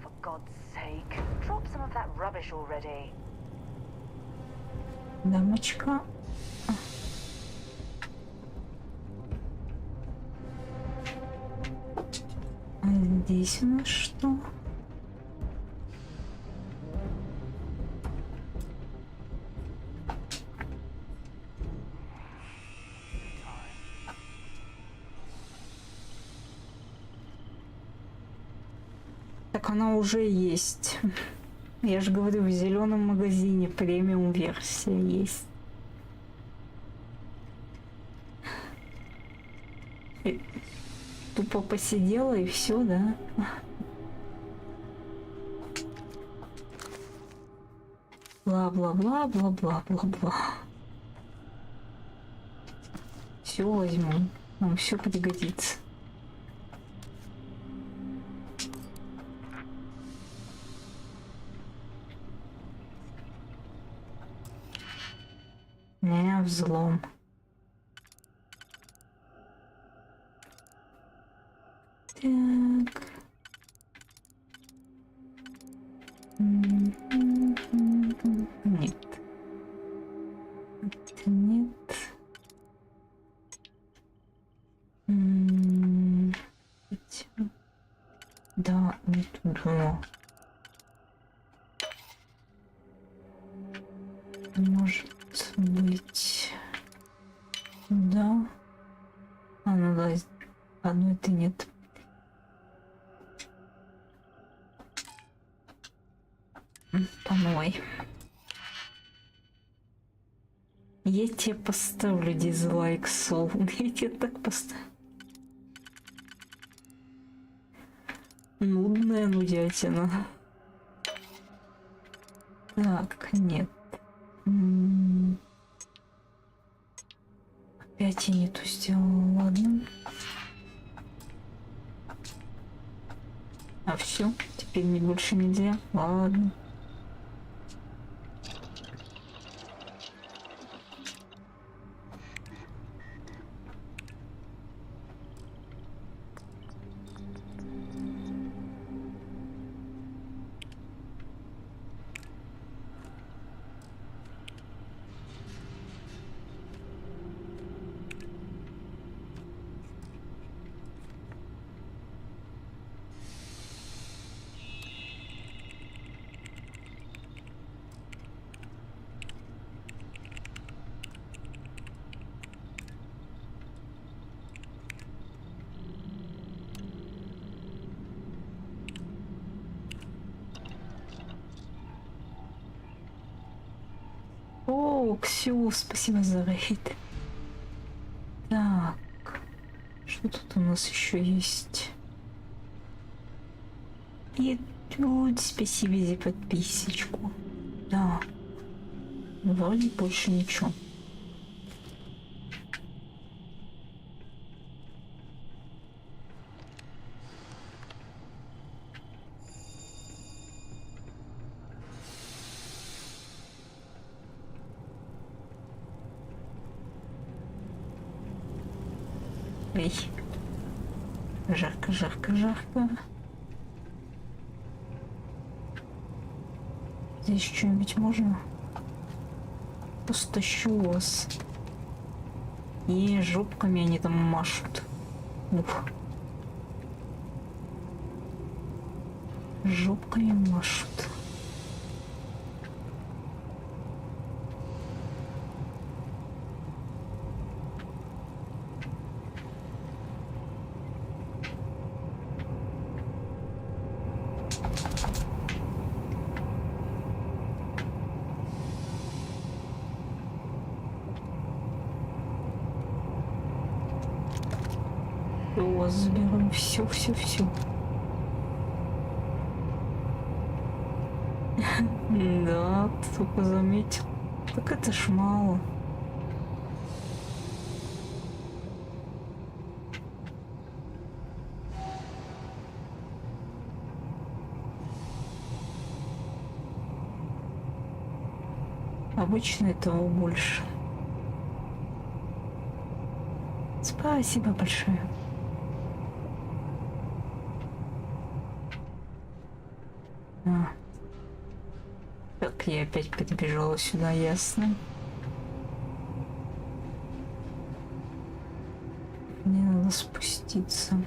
For God's sake, drop some of that rubbish already. Дамочка. А здесь у нас что? Так она уже есть. Я же говорю, в зеленом магазине премиум версия есть. И тупо посидела и все, да? Бла-бла-бла-бла-бла-бла-бла. Все возьму. Нам все пригодится. Не, взлом. Так. Нет. Это нет. Да, не туда. Может быть, да. А, ну да, одной ты нет. Помой. Я тебе поставлю дизлайк, Сол. Я тебе так поставлю. Нудная нудятина. Так, нет. Опять я не ту сделала, ладно. А все, теперь мне больше нельзя. Ладно. О, Ксю, спасибо за рейд. Так, что тут у нас еще есть? И тут спасибо за подписочку. Да. Вроде больше ничего. Эй. Жарко, жарко, жарко. Здесь что-нибудь можно? Пустощу вас. И жопками они там машут. Ух. Жопками машут. У вас заберу все. Да, только заметил. Так это ж мало. Обычно этого больше. Спасибо большое. Так, я опять подбежала сюда, ясно. Мне надо спуститься.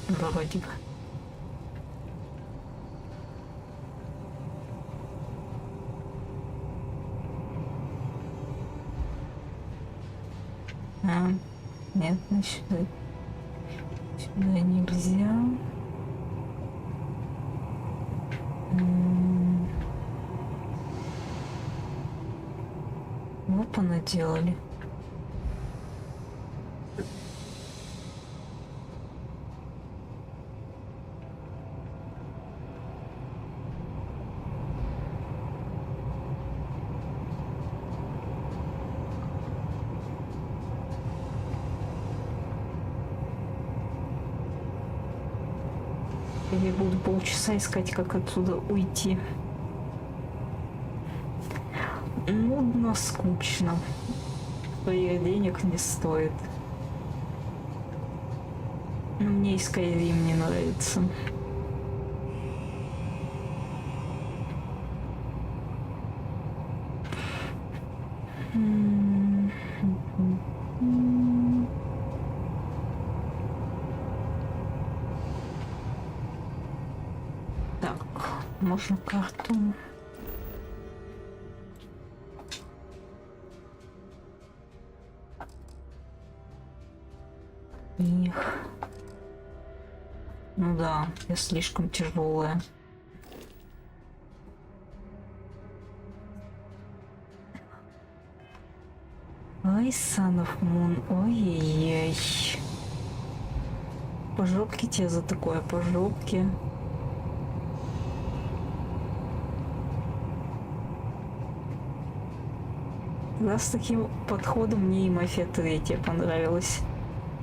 Вроде бы. Нет, сюда нельзя. Вот понаделали. Я буду полчаса искать, как отсюда уйти. Нудно, скучно. Своих денег не стоит. Но мне и Skyrim не нравится. Так, можно карту. Их. Ну да, я слишком тяжелая. Ой, son of moon, ой-ой-ой. По жопке тебе за такое, по жопке. Да, с таким подходом мне и Мафия 3 понравилась.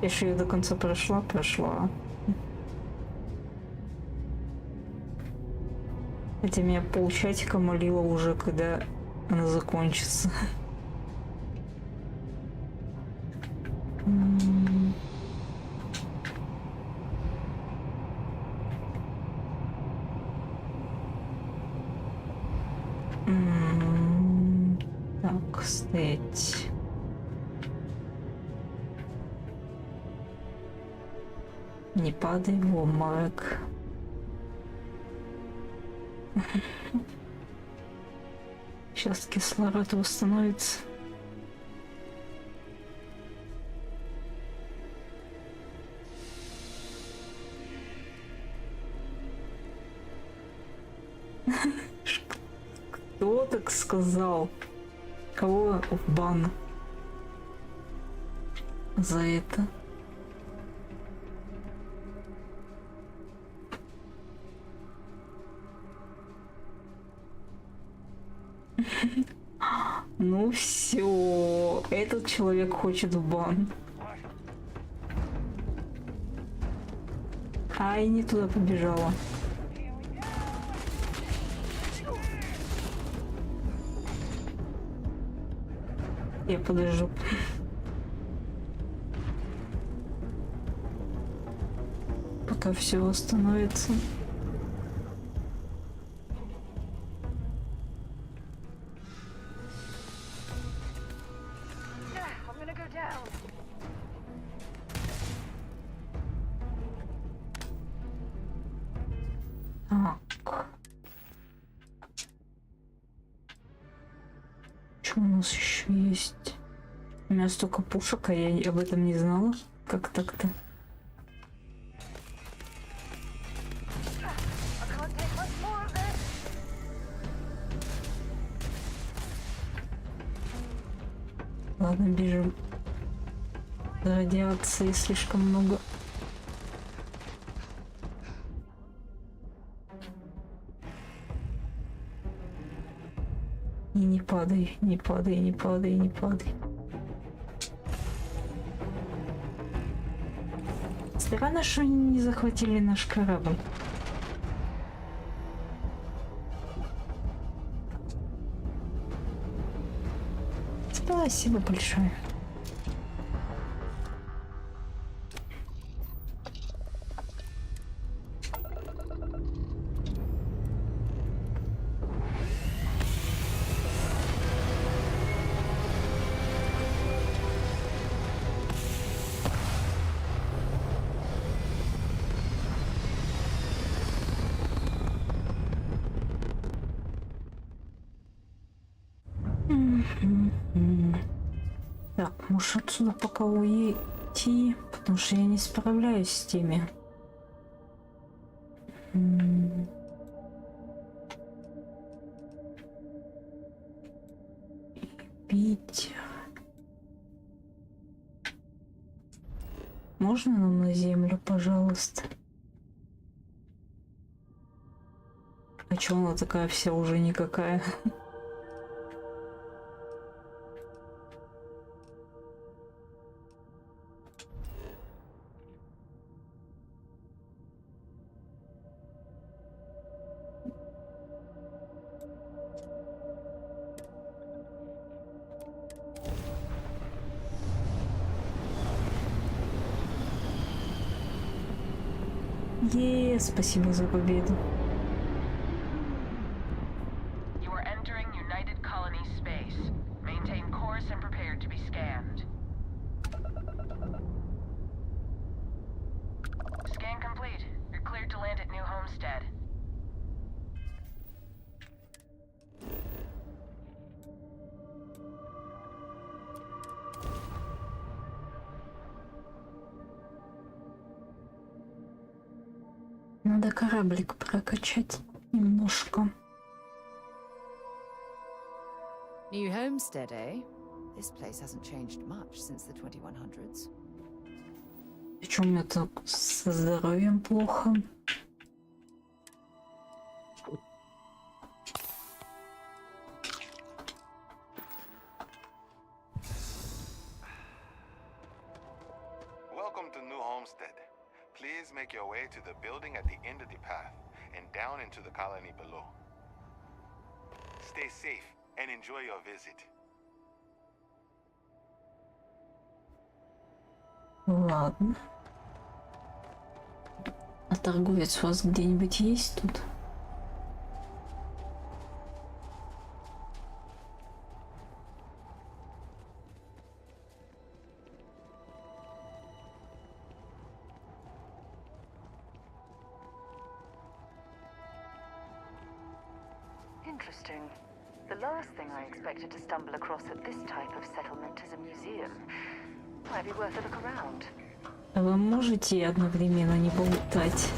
Я же ее до конца прошла. Хотя меня полчасика молила уже, когда она закончится. Так, стоять. Не падай в обморок. Сейчас кислород восстановится. Кто так сказал? Кого в бан за это? Ну все, этот человек хочет в бан. Ай, не туда побежала. Я подожду. Пока все восстановится. Так. Что у нас еще есть? У меня столько пушек, а я об этом не знала. Как так-то? Ладно, бежим. Радиации слишком много. И не падай, не падай, не падай, не падай. Странно, что они не захватили наш корабль. Спасибо большое. Так, может отсюда пока уйти, потому что я не справляюсь с теми. Питер. Можно нам на землю, пожалуйста? А чё она такая вся уже никакая? Спасибо за победу. You are entering United Colony space. Maintain course and prepare to be scanned. Scan complete. You're cleared to land at New Homestead. Надо кораблик прокачать немножко. New Homestead, eh? This place hasn't changed much since the 2100s. Причем у меня так со здоровьем плохо. Welcome to New Homestead. Please make your way to the building at the end of the path and down into the colony below. Stay safe and enjoy your visit. Ладно. А торговец у вас где-нибудь есть тут? Interesting. The last thing I expected to stumble across at this type of settlement is a museum. Might be worth a look around. А вы можете одновременно не болтать?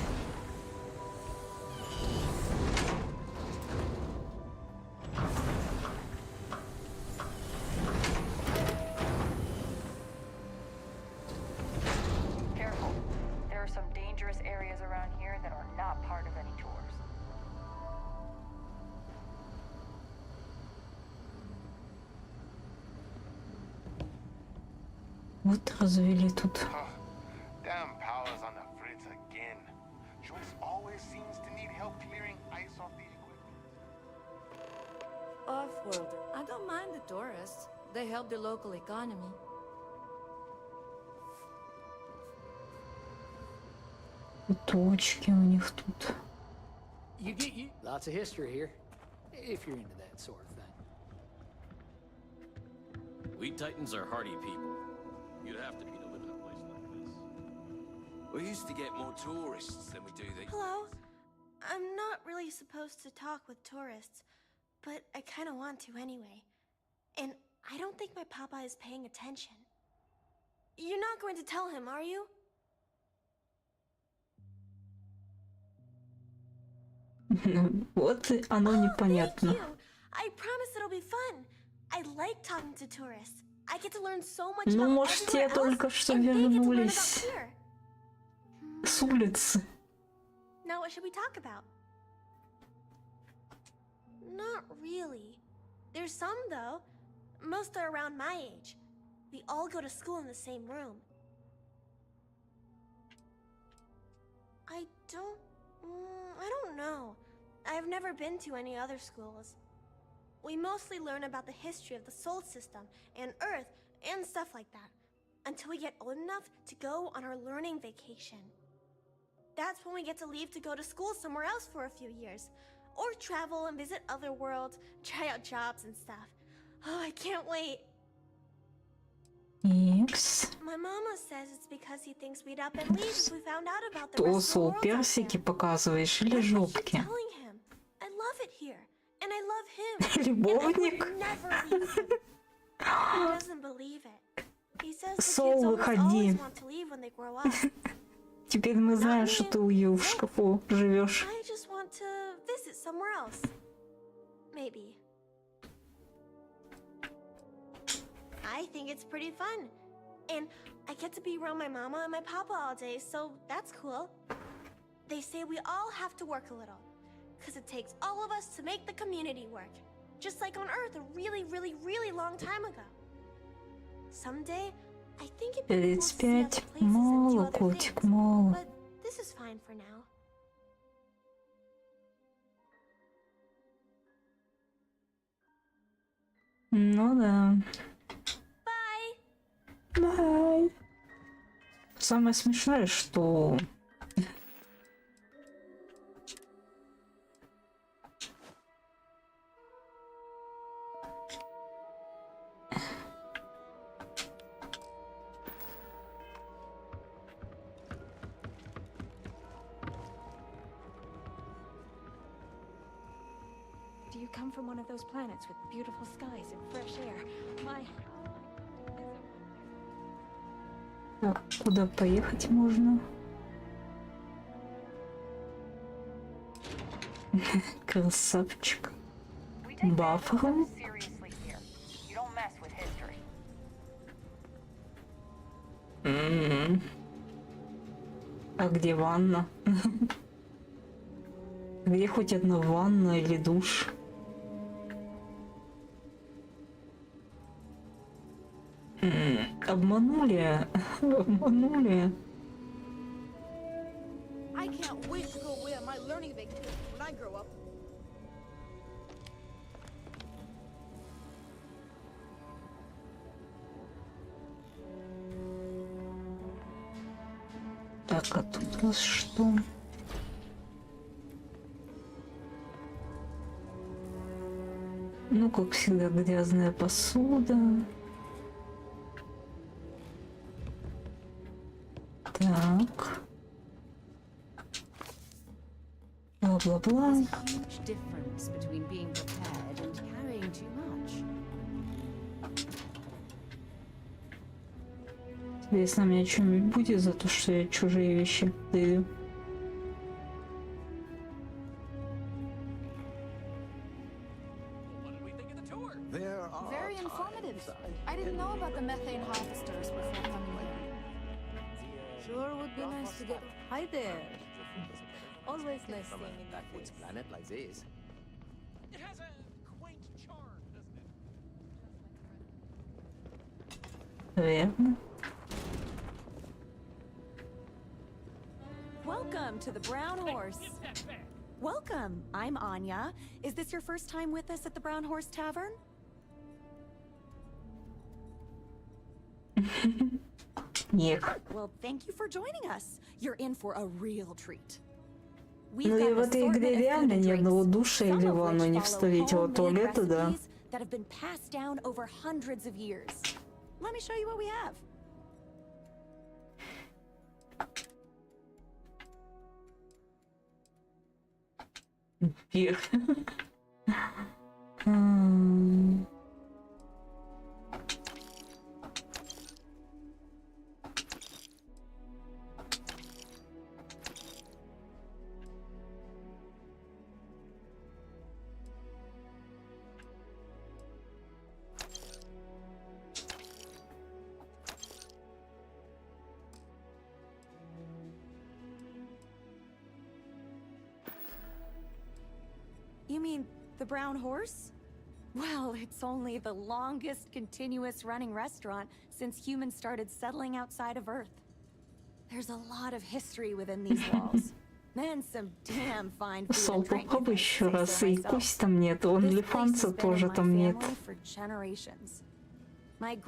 Вот развели тут. Damn powers on the fritz again. Joyce always seems to need help clearing ice off the equipment. Off-worlder. I don't mind the tourists. They help the local economy. Точки у них тут. You get lots of history here, if you're into that sort of thing. We Titans are hardy people. You'd have to be to live in a place like this. We used to get more tourists than we do the... Hello? I'm not really supposed to talk with tourists, but I kind of want to anyway. And I don't think my papa is paying attention. You're not going to tell him, are you? Вот оно непонятно. I promise it'll be fun. I like talking to tourists. I get to learn so much Ну, about может, те everywhere только else, что and they get to learn about вернулись here. с улицы. Now what should we talk about? Not really. There's some though. Most are around my age. We all go to school in the same room. I don't know. I've never been to any other schools. We mostly learn about the history of the Sol system and Earth and stuff like that until we get old enough to go on our learning vacation. That's when we get to leave to go to school somewhere else for a few years, or travel and visit other worlds, try out jobs and stuff. Oh, I can't wait. Икс. My mama says it's because he thinks we'd up and leave if we found out about the То rest of the сол world out персики there. показываешь или I keep жопки? telling him, I love it here, and I love him. Любовник? And I would never leave him. He doesn't believe it. He says the Сол, kids almost выходи. always want to leave when they grow up. Теперь мы знаем, что ты у Ю в шкафу живешь. I just want to visit somewhere else. Maybe. I think it's pretty fun. And I get to be around my mama and my papa all day, so that's cool. They say we all have to work a little, because it takes all of us to make the community work. Just like on Earth a really, really, really long time ago. Someday, I think it'd be cool to see other 35. places and do Мало, other котик, things. мало. But this is fine for now. Ну да. Бай. Самое смешное, что... Do you come from one of those planets with beautiful skies and fresh air? My... Так, куда поехать можно? Красавчик. Баффером. Seriously here. You don't mess with history. А где ванна? Где хоть одна ванна или душ? Обманули. Обманули. I can't wait to go away on my learning vacation when I grow up. Так, а тут у нас что? Ну, как всегда, грязная посуда. Так. Бла-бла-бла. There's a huge difference between being prepared and carrying too much. Если на меня что-нибудь будет за то, что я чужие вещи даю. Very informative. I didn't know about the methane harvesters before coming here. Sure would be nice to get... Hi there. Always nice seeing you. Backwards planet like this. It has a quaint charm, doesn't it? Верно. to the Brown Horse. Welcome. I'm Anya. Is this your first time with us at the Brown Horse Tavern? Well, thank you for joining us. You're in for a real treat. Ну и в этой игре реально ни одного душа или ванну не вставить, вот туалеты, да. That have been passed down over hundreds of years. Let me show you what we have. You mean the Brown Horse? Well, it's only the longest continuous running restaurant since humans started settling outside of Earth. There's a lot of history within these walls. And some damn fine food Сол, and drink. попробуй еще раз, и пусть там нет, OnlyFans тоже там нет. For generations. My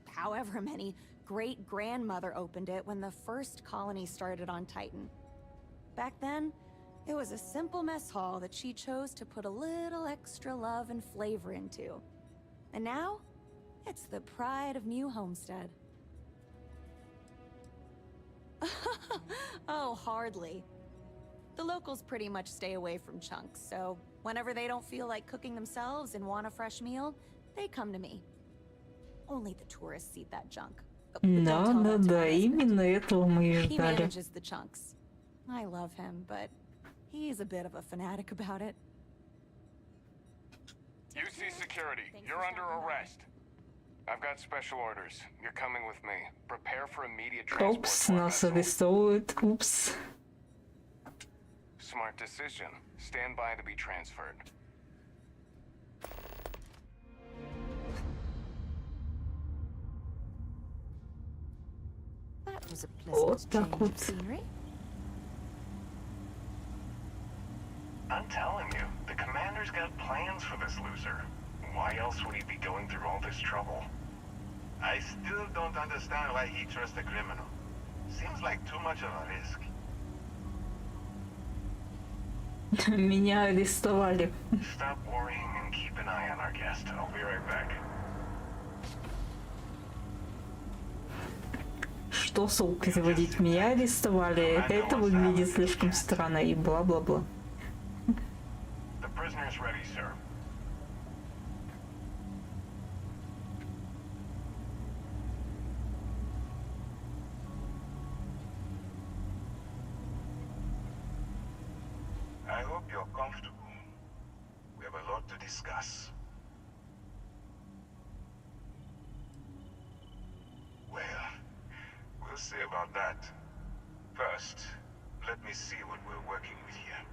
however many great-grandmother opened it when the first colony started on Titan. Back then, it was a simple mess hall that she chose to put a little extra love and flavor into. And now, it's the pride of New Homestead. Oh, hardly. The locals pretty much stay away from chunks, so whenever they don't feel like cooking themselves and want a fresh meal, they come to me. Only the tourists eat that junk. Да, именно этого мы и He ждали. manages the chunks. I love him, but he's a bit of a fanatic about it. UC security, you're under arrest. I've got special orders. You're coming with me. Prepare for immediate transport. Упс, нас арестовывают, упс. Smart decision. Stand by to be transferred. That was a Вот pleasant так change вот. of scenery. I'm telling you, the commander's got plans for this loser. Why else would he be going through all this trouble? I still don't understand why he trusts a criminal. Seems like too much of a risk. Меня арестовали. Stop worrying and keep an eye on our guest. I'll be right back. Что, Сол, переводить? Меня арестовали? Это выглядит слишком странно и бла-бла-бла. The prisoner's ready, sir. I hope you're comfortable. We have a lot to discuss. Well, we'll see about that. First, let me see what we're working with here.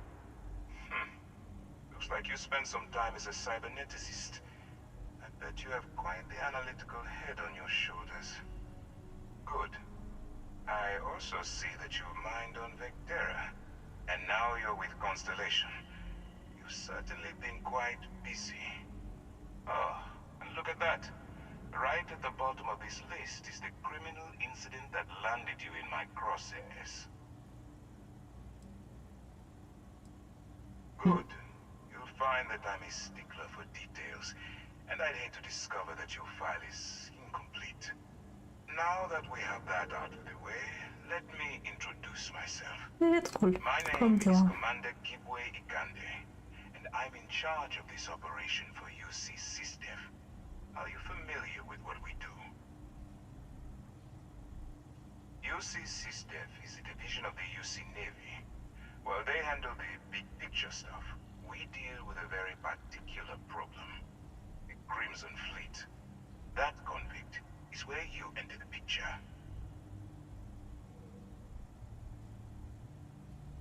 Looks like you spent some time as a cyberneticist. I bet you have quite the analytical head on your shoulders. Good. I also see that you mined on Vectera. And now you're with Constellation. You've certainly been quite busy. Oh, and look at that. Right at the bottom of this list is the criminal incident that landed you in my crosshairs. Good. You'll find that I'm a stickler for details, and I'd hate to discover that your file is incomplete. Now that we have that out of the way, let me introduce myself. My name is Commander Kibwe Ikande, and I'm in charge of this operation for UC SysDev. Are you familiar with what we do? UC SysDev is a division of the UC Navy. Well, they handle the big picture stuff. We deal with a very particular problem. The Crimson Fleet. That convict is where you enter the picture.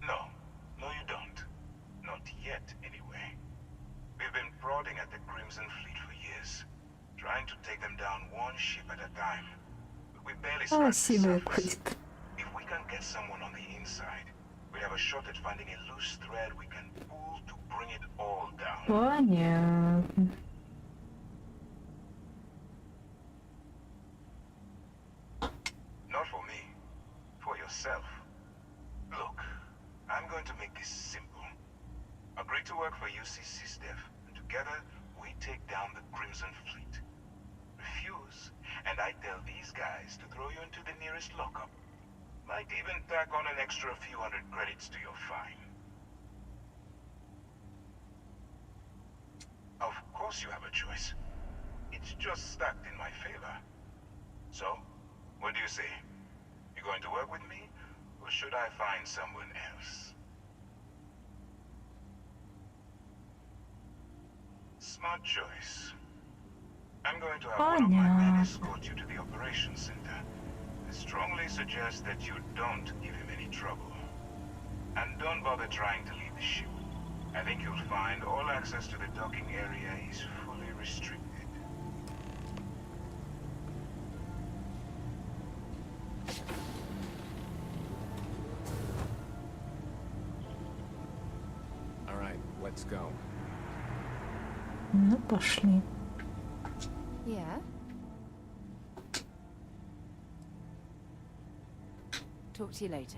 No, you don't. Not yet, anyway. We've been prodding at the Crimson Fleet for years, trying to take them down one ship at a time. But we barely scratched the surface. If we can get someone on the inside. We have a shot at finding a loose thread we can pull to bring it all down. Понятно. Not for me. For yourself. Look, I'm going to make this simple. Agree to work for UCC Steph, and together we take down the Crimson Fleet. Refuse, and I tell these guys to throw you into the nearest lockup. Might even tack on an extra few hundred credits to your fine. Of course you have a choice. It's just stacked in my favor. So, what do you say? You going to work with me, or should I find someone else? Smart choice. I'm going to have one of my men escort you to the operations center. I strongly suggest that you don't give him any trouble. And don't bother trying to leave the ship. I think you'll find all access to the docking area is fully restricted. All right, let's go. Ну, пошли. Yeah? Talk to you later.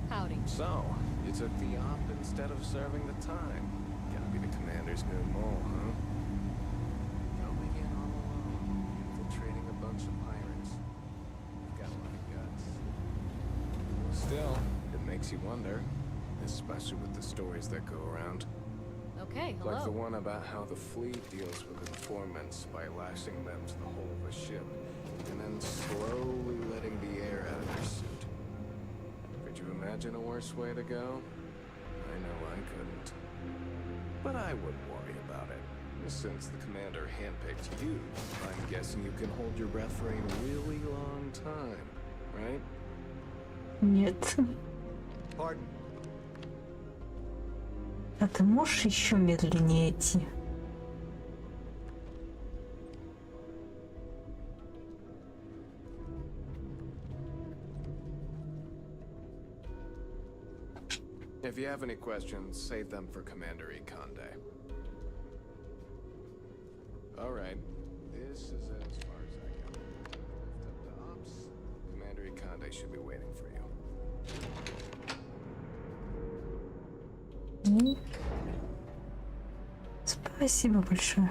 Howdy. So, you took the op instead of serving the time. Gotta be the commander's new mole, huh? Going in all alone, infiltrating a bunch of pirates. You've got a lot of guts. Still, it makes you wonder, especially with the stories that go around. Okay, hello. Like the one about how the fleet deals with informants by lashing them to the hull of a ship, and then slowly letting the air out of their suit. Could you imagine a worse way to go? I know I couldn't. But I wouldn't worry about it. Since the commander handpicked you, I'm guessing you can hold your breath for a really long time, right? Нет. Pardon. А ты можешь еще медленнее идти? If you have any questions, save them for Commander Ikonde. All right, this is as far as I go. Lift up the ops. Commander Ikonde should be waiting for you. Спасибо большое.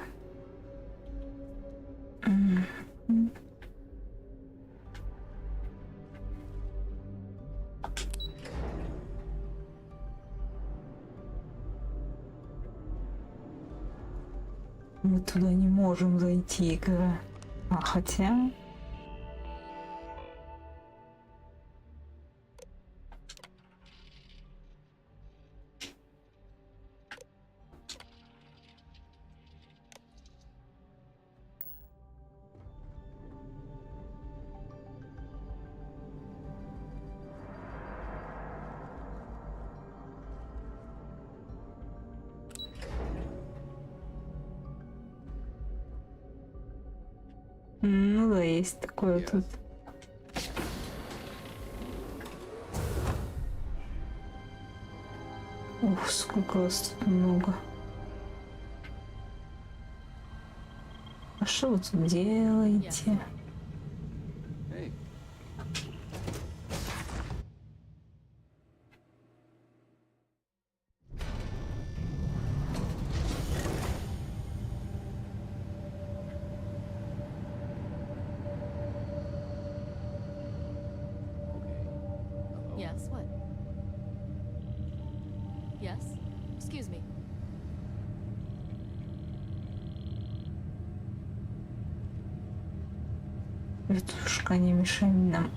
Мы туда не можем зайти, игра. А хотя... Ну да, есть такое тут. Ух, сколько вас тут много. А что вы тут делаете? Yes, what? Yes? Excuse me. Ветушка, не мешай нам.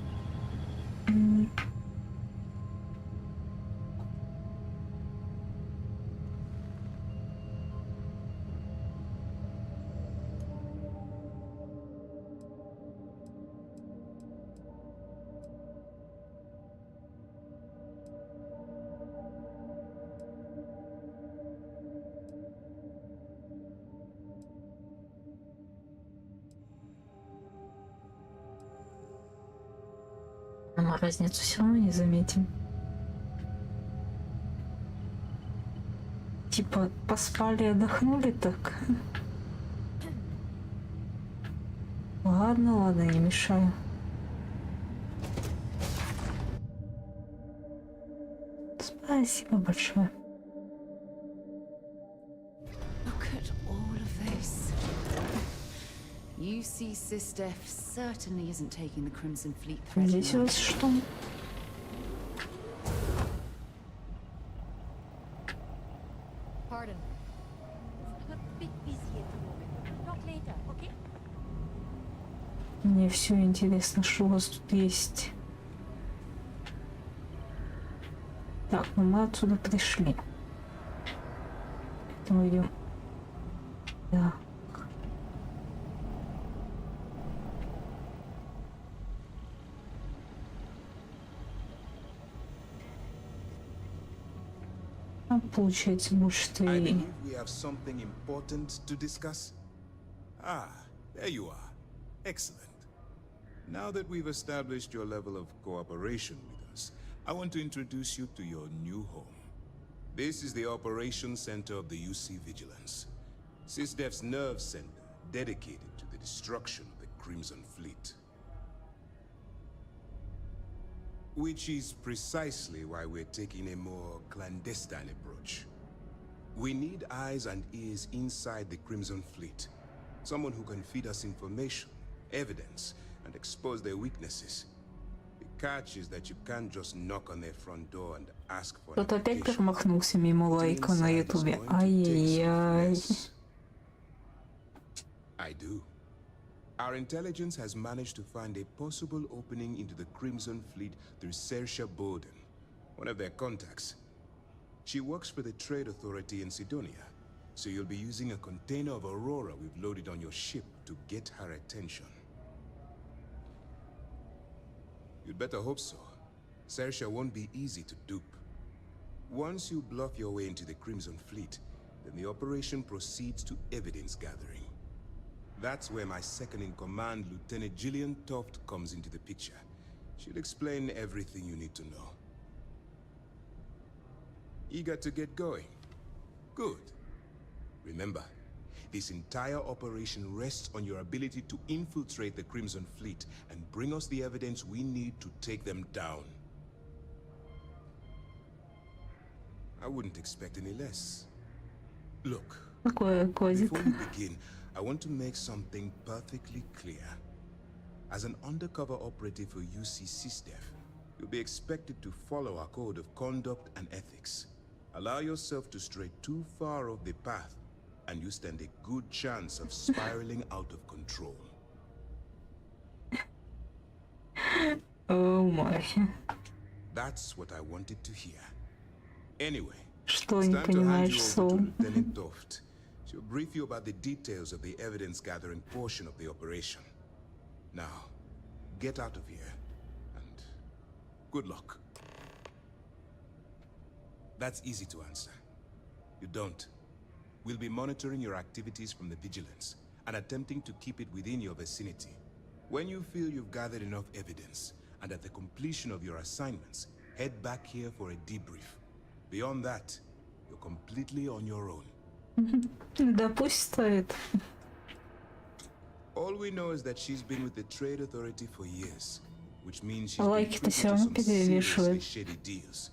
А разницу все равно не заметим. Типа поспали, отдохнули так. Ладно, ладно, не мешаю. Спасибо большое. Look at all of this. UC SysDef certainly isn't taking the Crimson Fleet threat. Здесь у вас что? Pardon. I'm a bit busy at the moment. Talk later, okay? Мне все интересно, что у вас тут есть. Так, ну мы отсюда пришли. Поэтому идем. Да. А получается больше-то I и... believe we have something important to discuss. Ah, there you are. Excellent. Now that we've established your level of cooperation with us, I want to introduce you to your new home. This is the Operations Center of the UC Vigilance. SysDef's nerve center dedicated to the destruction of the Crimson Fleet. Which is precisely why we're taking a more clandestine approach. We need eyes and ears inside the Crimson Fleet. Someone who can feed us information, evidence, and expose their weaknesses. The catch is that you can't just knock on their front door and ask for an Кто-то опять application. промахнулся мимо лайка на ютубе. Ай-яй-яй. I do. Our intelligence has managed to find a possible opening into the Crimson Fleet through Saoirse Bowden, one of their contacts. She works for the Trade Authority in Sidonia, so you'll be using a container of Aurora we've loaded on your ship to get her attention. You'd better hope so. Saoirse won't be easy to dupe. Once you bluff your way into the Crimson Fleet, then the operation proceeds to evidence gathering. That's where my second-in-command, Lieutenant Gillian Toft, comes into the picture. She'll explain everything you need to know. Eager to get going? Good. Remember, this entire operation rests on your ability to infiltrate the Crimson Fleet and bring us the evidence we need to take them down. I wouldn't expect any less. Look, Какое козит. before we begin, I want to make something perfectly clear. As an undercover operative for UC SysDef, you'll be expected to follow our code of conduct and ethics. Allow yourself to stray too far off the path, and you stand a good chance of spiraling out of control. Oh my. That's what I wanted to hear. Anyway, Что it's не time to hand понимаешь, you over Сол? to Lieutenant Toft. She'll brief you about the details of the evidence-gathering portion of the operation. Now, get out of here, and good luck. That's easy to answer. You don't. We'll be monitoring your activities from the Vigilance, and attempting to keep it within your vicinity. When you feel you've gathered enough evidence, and at the completion of your assignments, head back here for a debrief. Beyond that, you're completely on your own. Да пусть стоит. All we know is that she's been with the Trade Authority for years, which means she's been Лайки-то privy все to равно some seriously перевешивает. shady deals.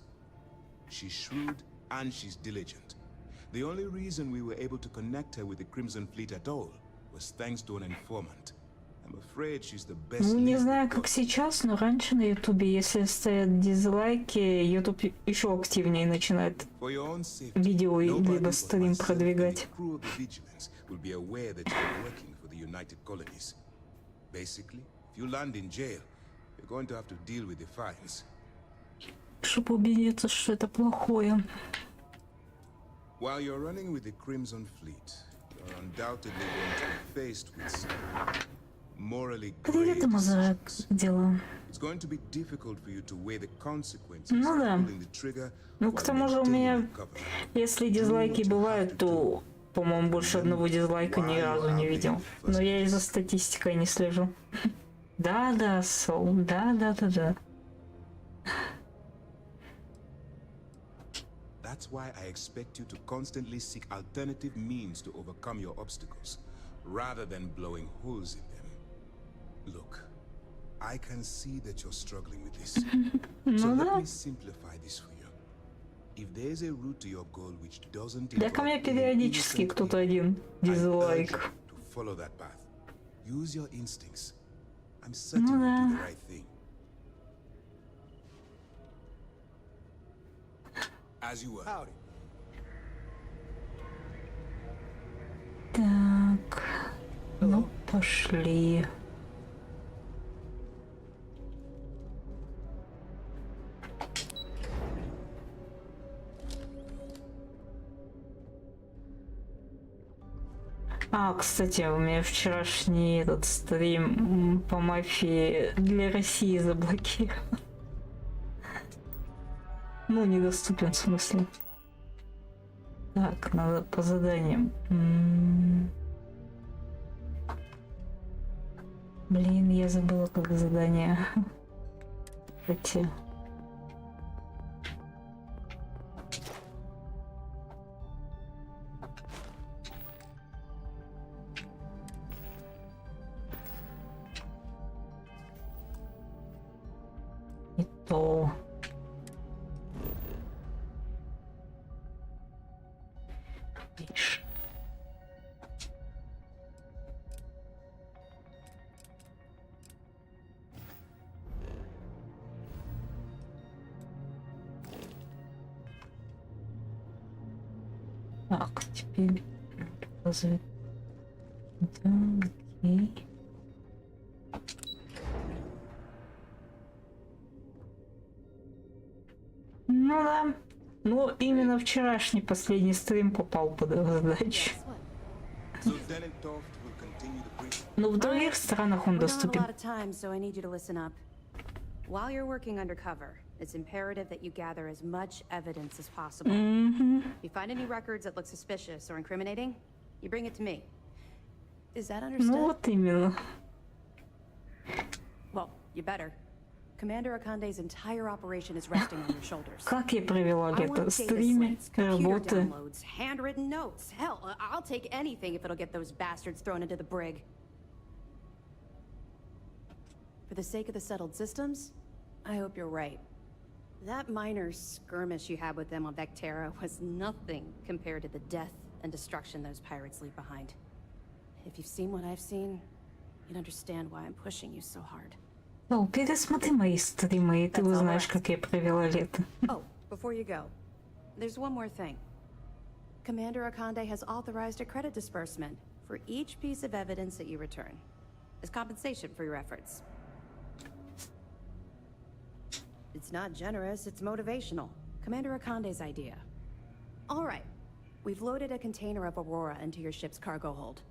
She's shrewd and she's diligent. The only reason we were able to connect her with the Crimson Fleet at all was thanks to an informant. I'm afraid she's the best Ну, не lead знаю, we've как got. сейчас, но раньше на ютубе, если стоят дизлайки, ютуб еще активнее начинает For your own safety, видео nobody либо but стрим myself and the продвигать. crew of the Vigilance will be aware that you're working for the United Colonies. Basically, if you land in jail, you're going to have to deal with the fines. Чтобы убедиться, что это плохое. While you're running with the Crimson Fleet, you're undoubtedly going to be faced with some morally grave Видимо, за decisions. дела. It's going to be difficult for you to weigh the consequences Ну of да. pulling the trigger Ну, while к тому же у maintaining меня, the cover. если дизлайки бывают, то, по-моему, больше одного дизлайка ни разу не видел. Но я и за статистикой не слежу. Да-да, Сол, да-да-да-да. That's why I expect you to constantly seek alternative means to overcome your obstacles, rather than blowing holes in them. Look, I can see that you're struggling with this. So let me simplify this for you. If there's a route to your goal which doesn't Да ко мне периодически кто-то один дизлайк. to follow that path. Use your instincts. I'm certain you'll do the right thing. As you were. Howdy. Так, ну пошли. А, кстати, у меня вчерашний этот стрим по мафии для России заблокирован. Ну, недоступен в смысле. Так, надо по заданиям. Блин, я забыла, как задание. Кстати. И то. Видишь. Так, теперь показывает. Да, окей. Ну да. Ну, именно вчерашний последний стрим попал под задачу. Но в других странах он доступен. While you're working undercover, it's imperative that you gather as much evidence as possible. If you find any records that look suspicious or incriminating, you bring it to me. Is that understood? Ну вот именно. Well, you better. Commander Akande's entire operation is resting on your shoulders. Как я провела лето? Стримы, работы. Downloads, handwritten notes. Hell, I'll take anything if it'll get those bastards thrown into the brig. For the sake of the settled systems, I hope you're right. That minor skirmish you had with them on Vectera was nothing compared to the death and destruction those pirates leave behind. If you've seen what I've seen, you'd understand why I'm pushing you so hard. Ну, пересмотри мои стримы, и ты узнаешь, как я провела лето. Oh, before you go, there's one more thing. Commander Akande has authorized a credit disbursement for each piece of evidence that you return, as compensation for your efforts. It's not generous, it's motivational. Commander Akande's idea. All right, we've loaded a container of Aurora into your ship's cargo hold.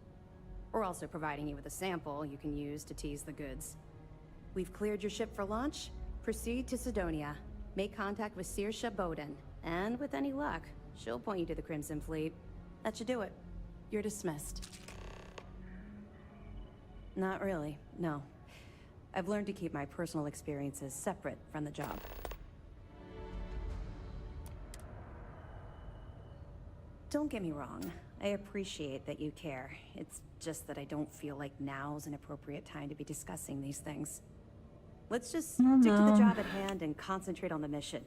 We're also providing you with a sample you can use to tease the goods. We've cleared your ship for launch. Proceed to Sidonia. Make contact with Saoirse Bowden. And with any luck, she'll point you to the Crimson Fleet. That should do it. You're dismissed. Not really, no. I've learned to keep my personal experiences separate from the job. Don't get me wrong. I appreciate that you care. It's just that I don't feel like now's an appropriate time to be discussing these things. Let's just stick to the job at hand and concentrate on the mission.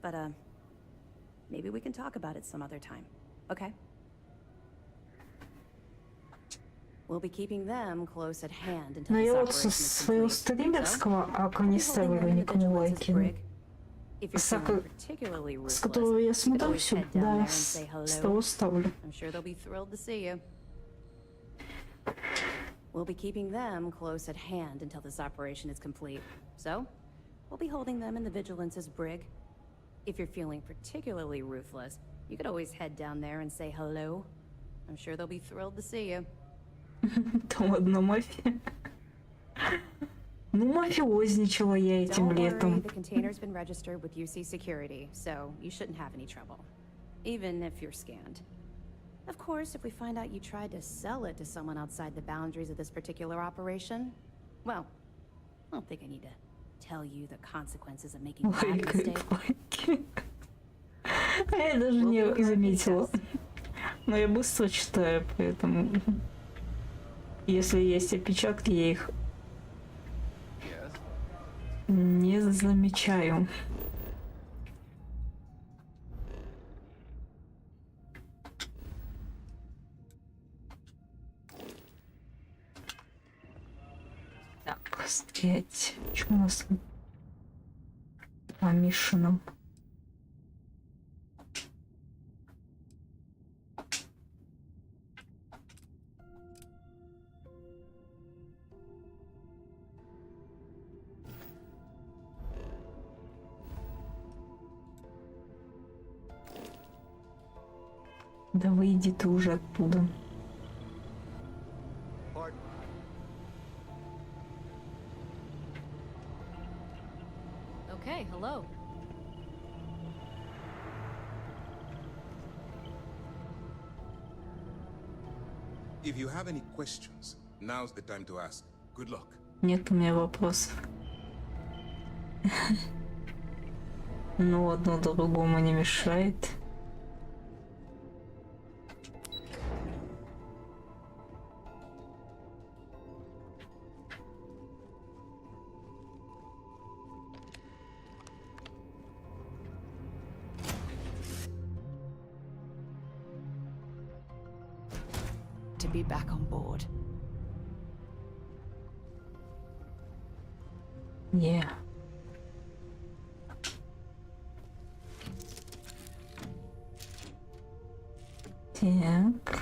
But, maybe we can talk about it some other time, okay? We'll be keeping them close at hand until Но this я вот operation со is своего complete. стримерского ака не ставлю никому лайки. С которого я смотрю все, да, с того ставлю. I'm sure they'll be thrilled to see you. We'll be keeping them close at hand until this operation is complete. So, we'll be holding them in the Vigilance's brig. If you're feeling particularly ruthless, you could always head down there and say hello. I'm sure they'll be thrilled to see you. Там одна мафия. Ну, мафиозничала я этим летом. The container's been registered with UC Security, so you shouldn't have any trouble. Even if you're scanned. Of course, if we find out you tried to sell it to someone outside the boundaries of this particular operation, well, I don't think I need to tell you the consequences of making that mistake. А я даже не заметила. Но я быстро читаю, поэтому... Если есть опечатки, я их не замечаю. Так, стоять. Что у нас по мишенам? Да выйди ты уже оттуда. Okay, hello. If you have any questions, now's the time to ask. Good luck. Нет у меня вопросов. Ну, одно другому не мешает. To be back on board. Yeah. Так.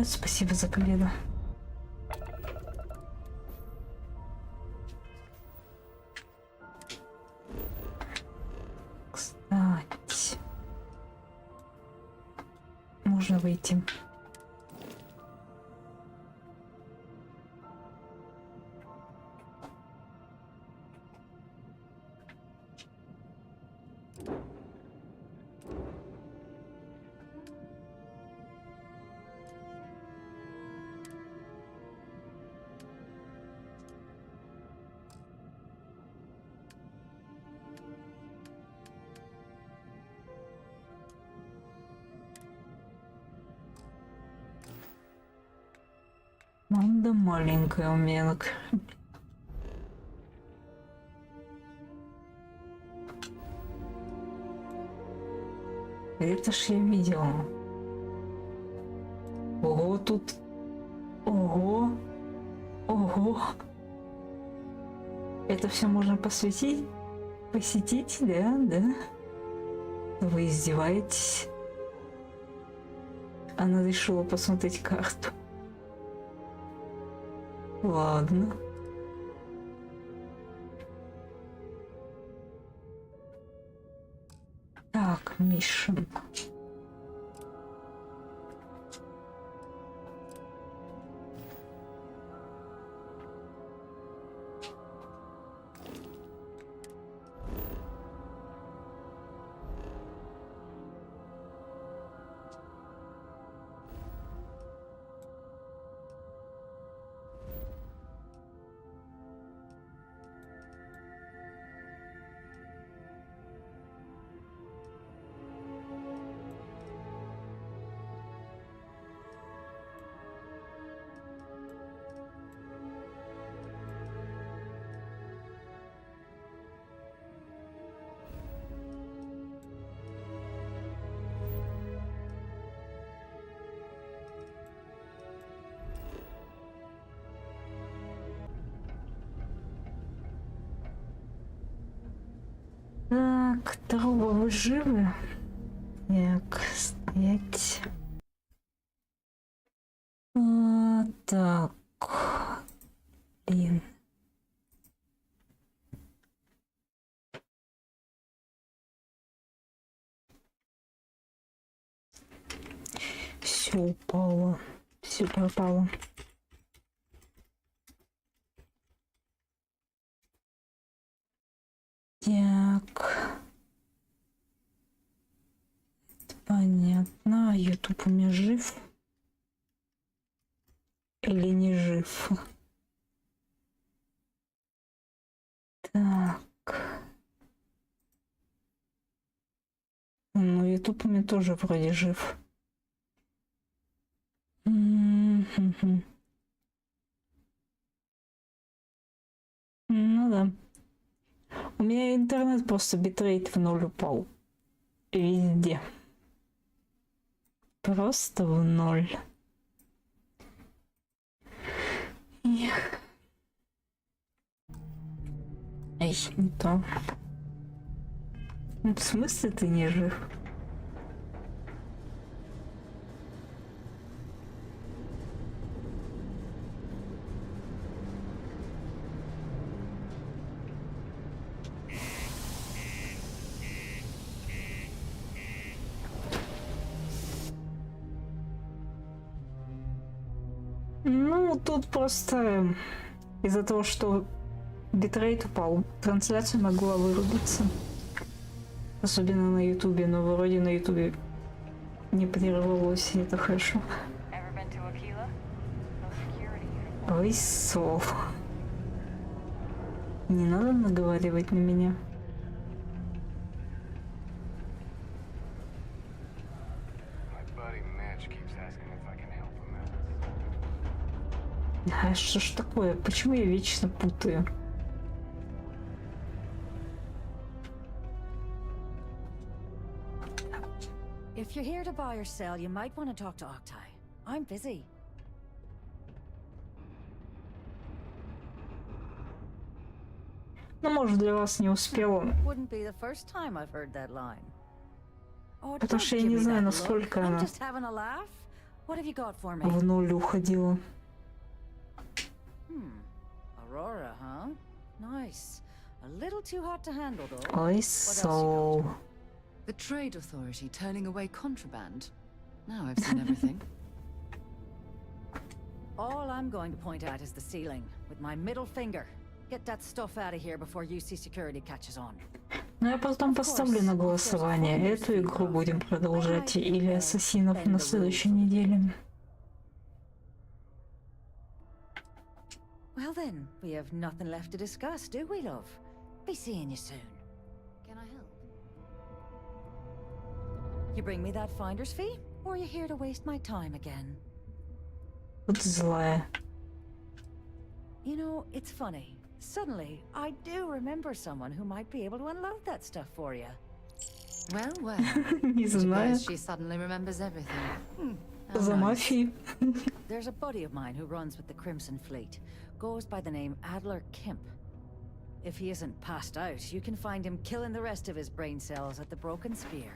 Спасибо за победу. Кстати, можно выйти. Манда маленькая у меня. Это ж я видела. Ого, тут... Ого. Ого. Это все можно посвятить? Посетить? Да, да. Вы издеваетесь? Она решила посмотреть карту. Ладно. Так, Миша. Так, Труба, вы живы? Так, стоять. Так. Блин. Все упало. Все пропало. Так. Понятно. YouTube у меня жив? Или не жив? Так. Ну, YouTube у меня тоже вроде жив. Ну да. У меня интернет просто битрейт в ноль упал. Везде. Просто в ноль. Эх. Эй, не то. В смысле ты не жив? Ну, тут просто из-за того, что битрейт упал, трансляция могла вырубиться. Особенно на ютубе, но вроде на ютубе не прервалось, и это хорошо. Ой, Сол. Не надо наговаривать на меня. А что ж такое? Почему я вечно путаю? If you're here to buy or sell, you might want to talk to Octai. I'm busy. Ну, может, для вас не успела. Wouldn't be the first time I've heard that line. Oh, Потому что я не знаю, насколько она just having a laugh. What have you got for me? в ноль уходила. Aurora, huh? Nice. A little too hot to handle, though. Ой, Сол. The Trade Authority turning away contraband. Now I've seen everything. All I'm going to point at is the ceiling, with my middle finger. Get that stuff out of here before UC security catches on. Ну, я потом поставлю на голосование. Эту игру будем продолжать или Ассасинов на следующей неделе. Well then, we have nothing left to discuss, do we, love? Be seeing you soon. Can I help? You bring me that finder's fee, or are you here to waste my time again? Вот злая. You know, it's funny. Suddenly, I do remember someone who might be able to unload that stuff for you. Well, well. Не знаю. She suddenly remembers everything. За мафией. There's a buddy of mine who runs with the Crimson Fleet. Goes by the name Adler Kemp. If he isn't passed out, you can find him killing the rest of his brain cells at the Broken Spear.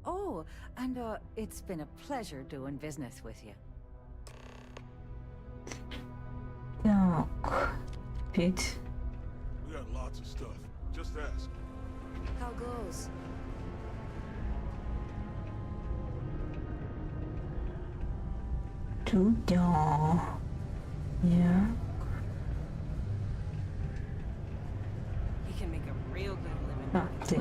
Oh, and it's been a pleasure doing business with you. Так. Опять. We got lots of stuff. Just ask. How goes? Туда. Yeah. He can make a real good living. Ah, ты.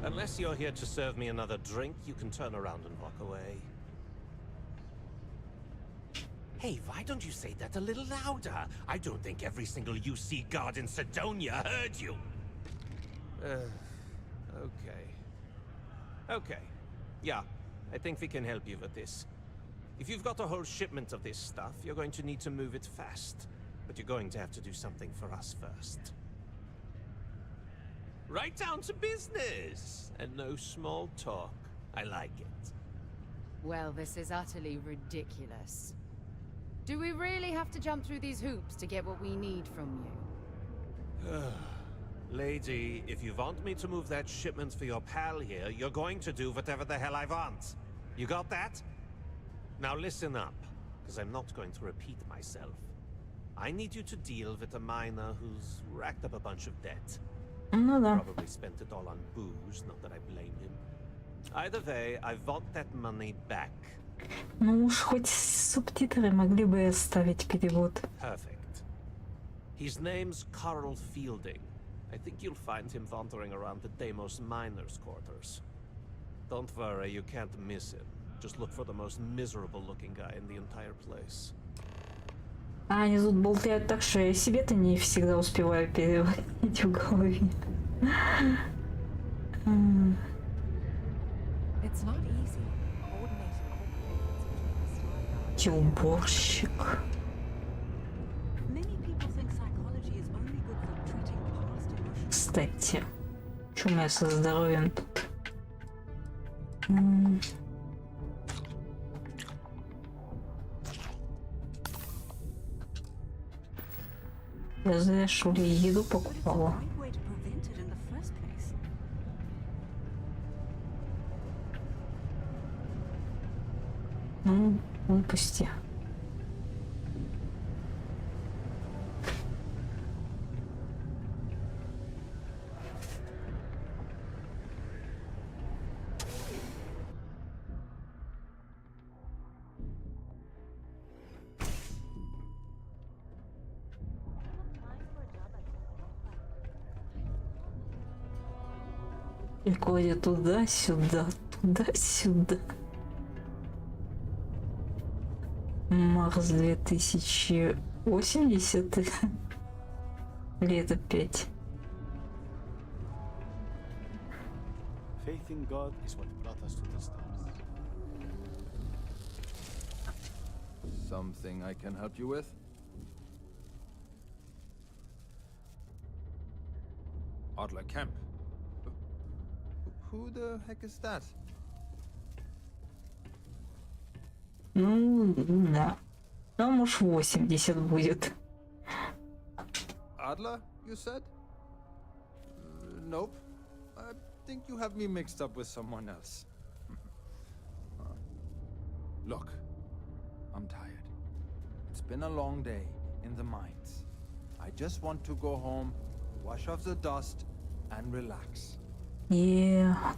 Unless you're here to serve me another drink, you can turn around and walk away. Hey, why don't you say that a little louder? I don't think every single UC guard in Sidonia heard you. Okay. Okay. Yeah, I think we can help you with this. If you've got a whole shipment of this stuff, you're going to need to move it fast. But you're going to have to do something for us first. Right down to business! And no small talk. I like it. Well, this is utterly ridiculous. Do we really have to jump through these hoops to get what we need from you? Lady, if you want me to move that shipment for your pal here, you're going to do whatever the hell I want. You got that? Now listen up, because I'm not going to repeat myself. I need you to deal with a miner who's racked up a bunch of debt. Ну да. Probably spent it all on booze, not that I blame him. Either way, I want that money back. Ну уж хоть субтитры могли бы оставить перевод. Perfect. His name's Carl Fielding. I think you'll find him wandering around the Deimos miners' quarters. Don't worry, you can't miss him. Just look for the most miserable-looking guy in the entire place. А они тут болтают так, что я себе-то не всегда успеваю переводить в голове. Уборщик. Кстати, что у меня со здоровьем тут? Я зря, что ли, еду покупала. Ну, выпусти. И ходит туда-сюда, туда-сюда. Марс 2080 или это 5? Faith in God is what brought us to the stars. Something I can help you with? Adler Camp. Who the heck is that? Ну, да. Там уж 80 будет. Adler, you said? Nope. I think you have me mixed up with someone else. Look, I'm tired. It's been a long day in the mines. I just want to go home, wash off the dust, and relax.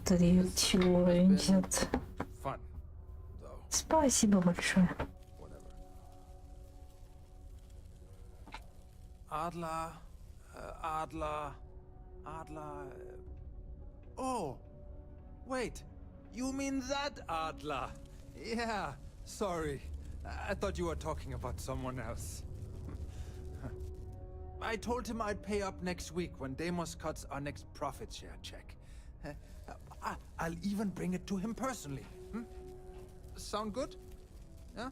Третий уровень взят. Fun. Спасибо большое. Adler. Oh, wait. You mean that Adler? Yeah, sorry. I thought you were talking about someone else. I told him I'd pay up next week when Deimos cuts our next profit share check. I'll even bring it to him personally. Sound good? Yeah?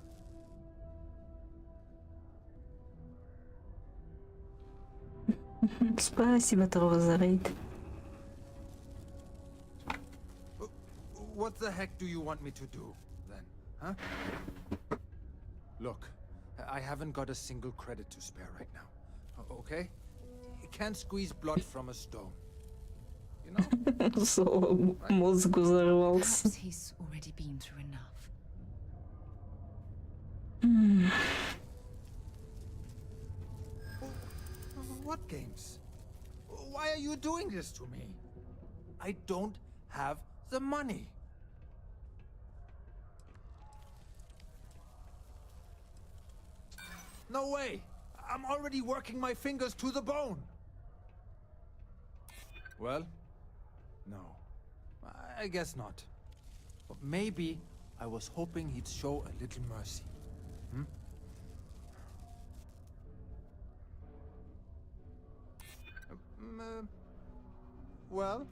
Спасибо, Трова, за рейд. What the heck do you want me to do, then, huh? Look, I haven't got a single credit to spare right now, okay? You can't squeeze blood from a stone. You know? Мозг взорвался. Perhaps he's already been through enough. What games? Why are you doing this to me? I don't have the money. No way! I'm already working my fingers to the bone! Well, no. I guess not. But maybe I was hoping he'd show a little mercy. Well,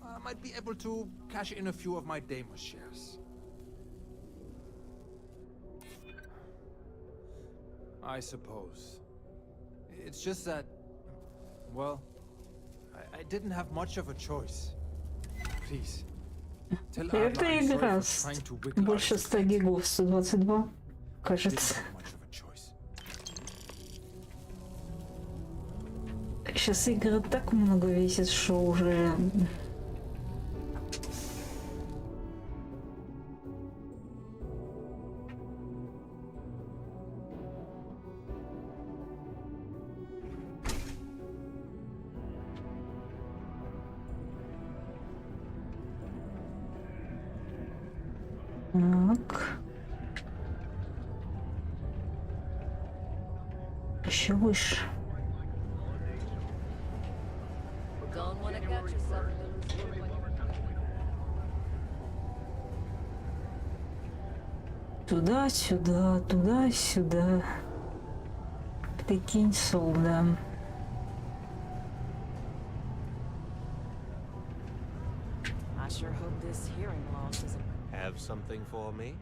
I might be able to cash in a few of my Deimos shares. I suppose. It's just that, well, I didn't have much of a choice. Please. Tell Adler Это I'm игра sorry for с trying to wiggle out больше of 100 it. гигов, 122, кажется. Didn't have much of a choice. Сейчас игры так много весит, что уже... Так. Еще выше. Don't wanna catch yourself in the loose when you're Туда-сюда, туда-сюда. ты кинь, Сол, да. I sure hope this hearing loss isn't. Have something for me?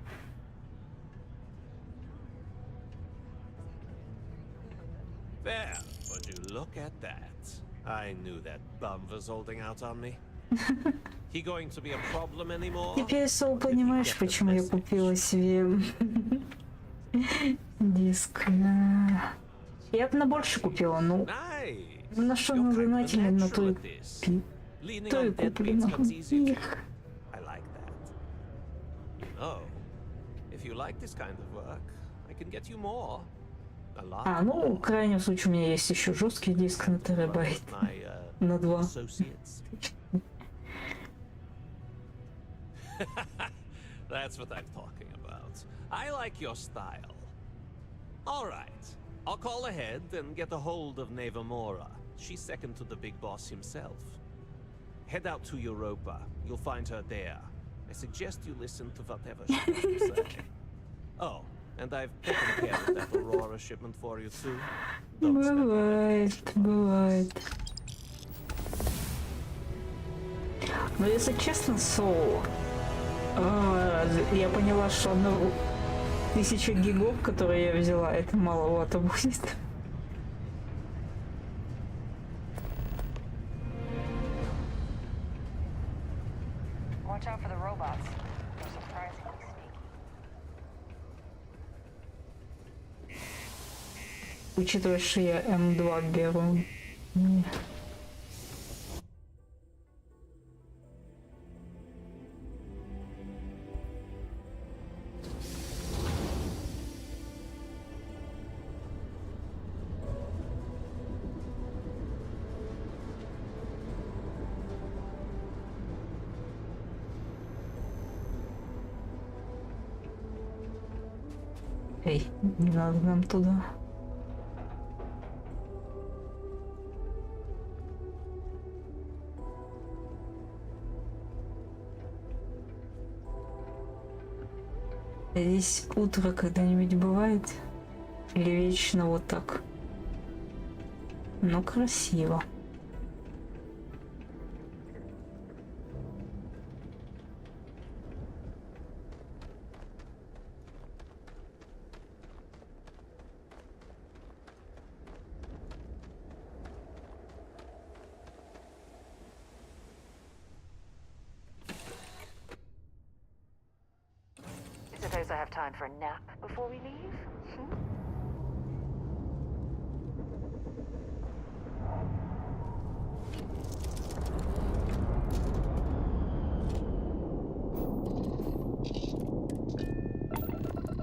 There, would you look at that? I knew that bum was holding out on me. He going to be a problem anymore? Теперь, Сол, понимаешь, почему я купила себе диск? Я бы на больше купила, ну... На что мы донатили, на то и куплено. I like that. You know, if you like this kind of work, I can get you more. A lot. А, ну, в крайнем случае, у меня есть еще жесткий диск на терабайт. На 2. That's what I'm talking about. I like your style. All right. I'll call ahead and get a hold of Nevamora. She's second to the big boss himself. Head out to Europa. You'll find her there. I suggest you listen to whatever she has to say. Oh, and I've taken care of that Aurora shipment for you too. Бывает. Но если честно, Сол, я поняла, что 1000 гигов, которые я взяла, это маловато будет. Watch out for the robots. They're surprisingly sneaky. Учитывая, что я М2 беру. Эй, не надо нам туда. Здесь утро когда-нибудь бывает? Или вечно вот так? Но красиво. Suppose I have time for a nap before we leave?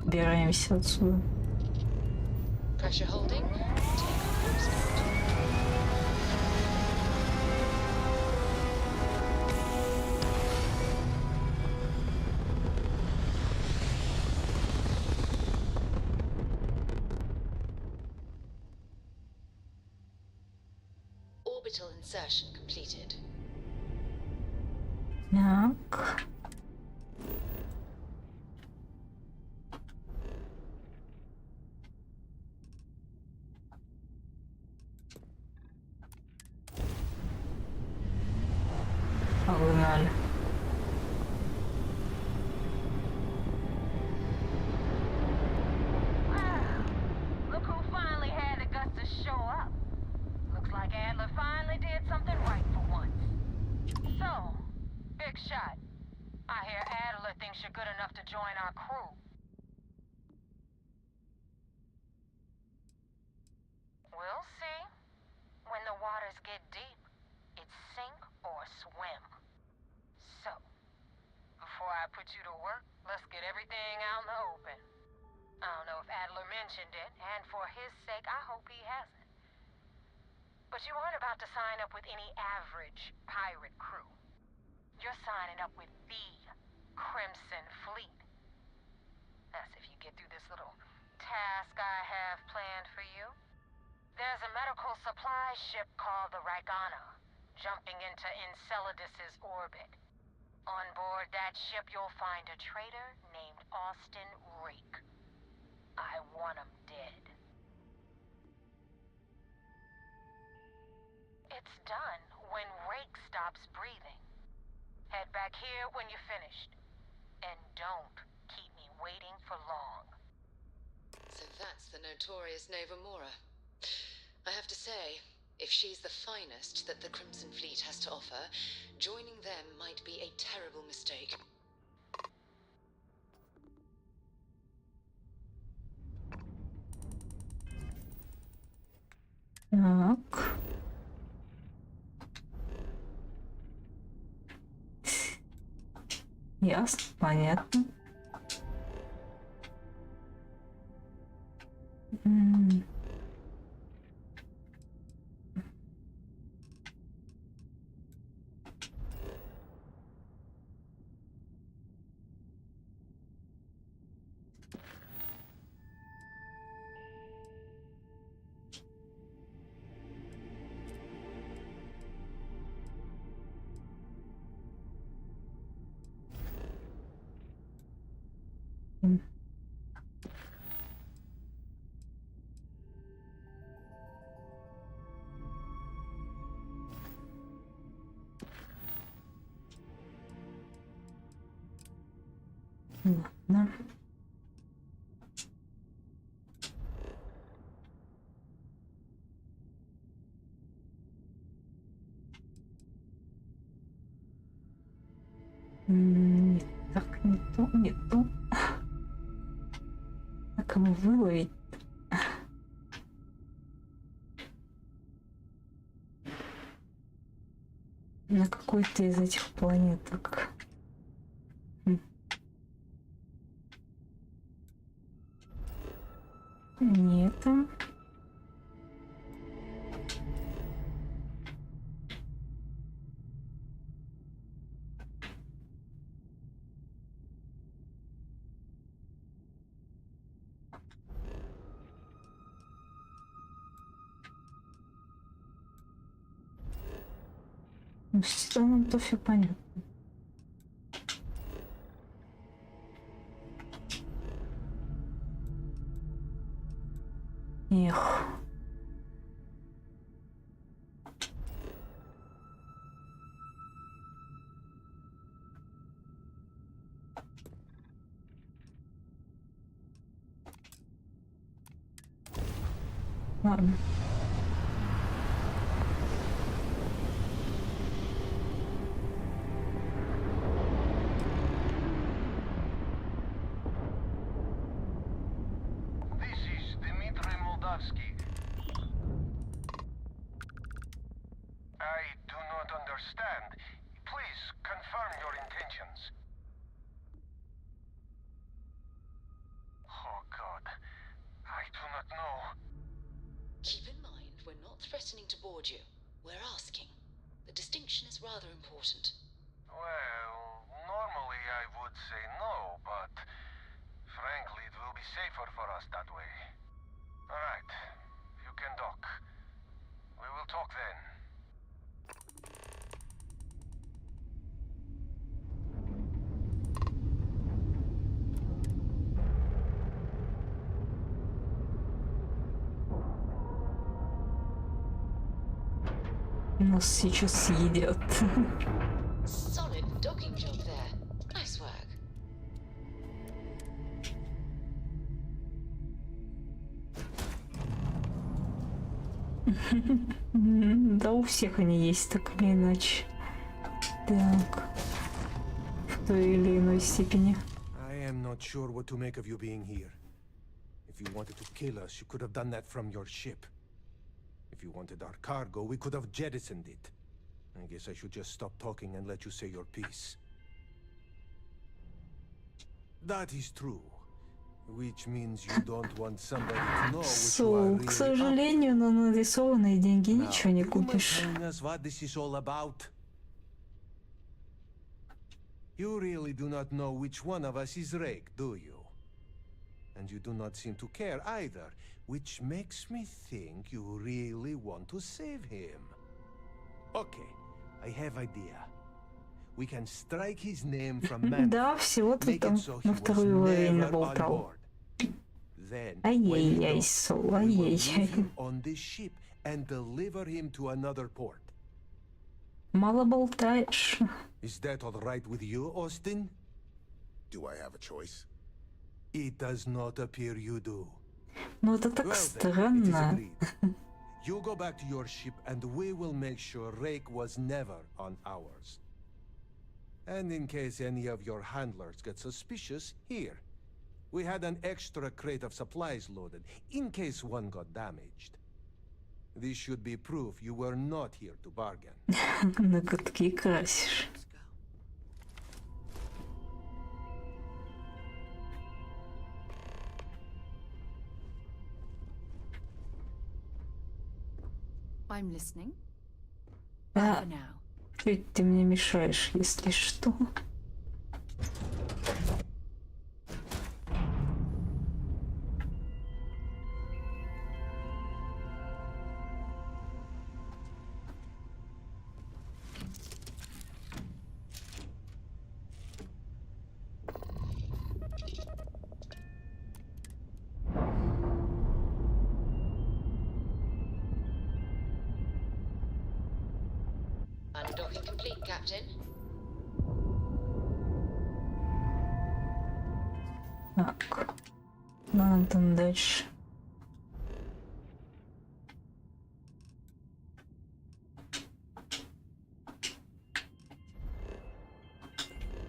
Убираемся отсюда. Pressure holding. Orbital insertion completed. Так. Погнали. Look who finally had the guts to show up. Looks like Adler finally did something right for once. So, big shot. I hear Adler thinks you're good enough to join our crew. We'll see. When the waters get deep, it's sink or swim. So, before I put you to work, let's get everything out in the open. I don't know if Adler mentioned it, and for his sake, I hope he hasn't. But you aren't about to sign up with any average pirate crew. You're signing up with the Crimson Fleet. That's if you get through this little task I have planned for you. There's a medical supply ship called the Ragana, jumping into Enceladus's orbit. On board that ship, you'll find a traitor named Austin Reek. I want him dead. It's done when Rake stops breathing. Head back here when you're finished. And don't keep me waiting for long. So that's the notorious Nova Mora. I have to say, if she's the finest that the Crimson Fleet has to offer, joining them might be a terrible mistake. Так. Ясно, понятно. Ладно. Нет, так, не то, не то. А кого выловить? На какой-то из этих планеток. Нет. Ну, с Титаном-то все понятно. Эх. Ладно. I do not understand. Please confirm your intentions. Oh God, I do not know. Keep in mind, we're not threatening to board you. We're asking. The distinction is rather important. Well, normally I would say no, but frankly it will be safer for us that way. Alright, you can dock. We will talk then. Нас сейчас съедят. Solid docking job there. Nice work. Да, у всех они есть, так или иначе. Так. В той или иной степени. I am not sure what to make of you being here. If you wanted to kill us, you could have done that from your ship. If you wanted our cargo, we could have jettisoned it. I guess I should just stop talking and let you say your piece. That is true. Which means you don't want somebody to know what you are really К сожалению, на нарисованные деньги ничего не купишь. what this is all about? You really do not know which one of us is Rake, do you? And you do not seem to care either, which makes me think you really want to save him. Okay, I have idea. We can strike his name from Да, всего-то там на второе время болтал. Ай-яй-яй, Сол, ай-яй-яй. on this ship and deliver him to another port. Мало болтаешь. Is that all right with you, Austin? Do I have a choice? It does not appear you do. Ну это так Well then, it is странно. agreed. You go back to your ship and we will make sure Rake was never on ours. And in case any of your handlers get suspicious, here. We had an extra crate of supplies loaded, in case one got damaged. This should be proof you were not here to bargain. Ноготки красишь. I'm listening. Да. For now. Чуть ты мне мешаешь, если что. Undocking complete, Captain. Так. Надо дальше.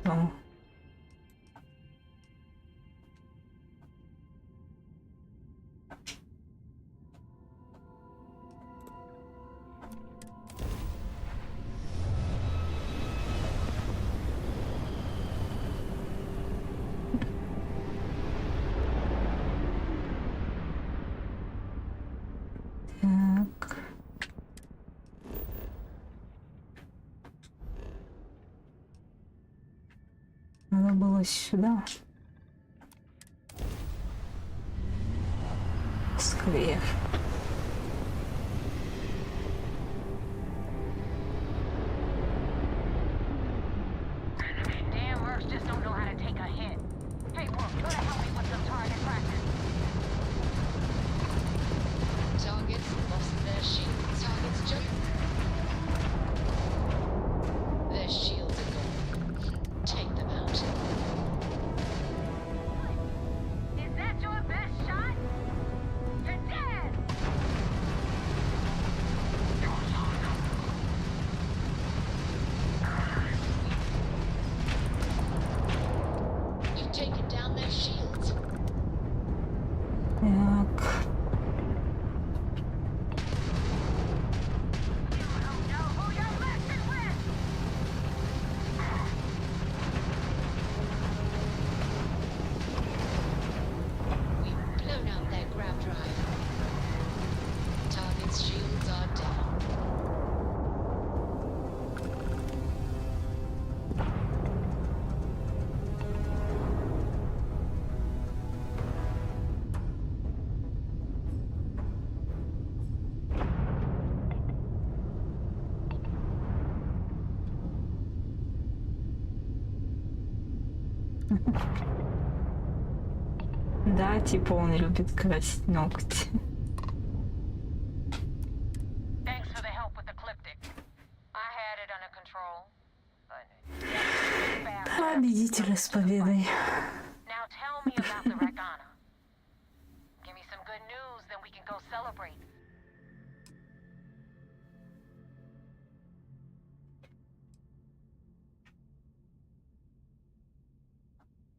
О. Так. Надо было сюда. Сквер. Damn mercs just don't know how to take a hit. Hey, Brooke, you gotta help me with some target practice. Targets lost their shield. Targets jump. Their shields are gone. Take them out. Is that your best shot? You're dead! You've taken down their shields. Так. We've blown out their grab drive. Target's shields are down. Да, типа он любит красить ногти. Thanks for the help with the cliptic. I had it under control. But Победитель с победой. now tell me about the Ragana. Give me some good news, then we can go celebrate.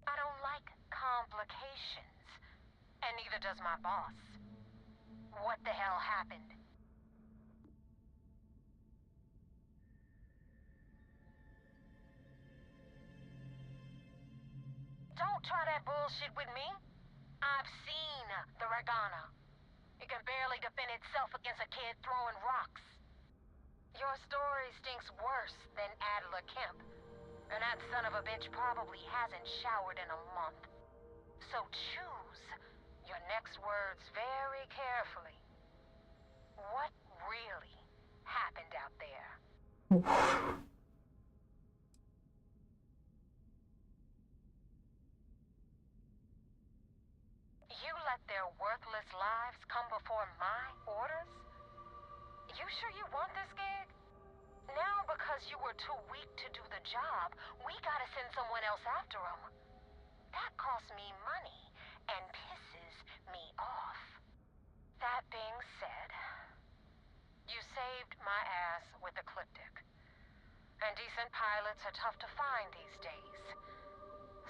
I don't like complications. And neither does my boss. What the hell happened? Don't try that bullshit with me. I've seen the Ragana. It can barely defend itself against a kid throwing rocks. Your story stinks worse than Adler Kemp. And that son of a bitch probably hasn't showered in a month. So choose your next words very carefully. What really happened out there? You let their worthless lives come before my orders? You sure you want this gig? Now, because you were too weak to do the job, we gotta send someone else after him. That costs me money and pisses me off. That being said, you saved my ass with Ecliptic. And decent pilots are tough to find these days.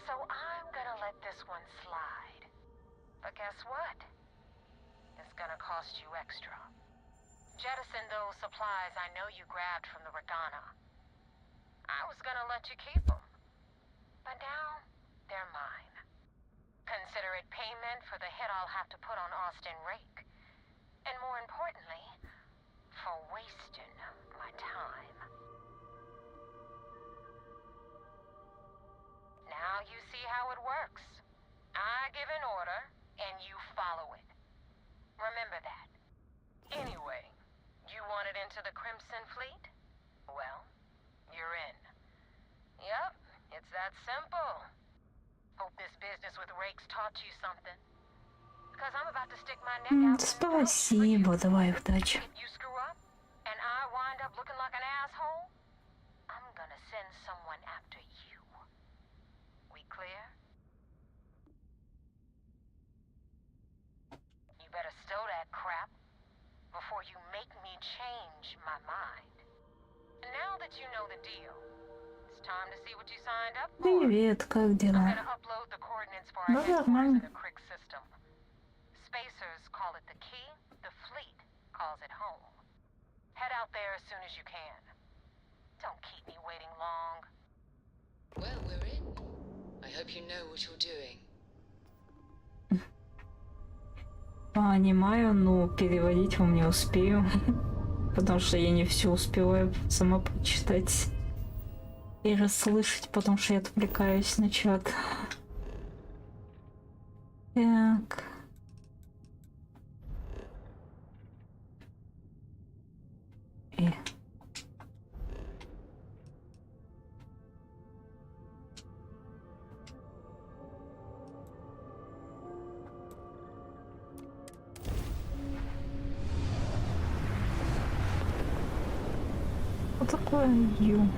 So I'm gonna let this one slide. But guess what? It's gonna cost you extra. Jettison those supplies I know you grabbed from the Regana. I was gonna let you keep them. But now, they're mine. Consider it payment for the hit I'll have to put on Austin Rake. And more importantly, for wasting my time. Now you see how it works. I give an order, and you follow it. Remember that. Anyway, you wanted into the Crimson Fleet? Well, you're in. Yep, it's that simple. Hope this business with Rakes taught you something. Because I'm about to stick my neck out. Спасибо, давай, удачи. If you screw up, and I wind up looking like an asshole, I'm gonna send someone after you. We clear? You better stow that crap before you make me change my mind. Now that you know the deal, it's time to see what you signed up for. Привет, как I'm дела? gonna upload the coordinates for our Ну, headquarters in нормально. the Crick system. Spacers call it the key, the fleet calls it home. Head out there as soon as you can. Don't keep me waiting long. Well, we're in. I hope you know what you're doing. Понимаю, но переводить вам не успею. Потому что я не все успеваю сама прочитать и расслышать, потому что я отвлекаюсь на чат. Так. Что такое Ю?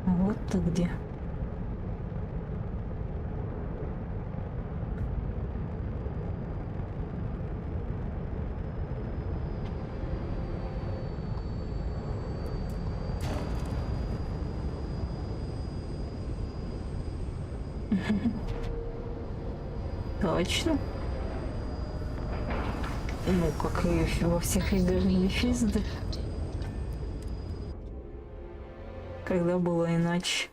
Вот ты где. Точно. Ну, как и во всех играх Мефисто. Когда было иначе.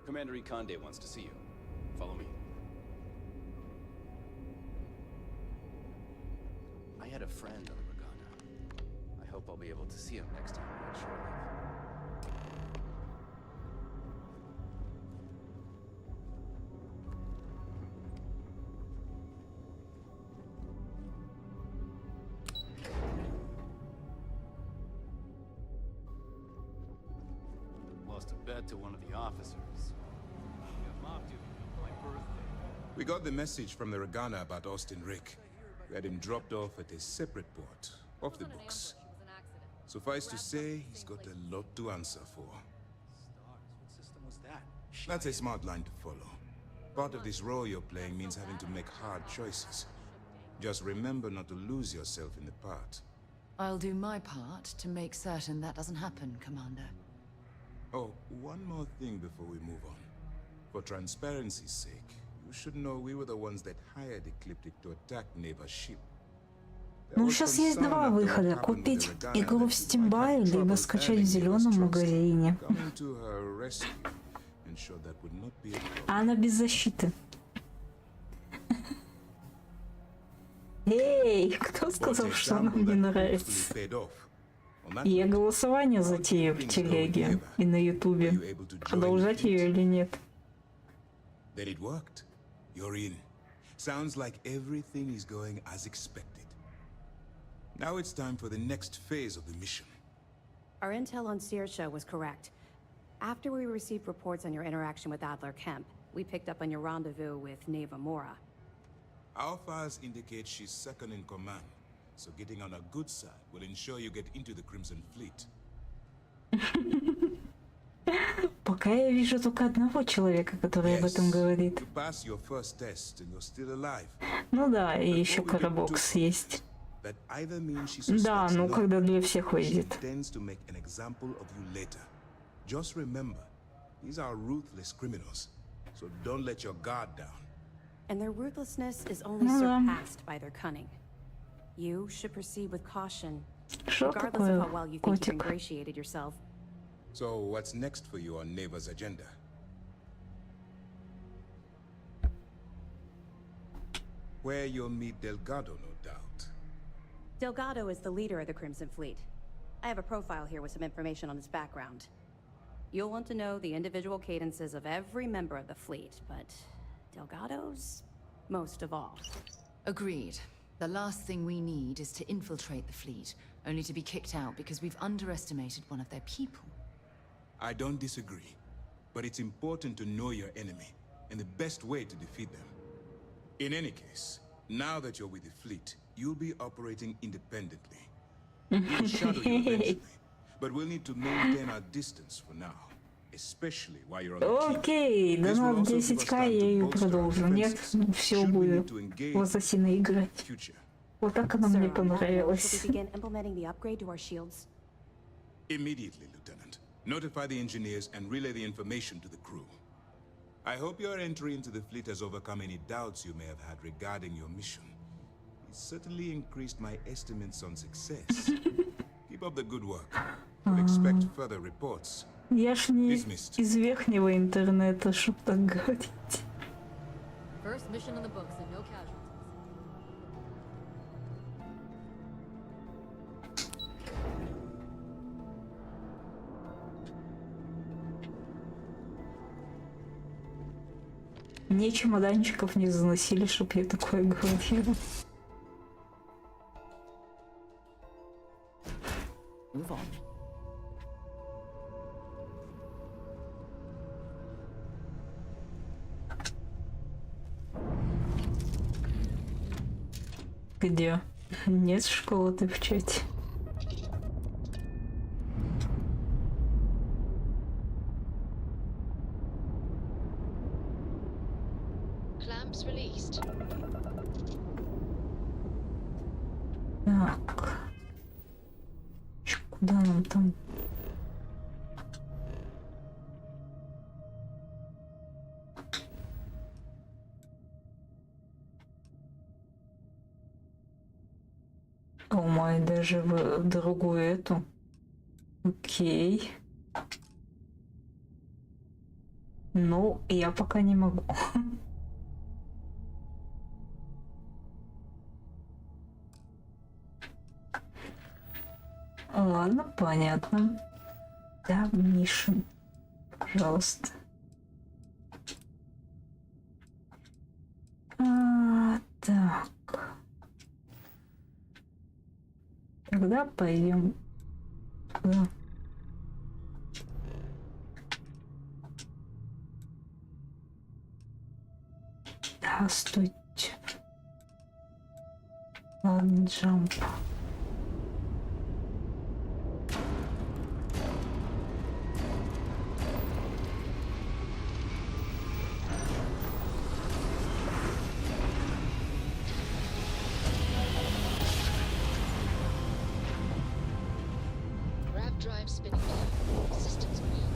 Commander Conde wants to see you. Follow me. I had a friend on the Regana. I hope I'll be able to see him next time I'm at shore leave. Lost a bet to one of the officers. Yeah, mob duty on my birthday. We got the message from the Regana about Austin Rick. We had him dropped off at a separate port, off the books. Suffice to say, he's got a lot to answer for. What system was that? That's a smart line to follow. Part of this role you're playing means having to make hard choices. Just remember not to lose yourself in the part. I'll do my part to make certain that doesn't happen, Commander. Oh, one more thing before we move on. For transparency's sake, You should know we were the ones that hired Ecliptic to attack Neva's ship. Ну, сейчас есть два выхода. Купить игру в Steam, либо скачать в зеленом магазине. А она без защиты. Эй, кто сказал, что она мне нравится? Я голосование затею в телеге и на ютубе. Продолжать ее или нет? Then it worked. You're in. Sounds like everything is going as expected. Now it's time for the next phase of the mission. Our intel on Saoirse was correct. After we received reports on your interaction with Adler Kemp, we picked up on your rendezvous with Neva Mora. Our files indicate she's second in command, so getting on a good side will ensure you get into the Crimson Fleet. Пока я вижу только одного человека, который об этом говорит. Ну да, и еще Карабокс есть. Да, ну когда для всех выйдет. Just remember, these are ruthless criminals, so don't let your guard down. And their ruthlessness is only surpassed by their cunning. You should proceed with caution, regardless of how well you think you've ingratiated yourself. So what's next for you on Neva's agenda? Where you'll meet Delgado, no doubt. Delgado is the leader of the Crimson Fleet. I have a profile here with some information on his background. You'll want to know the individual cadences of every member of the fleet, but Delgado's most of all. Agreed. The last thing we need is to infiltrate the fleet, only to be kicked out because we've underestimated one of their people. I don't disagree, but it's important to know your enemy, and the best way to defeat them. In any case, now that you're with the fleet, you'll be operating independently. We'll shadow you eventually, but we'll need to maintain our distance for now, especially while you're on the keep. Окей, донат 10к, я ее продолжу. Нет, все буду в Ассасина играть. Вот так она мне понравилась. Immediately, Lieutenant. Notify the engineers and relay the information to the crew. I hope your entry into the fleet has overcome any doubts you may have had regarding your mission. It certainly increased my estimates on success. Keep up the good work. We'll expect further reports. Я ж не из верхнего интернета, чтоб так говорить. First mission in the books and no casualties. Мне чемоданчиков не заносили, чтоб я такое говорила. Move on. Где? Нет школы, ты в чате. Clamps released. Так. Куда нам там? О май, даже в другую эту. Окей. Ну, я пока не могу. Ладно, понятно. Да, Мишин, пожалуйста. Так. Тогда пойдем. Да, стойте. Ладно, джамп. Drive spinning down. Systems green.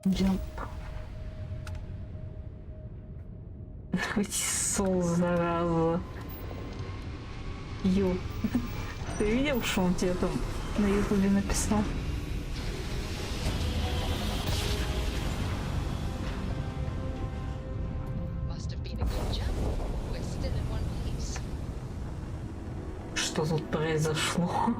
Jump. Сол, зараза. Ю. Ты видел, что он тебе там на ютубе написал? Что тут произошло?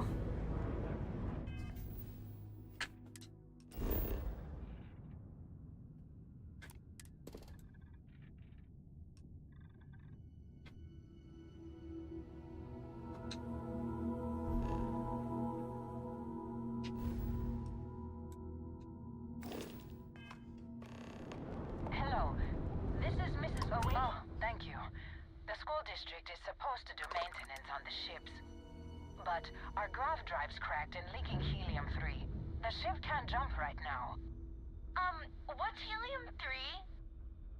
But our grav drive's cracked and leaking helium-3. The ship can't jump right now. What's helium-3?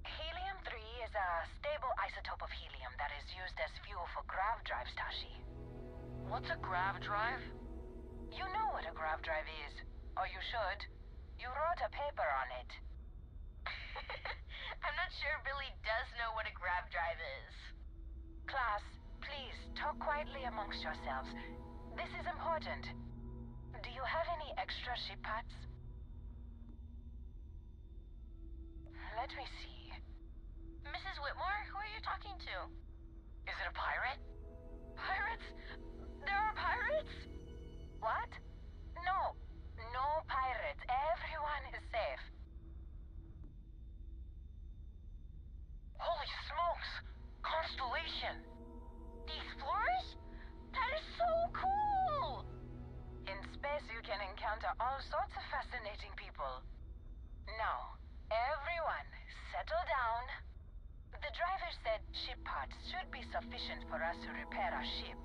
Helium-3 is a stable isotope of helium that is used as fuel for grav drives, Tashi. What's a grav drive? You know what a grav drive is. Or you should. You wrote a paper on it. I'm not sure Billy does know what a grav drive is. Class, please, talk quietly amongst yourselves. This is important. Do you have any extra ship parts? Let me see. Mrs. Whitmore, who are you talking to? Is it a pirate? Pirates? There are pirates? What? No. No pirates. Everyone is safe. Holy smokes! Constellation! The Explorers? That is so cool! In space you can encounter all sorts of fascinating people. Now, everyone, settle down. The driver said ship parts should be sufficient for us to repair our ship.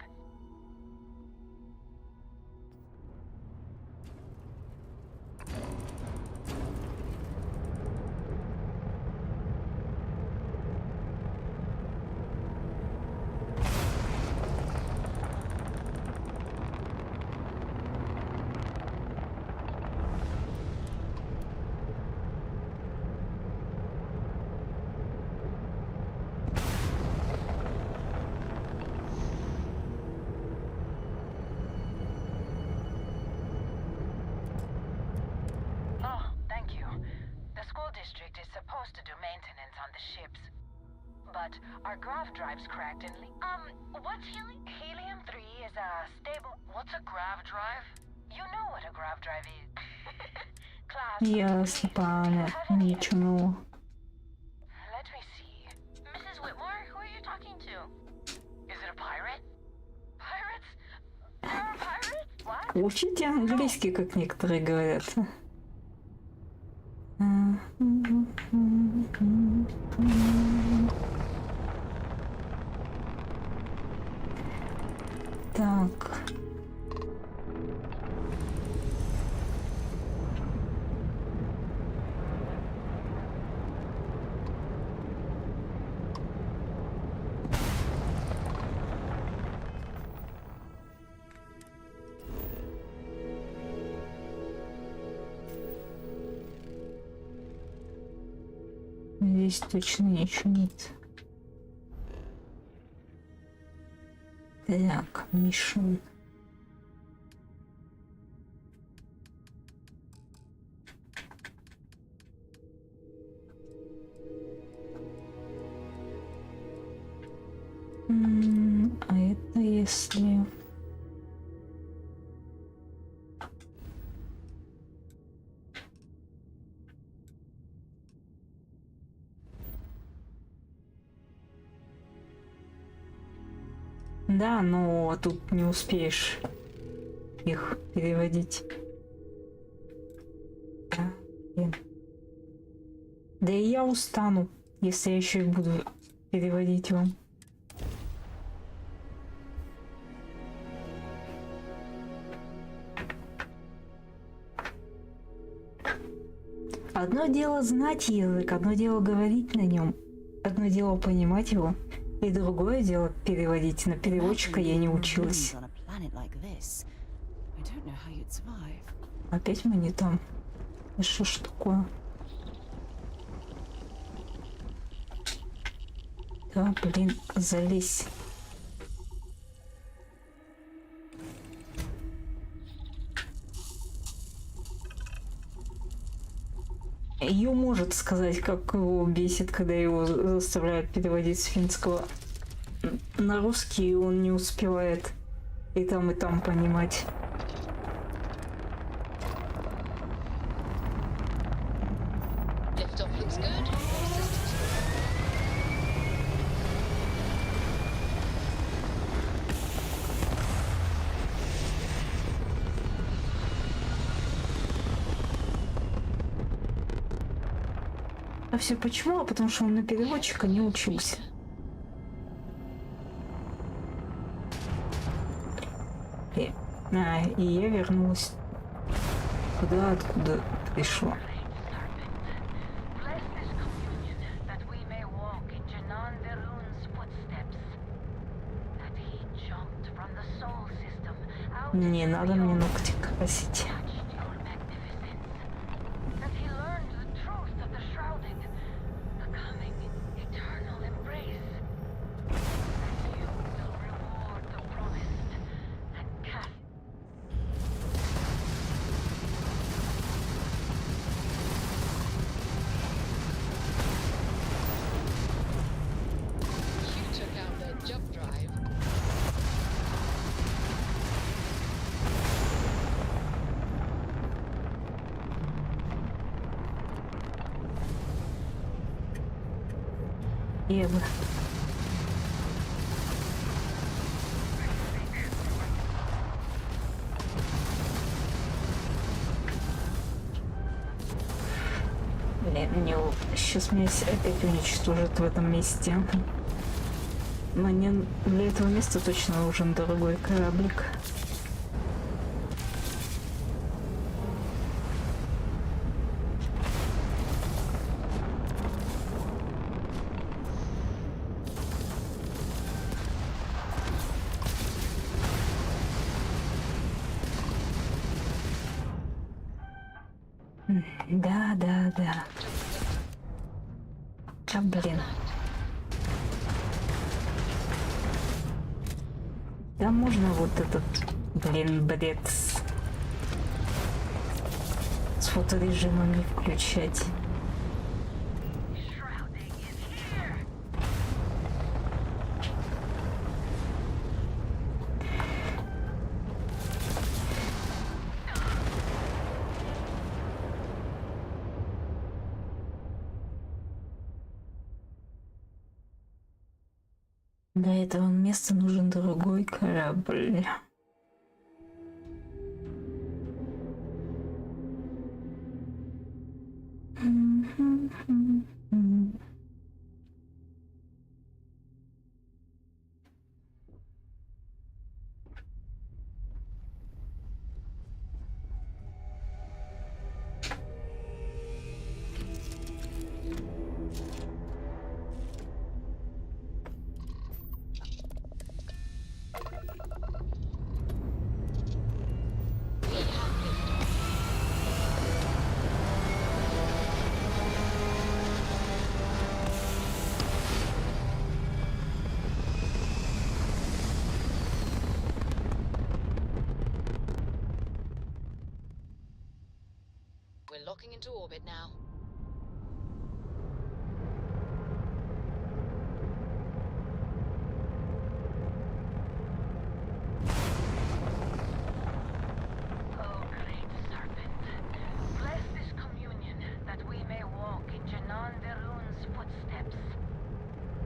But our grav drive's cracked and what's helium-3 is a stable... What's a grav drive? You know what a grav drive is. Class, Ясно, пане. Ничего. Let me see. Mrs. Whitmore, who are you talking to? Is it a pirate? Pirates? There are pirates? What? Учите английский, как некоторые говорят. Так. Здесь точно ничего нет. Так, Мишель. А это если... Да, но тут не успеешь их переводить. Да и я устану, если я еще и буду переводить вам. Одно дело знать язык, одно дело говорить на нем, одно дело понимать его. И другое дело переводить. На переводчика я не училась. Опять мы не там. Что ж такое? Да, блин, залезь. Ю может сказать, как его бесит, когда его заставляют переводить с финского на русский, и он не успевает и там понимать. А все почему? А потому что он на переводчика не учился. И я вернулась туда, откуда пришла. Не надо мне ногти красить. Ева. Блин, сейчас меня опять уничтожат в этом месте. Мне для этого места точно нужен дорогой кораблик. Да. А, блин. Да можно вот этот, блин, бред с фоторежимами включать. Для этого места нужен другой корабль. We're locking into orbit now. Oh, great serpent, bless this communion that we may walk in Janan Verun's footsteps.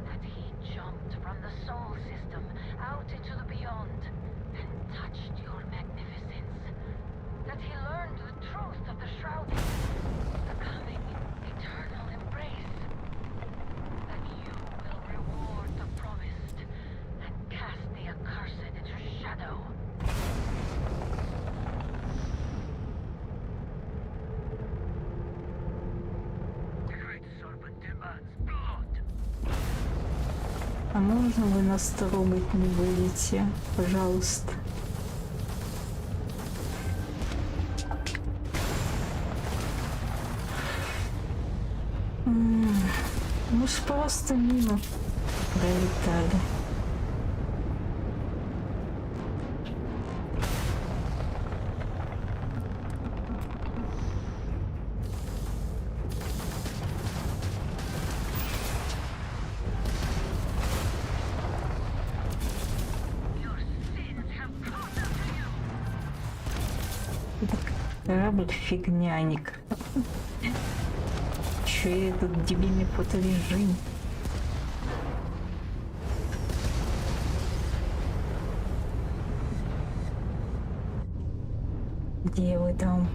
That he jumped from the soul system out into the beyond and touched your magnificence. That he learned the truth of the shrouding, the coming eternal embrace. That you will reward the promised and cast the accursed into shadow. The great serpent demands blood. А можно вы нас трогать не будете, пожалуйста? Ну ж просто мимо. Пролетали. Корабль фигня, никак. Че этот дебильный фоторежим? Где вы там?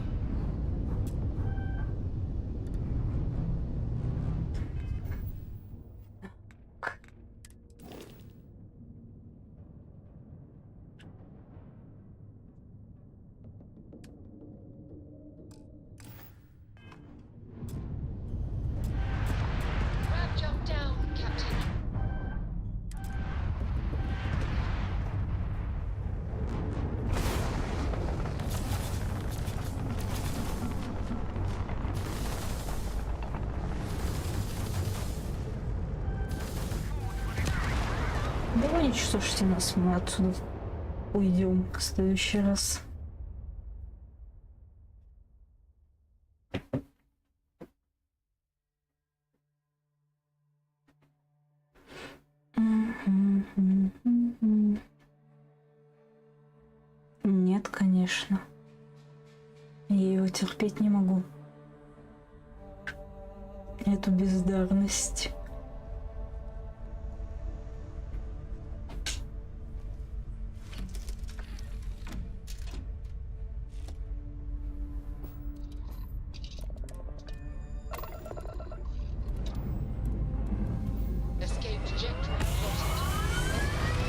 Jump down, Captain. Давай не чувствуйте нас, мы отсюда уйдем в следующий раз. Нет, конечно. Я его терпеть не могу. Эту бездарность. Escape trajectory plotted.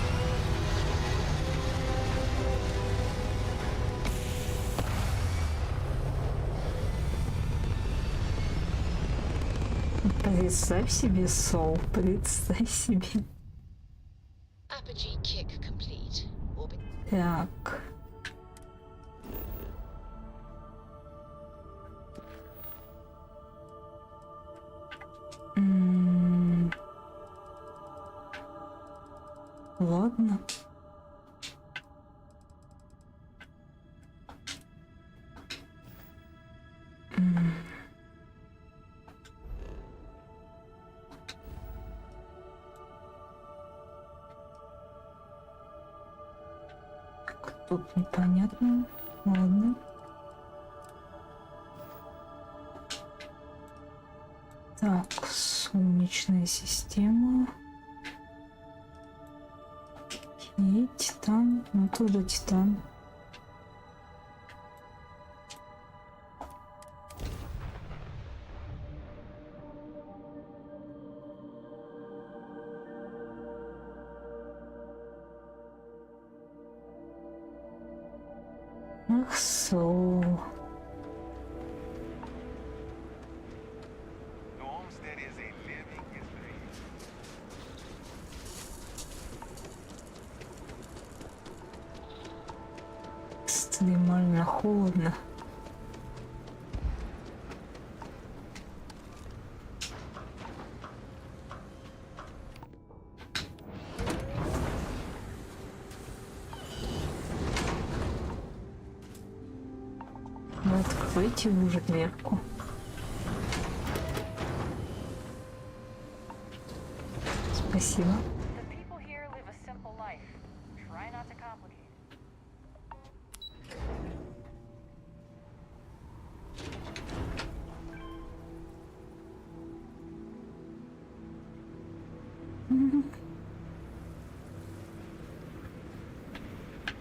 Представь себе, Сол, представь себе. Apogee kick complete. Orbit. Так. Ладно. Тут непонятно. Ладно. Так, солнечная система. И Титан. Ну, оттуда Титан. Ах, Сол. Экстремально холодно. Ну, откройте уже дверку. Спасибо. The people here live a simple life. Try not to complicate it.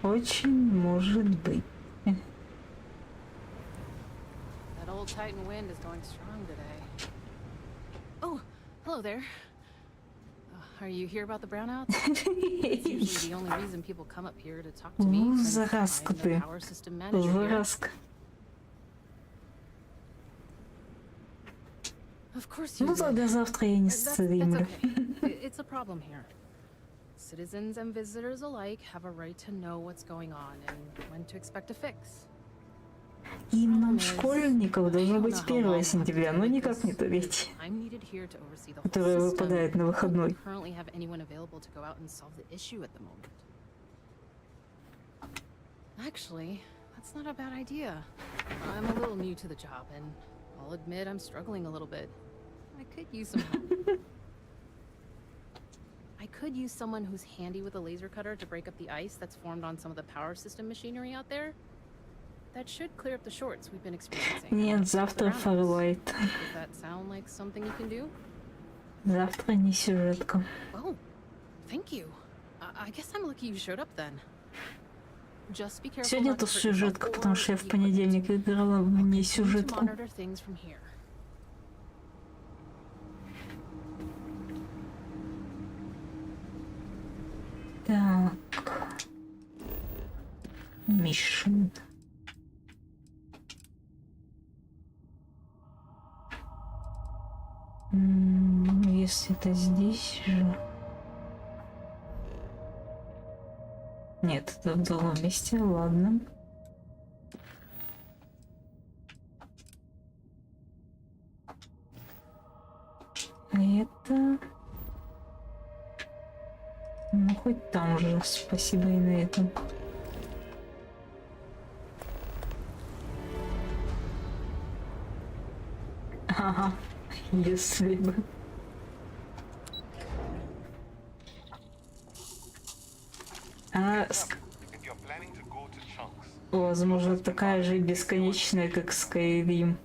Очень может быть. That old Titan wind is going strong today. Oh, hello there. Are you here about the brownouts? It's usually the only reason people come up here to talk to me. Ну, since заразка I'm the ты. power system manager here. Заразка. Of course you Ну, did. тогда завтра я не That's стримлю. okay. It's a problem here. Citizens and visitors alike have a right to know what's going on and when to expect a fix. Именно у школьников должно быть 1 сентября, но никак не 3, I'm needed here to oversee the whole которое system. выпадает на I don't выходной. currently have anyone available to go out and solve the issue at the moment. Actually, that's not a bad idea. I'm a little new to the job, and I'll admit I'm struggling a little bit. I could use some help. I could use someone who's handy with a laser cutter to break up the ice that's formed on some of the power system machinery out there. That should clear up the shorts we've been experiencing. Нет, завтра Фарлайт. Does that sound like something you can do? Завтра не сюжетка. Oh, thank you. I guess I'm lucky you showed up then. Just be careful Сегодня not to тоже hurt сюжетка, yourself потому or что я в the понедельник играла в не equipment. To сюжетку. monitor things from here. Так. Мишин. Если это здесь же... Нет, это в другом месте, ладно. А это... Ну, хоть там же, спасибо и на этом. Ага, если бы. Возможно, такая же бесконечная, как Skyrim.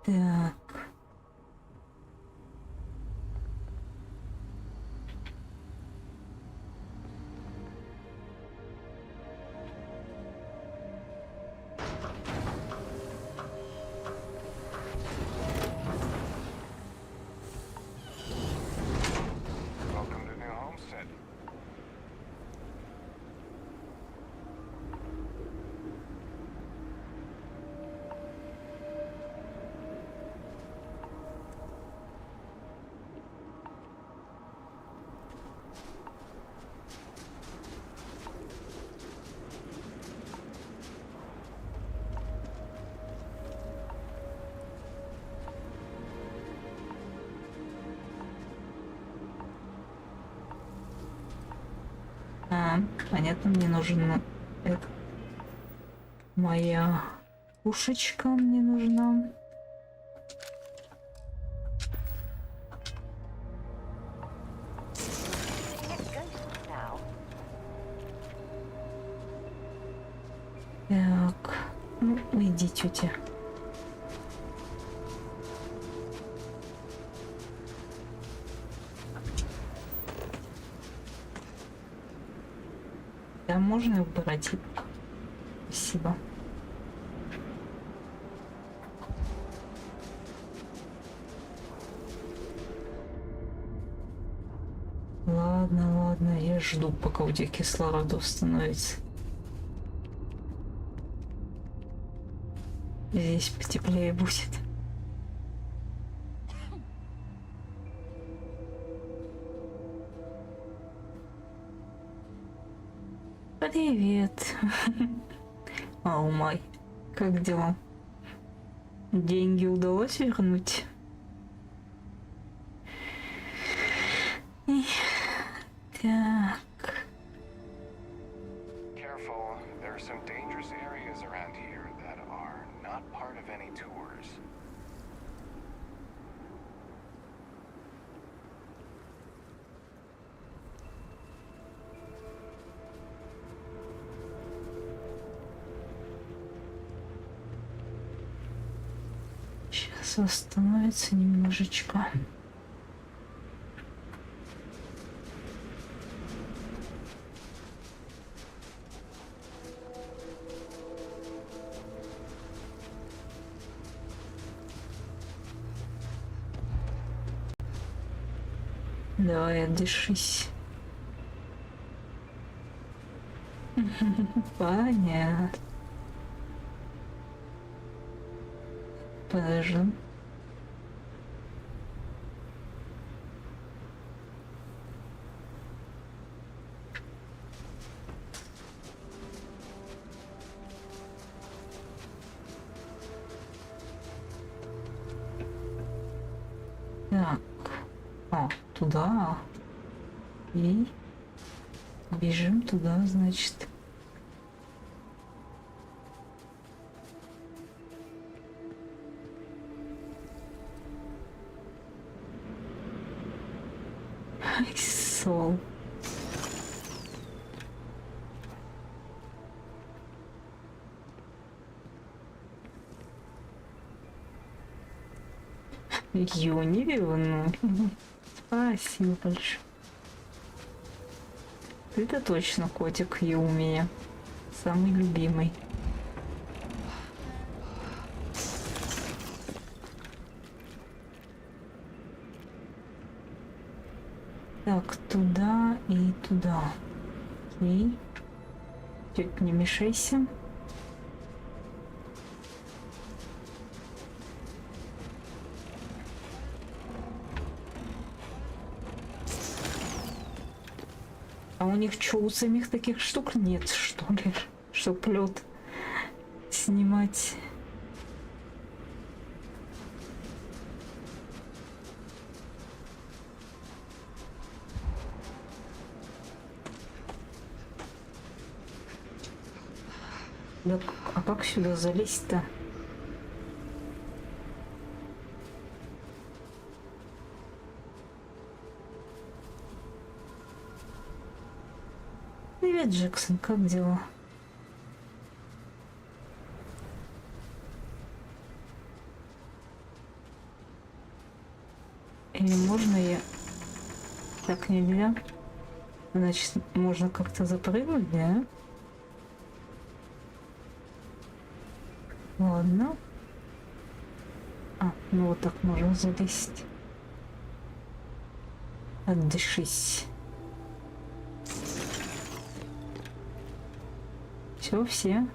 Так. Welcome to New Homestead. Понятно, мне нужен это. Моя пушечка мне нужна. Так, ну иди, тетя. Да, можно убрать. Спасибо. Ладно, ладно, я жду, пока у тебя кислорода установится. Здесь потеплее будет. Привет. О май, как дела? Деньги удалось вернуть? Так. Careful, there are some dangerous areas around here that are not part of any tours. Сейчас восстановится немножечко. Давай, отдышись. Понятно. Подождем. Так. А, туда. И бежим туда, значит. Сол. Юнивил, спасибо большое. Ты-то точно котик Ю у меня. Самый любимый. Так, туда и туда. Окей. Чуть не мешайся. А у них что, у самих таких штук нет, что ли? Чтоб лед снимать. Да, а как сюда залезть-то? Привет, Джексон, как дела? Или можно я... Так нельзя? Значит, можно как-то запрыгнуть, да? Ладно. А, ну вот так можно залезть. Отдышись. Все.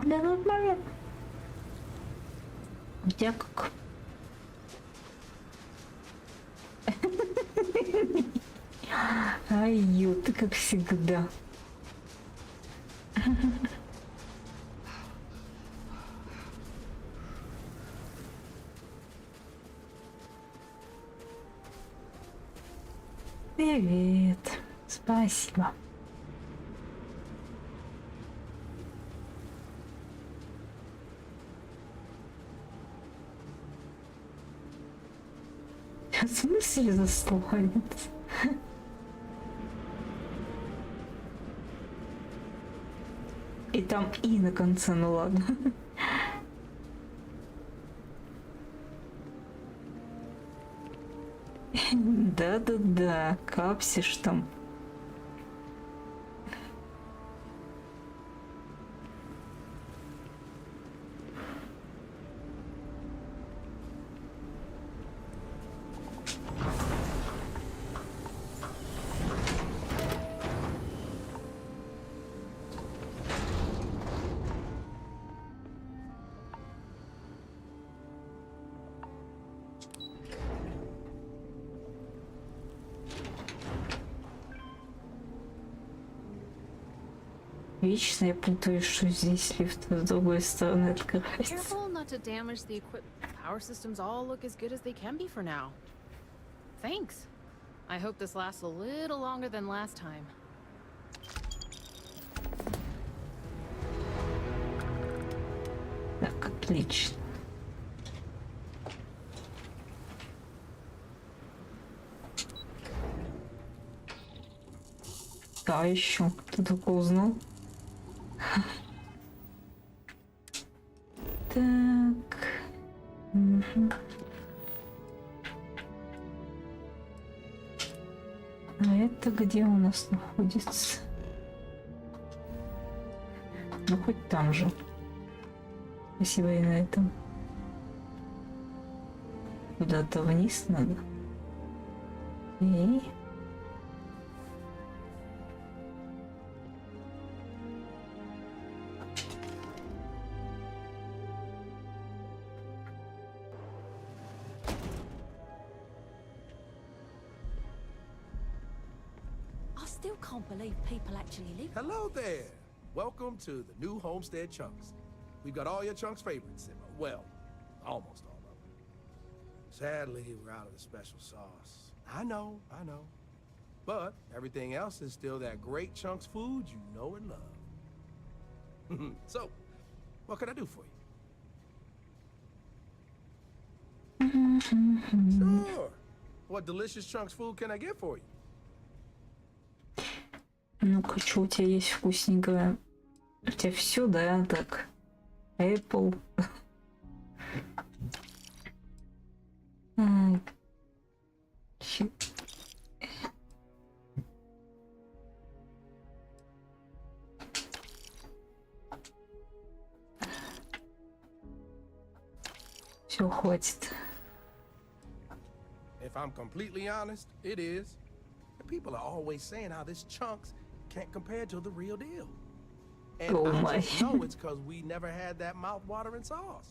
Да нормально. У тебя как? Ай, ё, ты как всегда. Привет. Спасибо. В смысле заслонец? И там «и» на конце, ну ладно. Да-да-да, капсишь там. Вечно я путаю, что здесь лифт с другой стороны открывается. Careful not to damage the equipment. Power systems all look as good as they can be for now. Thanks. I hope this lasts a little longer than last time. Так, отлично. Да, еще кто только узнал. Так. Угу. А это где у нас находится? Ну, хоть там же. Спасибо и на этом. Куда-то вниз надо. И... I still can't believe people actually live. Hello there. welcome to the new Homestead Chunks. We've got all your Chunks' favorites. Well, almost all of them. Sadly, we're out of the special sauce. I know. But everything else is still that great Chunks food you know and love. So, what can I do for you? Sure. What delicious Chunks food can I get for you? Ну-ка, что у тебя есть вкусненькое? У тебя все, да, так? Apple. Все, хватит. If I'm completely honest, it is. People are always saying how this Chunks can't compare to the real deal. And I just know it's because we never had that mouth-watering sauce.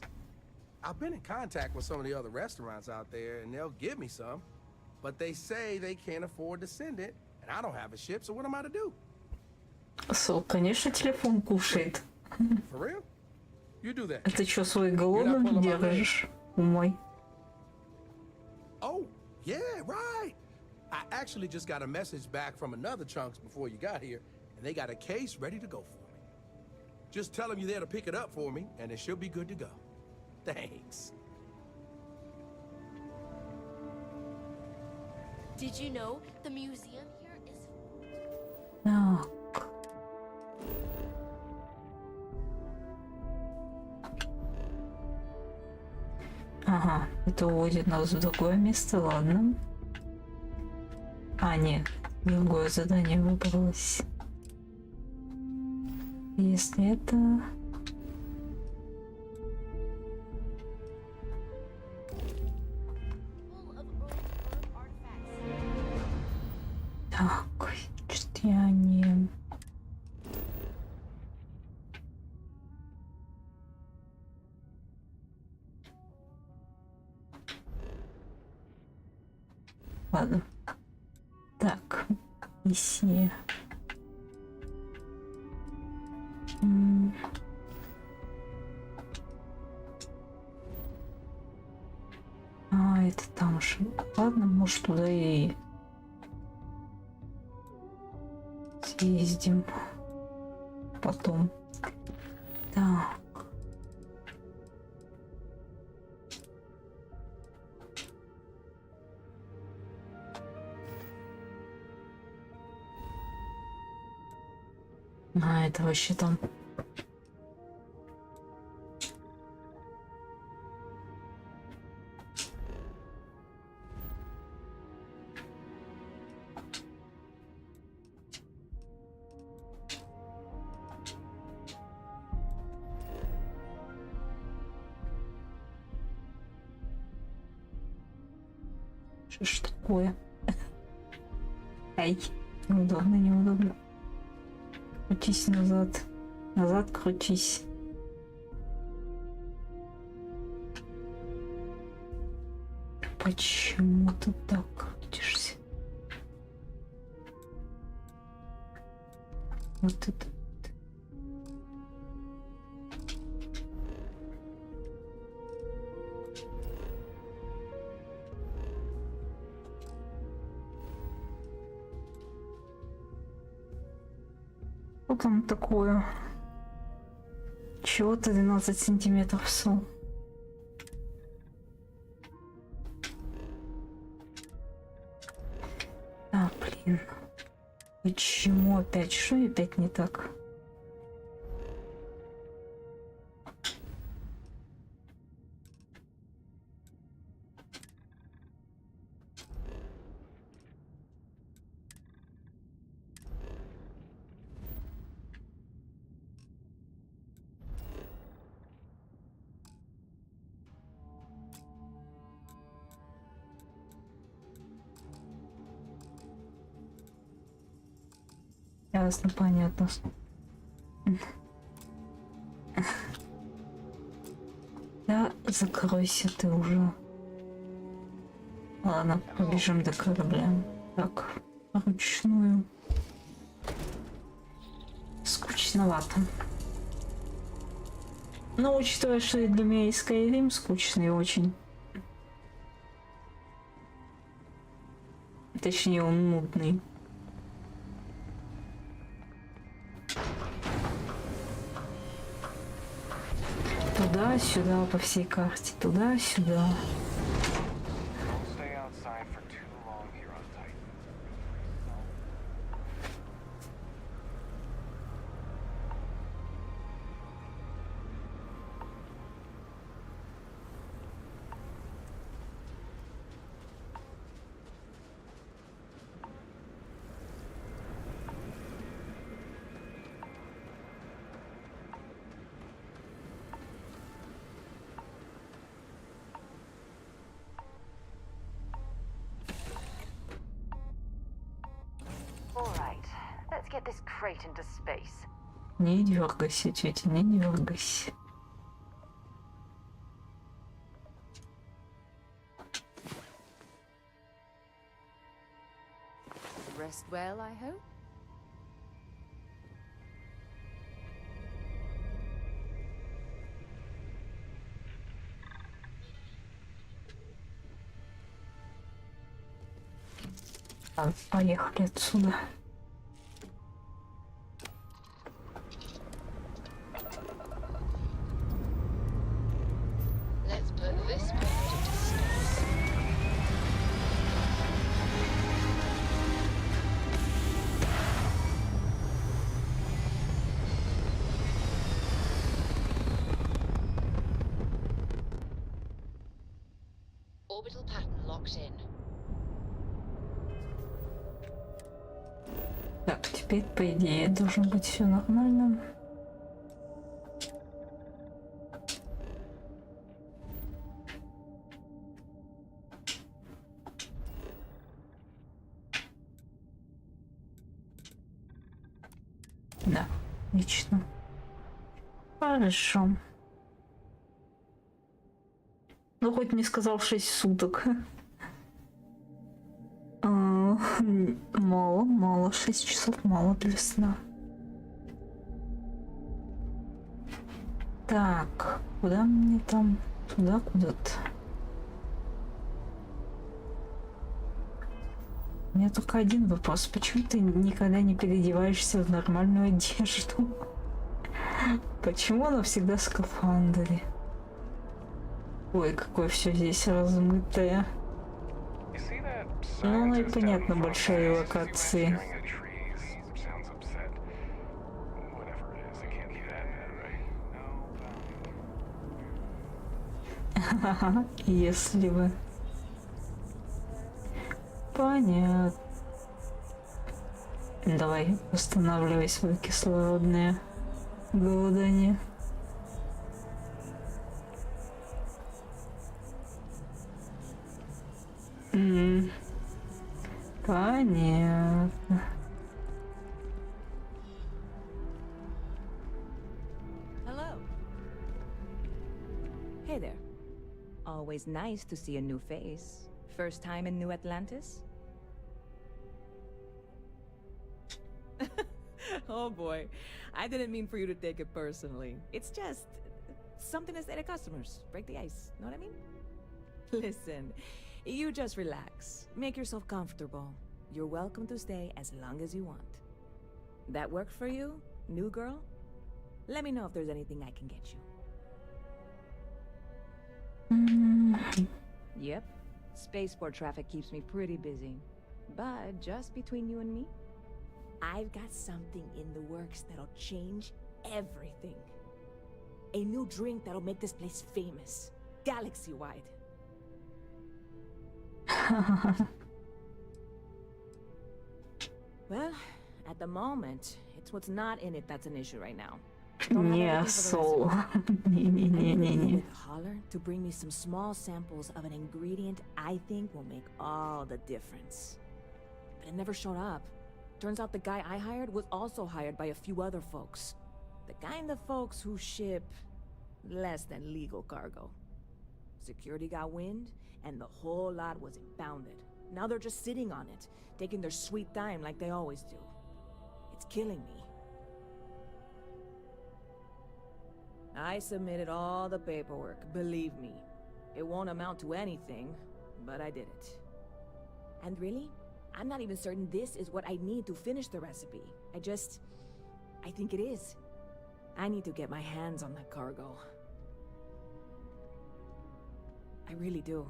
I've been in contact with some of the other restaurants out there, and they'll give me some. But they say they can't afford to send it, and I don't have a ship, so what am I to do? So, конечно, телефон кушает. For real? You do that. А ты что, свой голодным держишь? Мой. Oh, yeah, right. I actually just got a message back from another Chunks before you got here, and they got a case ready to go for me. Just tell them you're there to pick it up for me, and it should be good to go. Thanks. Did you know the museum here is... Так. Ага, это уводит нас в другое место, ладно. А, нет, другое задание выбралось. Если это... Так, что я не... Ладно. Так, миссия. А, это там же. Ладно, может, туда и съездим потом. Так. А, это вообще там. Что ж такое? Ай, неудобно, неудобно. Крутись назад. Назад крутись. Почему ты так крутишься? Вот это. Что там такое? Чего-то 12 сантиметров су. А, блин. Почему опять? Что опять не так? Ясно, понятно. Да, закройся ты уже. Ладно, побежим до корабля. Так, ручную. Скучно. скучновато. Но учитывая, что и для меня и Skyrim скучный очень. Точнее, он нудный. Туда-сюда по всей карте, туда-сюда. Get this crate into space. Не дергайся, тетя, не дергайся. Rest well, I hope. Так, поехали отсюда. Orbital pattern locked in. Так, теперь, по идее, должно быть все нормально. Да, отлично. Хорошо. Ну, хоть не сказал 6 суток. Мало, 6 часов мало для сна. Так, куда мне там? Туда, куда-то. У меня только один вопрос. Почему ты никогда не переодеваешься в нормальную одежду? Почему она всегда в скафандре? Ой, какое все здесь размытое. Ну и понятно, большие локации. Если бы. Понятно. Давай, восстанавливай свое кислородное голодание. Понятно. Hello. Hey there. Always nice to see a new face. First time in New Atlantis? Oh boy. I didn't mean for you to take it personally. It's just something to say to customers. Break the ice. Know what I mean? Listen, you just relax. Make yourself comfortable. You're welcome to stay as long as you want. That work for you, new girl? Let me know if there's anything I can get you. Yep. Spaceport traffic keeps me pretty busy. But just between you and me, I've got something in the works that'll change everything. A new drink that'll make this place famous. Galaxy-wide. Well, at the moment, it's what's not in it that's an issue right now. Не, Сол. Не. Holler to bring me some small samples of an ingredient I think will make all the difference. But it never showed up. Turns out the guy I hired was also hired by a few other folks. The kind of folks who ship less than legal cargo. Security got wind, and the whole lot was impounded. Now they're just sitting on it, taking their sweet time like they always do. It's killing me. I submitted all the paperwork, believe me. It won't amount to anything, but I did it. And really, I'm not even certain this is what I need to finish the recipe. I think it is. I need to get my hands on that cargo. I really do.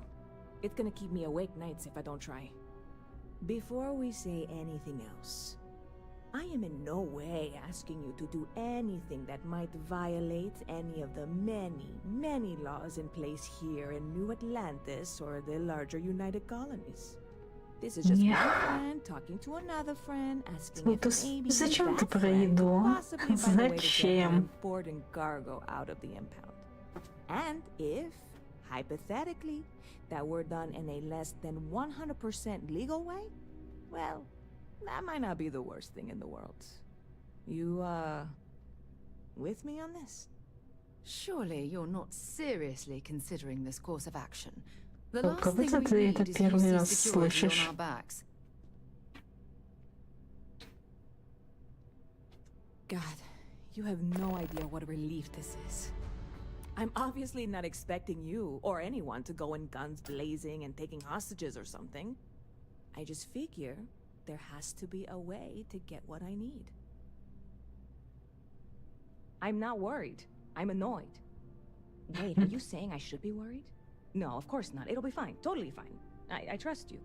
It's gonna keep me awake nights if I don't try. Before we say anything else, I am in no way asking you to do anything that might violate any of the many, many laws in place here in New Atlantis or the larger United Colonies. This is just one friend talking to another friend, asking if maybe Зачем ты that про friend еду? could possibly find a way to get Зачем? her important cargo out of the impound. And if, hypothetically, that were done in a less than 100% legal way, well, that might not be the worst thing in the world. You, with me on this? Surely you're not seriously considering this course of action. The Как last thing будто we ты need это is первый UC раз security on слышишь. our backs. God, you have no idea what a relief this is. I'm obviously not expecting you or anyone to go in guns blazing and taking hostages or something. I just figure there has to be a way to get what I need. I'm not worried. I'm annoyed. Wait, are you saying I should be worried? No, of course not. It'll be fine. Totally fine. I trust you.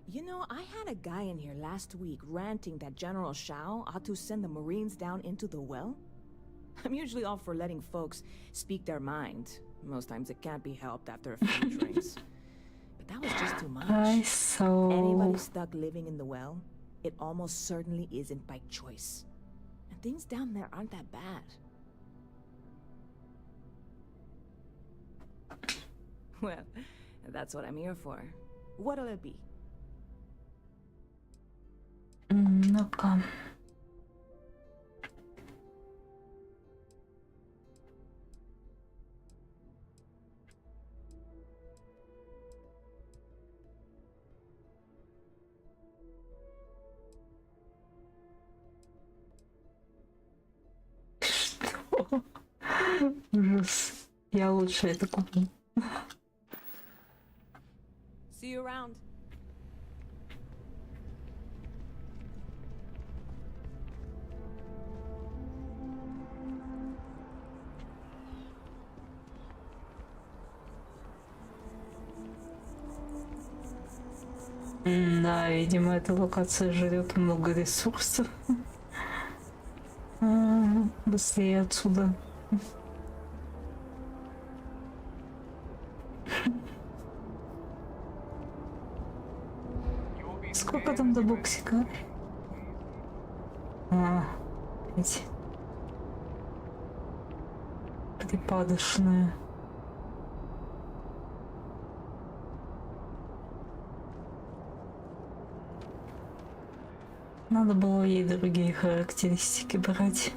You know, I had a guy in here last week ranting that General Shao ought to send the Marines down into the well. I'm usually all for letting folks speak their mind. Most times it can't be helped after a few drinks. But that was just too much. Anybody stuck living in the well, it almost certainly isn't by choice. And things down there aren't that bad. Well, that's what I'm here for. What'll it be? Ну-ка. Что? Ужас. Я лучше это куплю. See you around. Да, видимо, эта локация жрет много ресурсов. Быстрее отсюда. Сколько там до боксика? Эти припадочные. Надо было ей другие характеристики брать.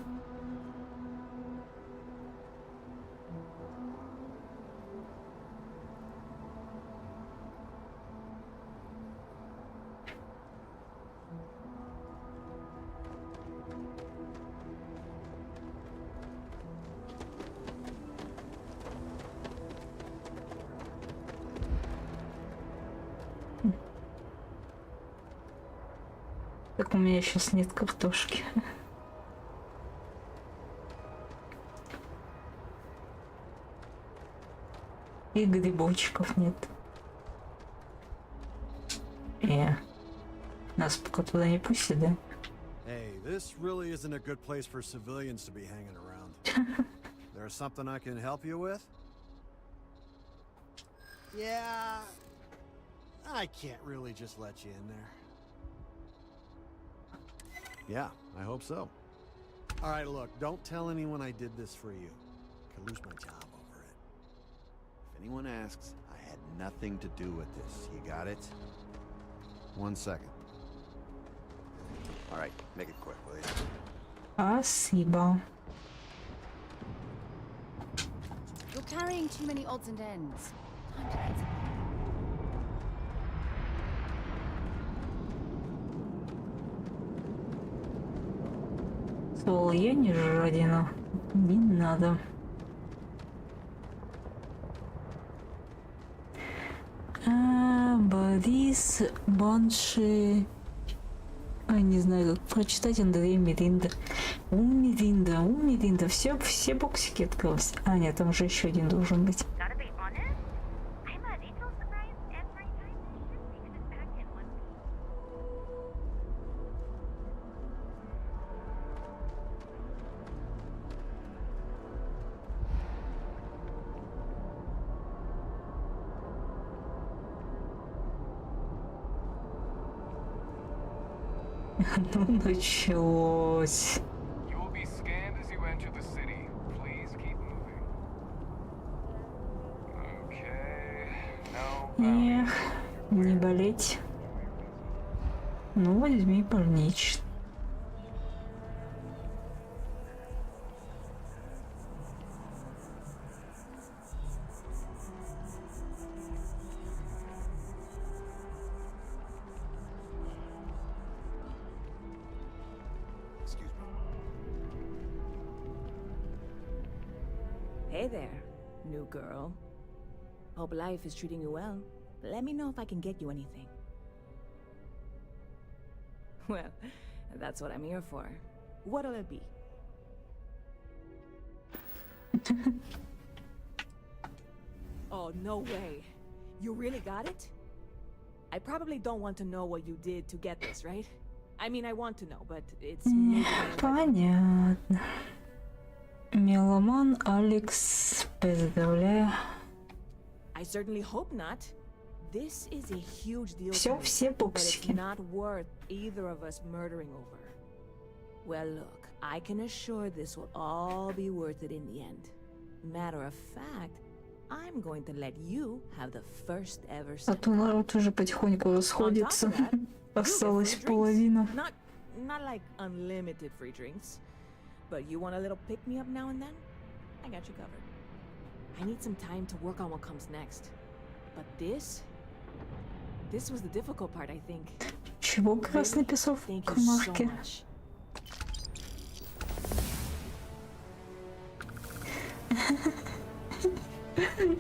Так у меня сейчас нет картошки. И грибочков нет. Нас пока туда не пустят, да? Hey, this really isn't a good place for civilians to be hanging around. There's something I can help you with? Yeah, I can't really just let you in there. Yeah, I hope so. All right, look, don't tell anyone I did this for you. I could lose my job over it. If anyone asks, I had nothing to do with this. You got it? 1 second. All right, make it quick, will you? Спасибо. You're carrying too many odds and ends. Time to get some. спрашивал, я не жадина. Не надо. Борис Банши... не знаю, как прочитать. Андрей Миринда. Миринда. Все боксики открылись. Нет, там уже еще один должен быть. Ну, началось. Эх, не болеть. Ну, возьми больничный. Hey there, new girl. Hope life is treating you well. Let me know if I can get you anything. Well, that's what I'm here for. What'll it be? Oh, no way. You really got it? I probably don't want to know what you did to get this, right? I mean, I want to know, but it's... Понятно. Меломан Алекс, поздравляю. I certainly hope not. This is a huge deal. Все but it's боксики. not worth either of us murdering over. Well, look, I can assure this will all be worth it in the end. Matter of fact, I'm going to let you have the first ever А то народ уже потихоньку расходится. Осталась половина. Not like unlimited free drinks, but you want a little pick-me-up now and then? I got you covered. I need some time to work on what comes next. But this was the difficult part, I think. Чего красный песок в камарке?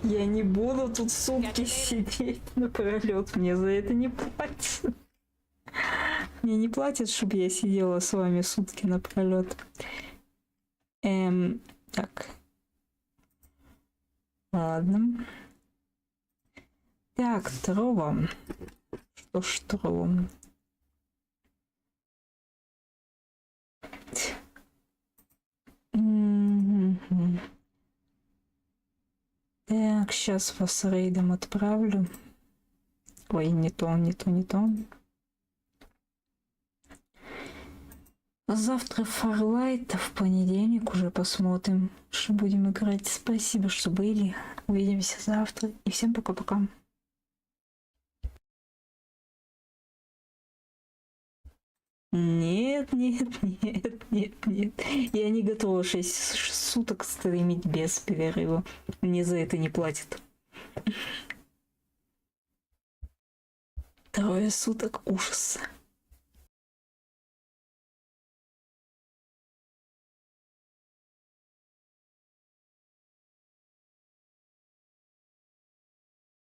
Я не буду тут сутки сидеть напролёт, мне за это не платят. Мне не платят, чтобы я сидела с вами сутки напролёт. Так. Ладно. Так, трова. Что ж трова? Так, сейчас вас рейдом отправлю. Ой, не то. Завтра Фарлайт, а в понедельник уже посмотрим, что будем играть. Спасибо, что были. Увидимся завтра. И всем пока-пока. Нет. Я не готова 6 суток стримить без перерыва. Мне за это не платят. 2 суток ужаса.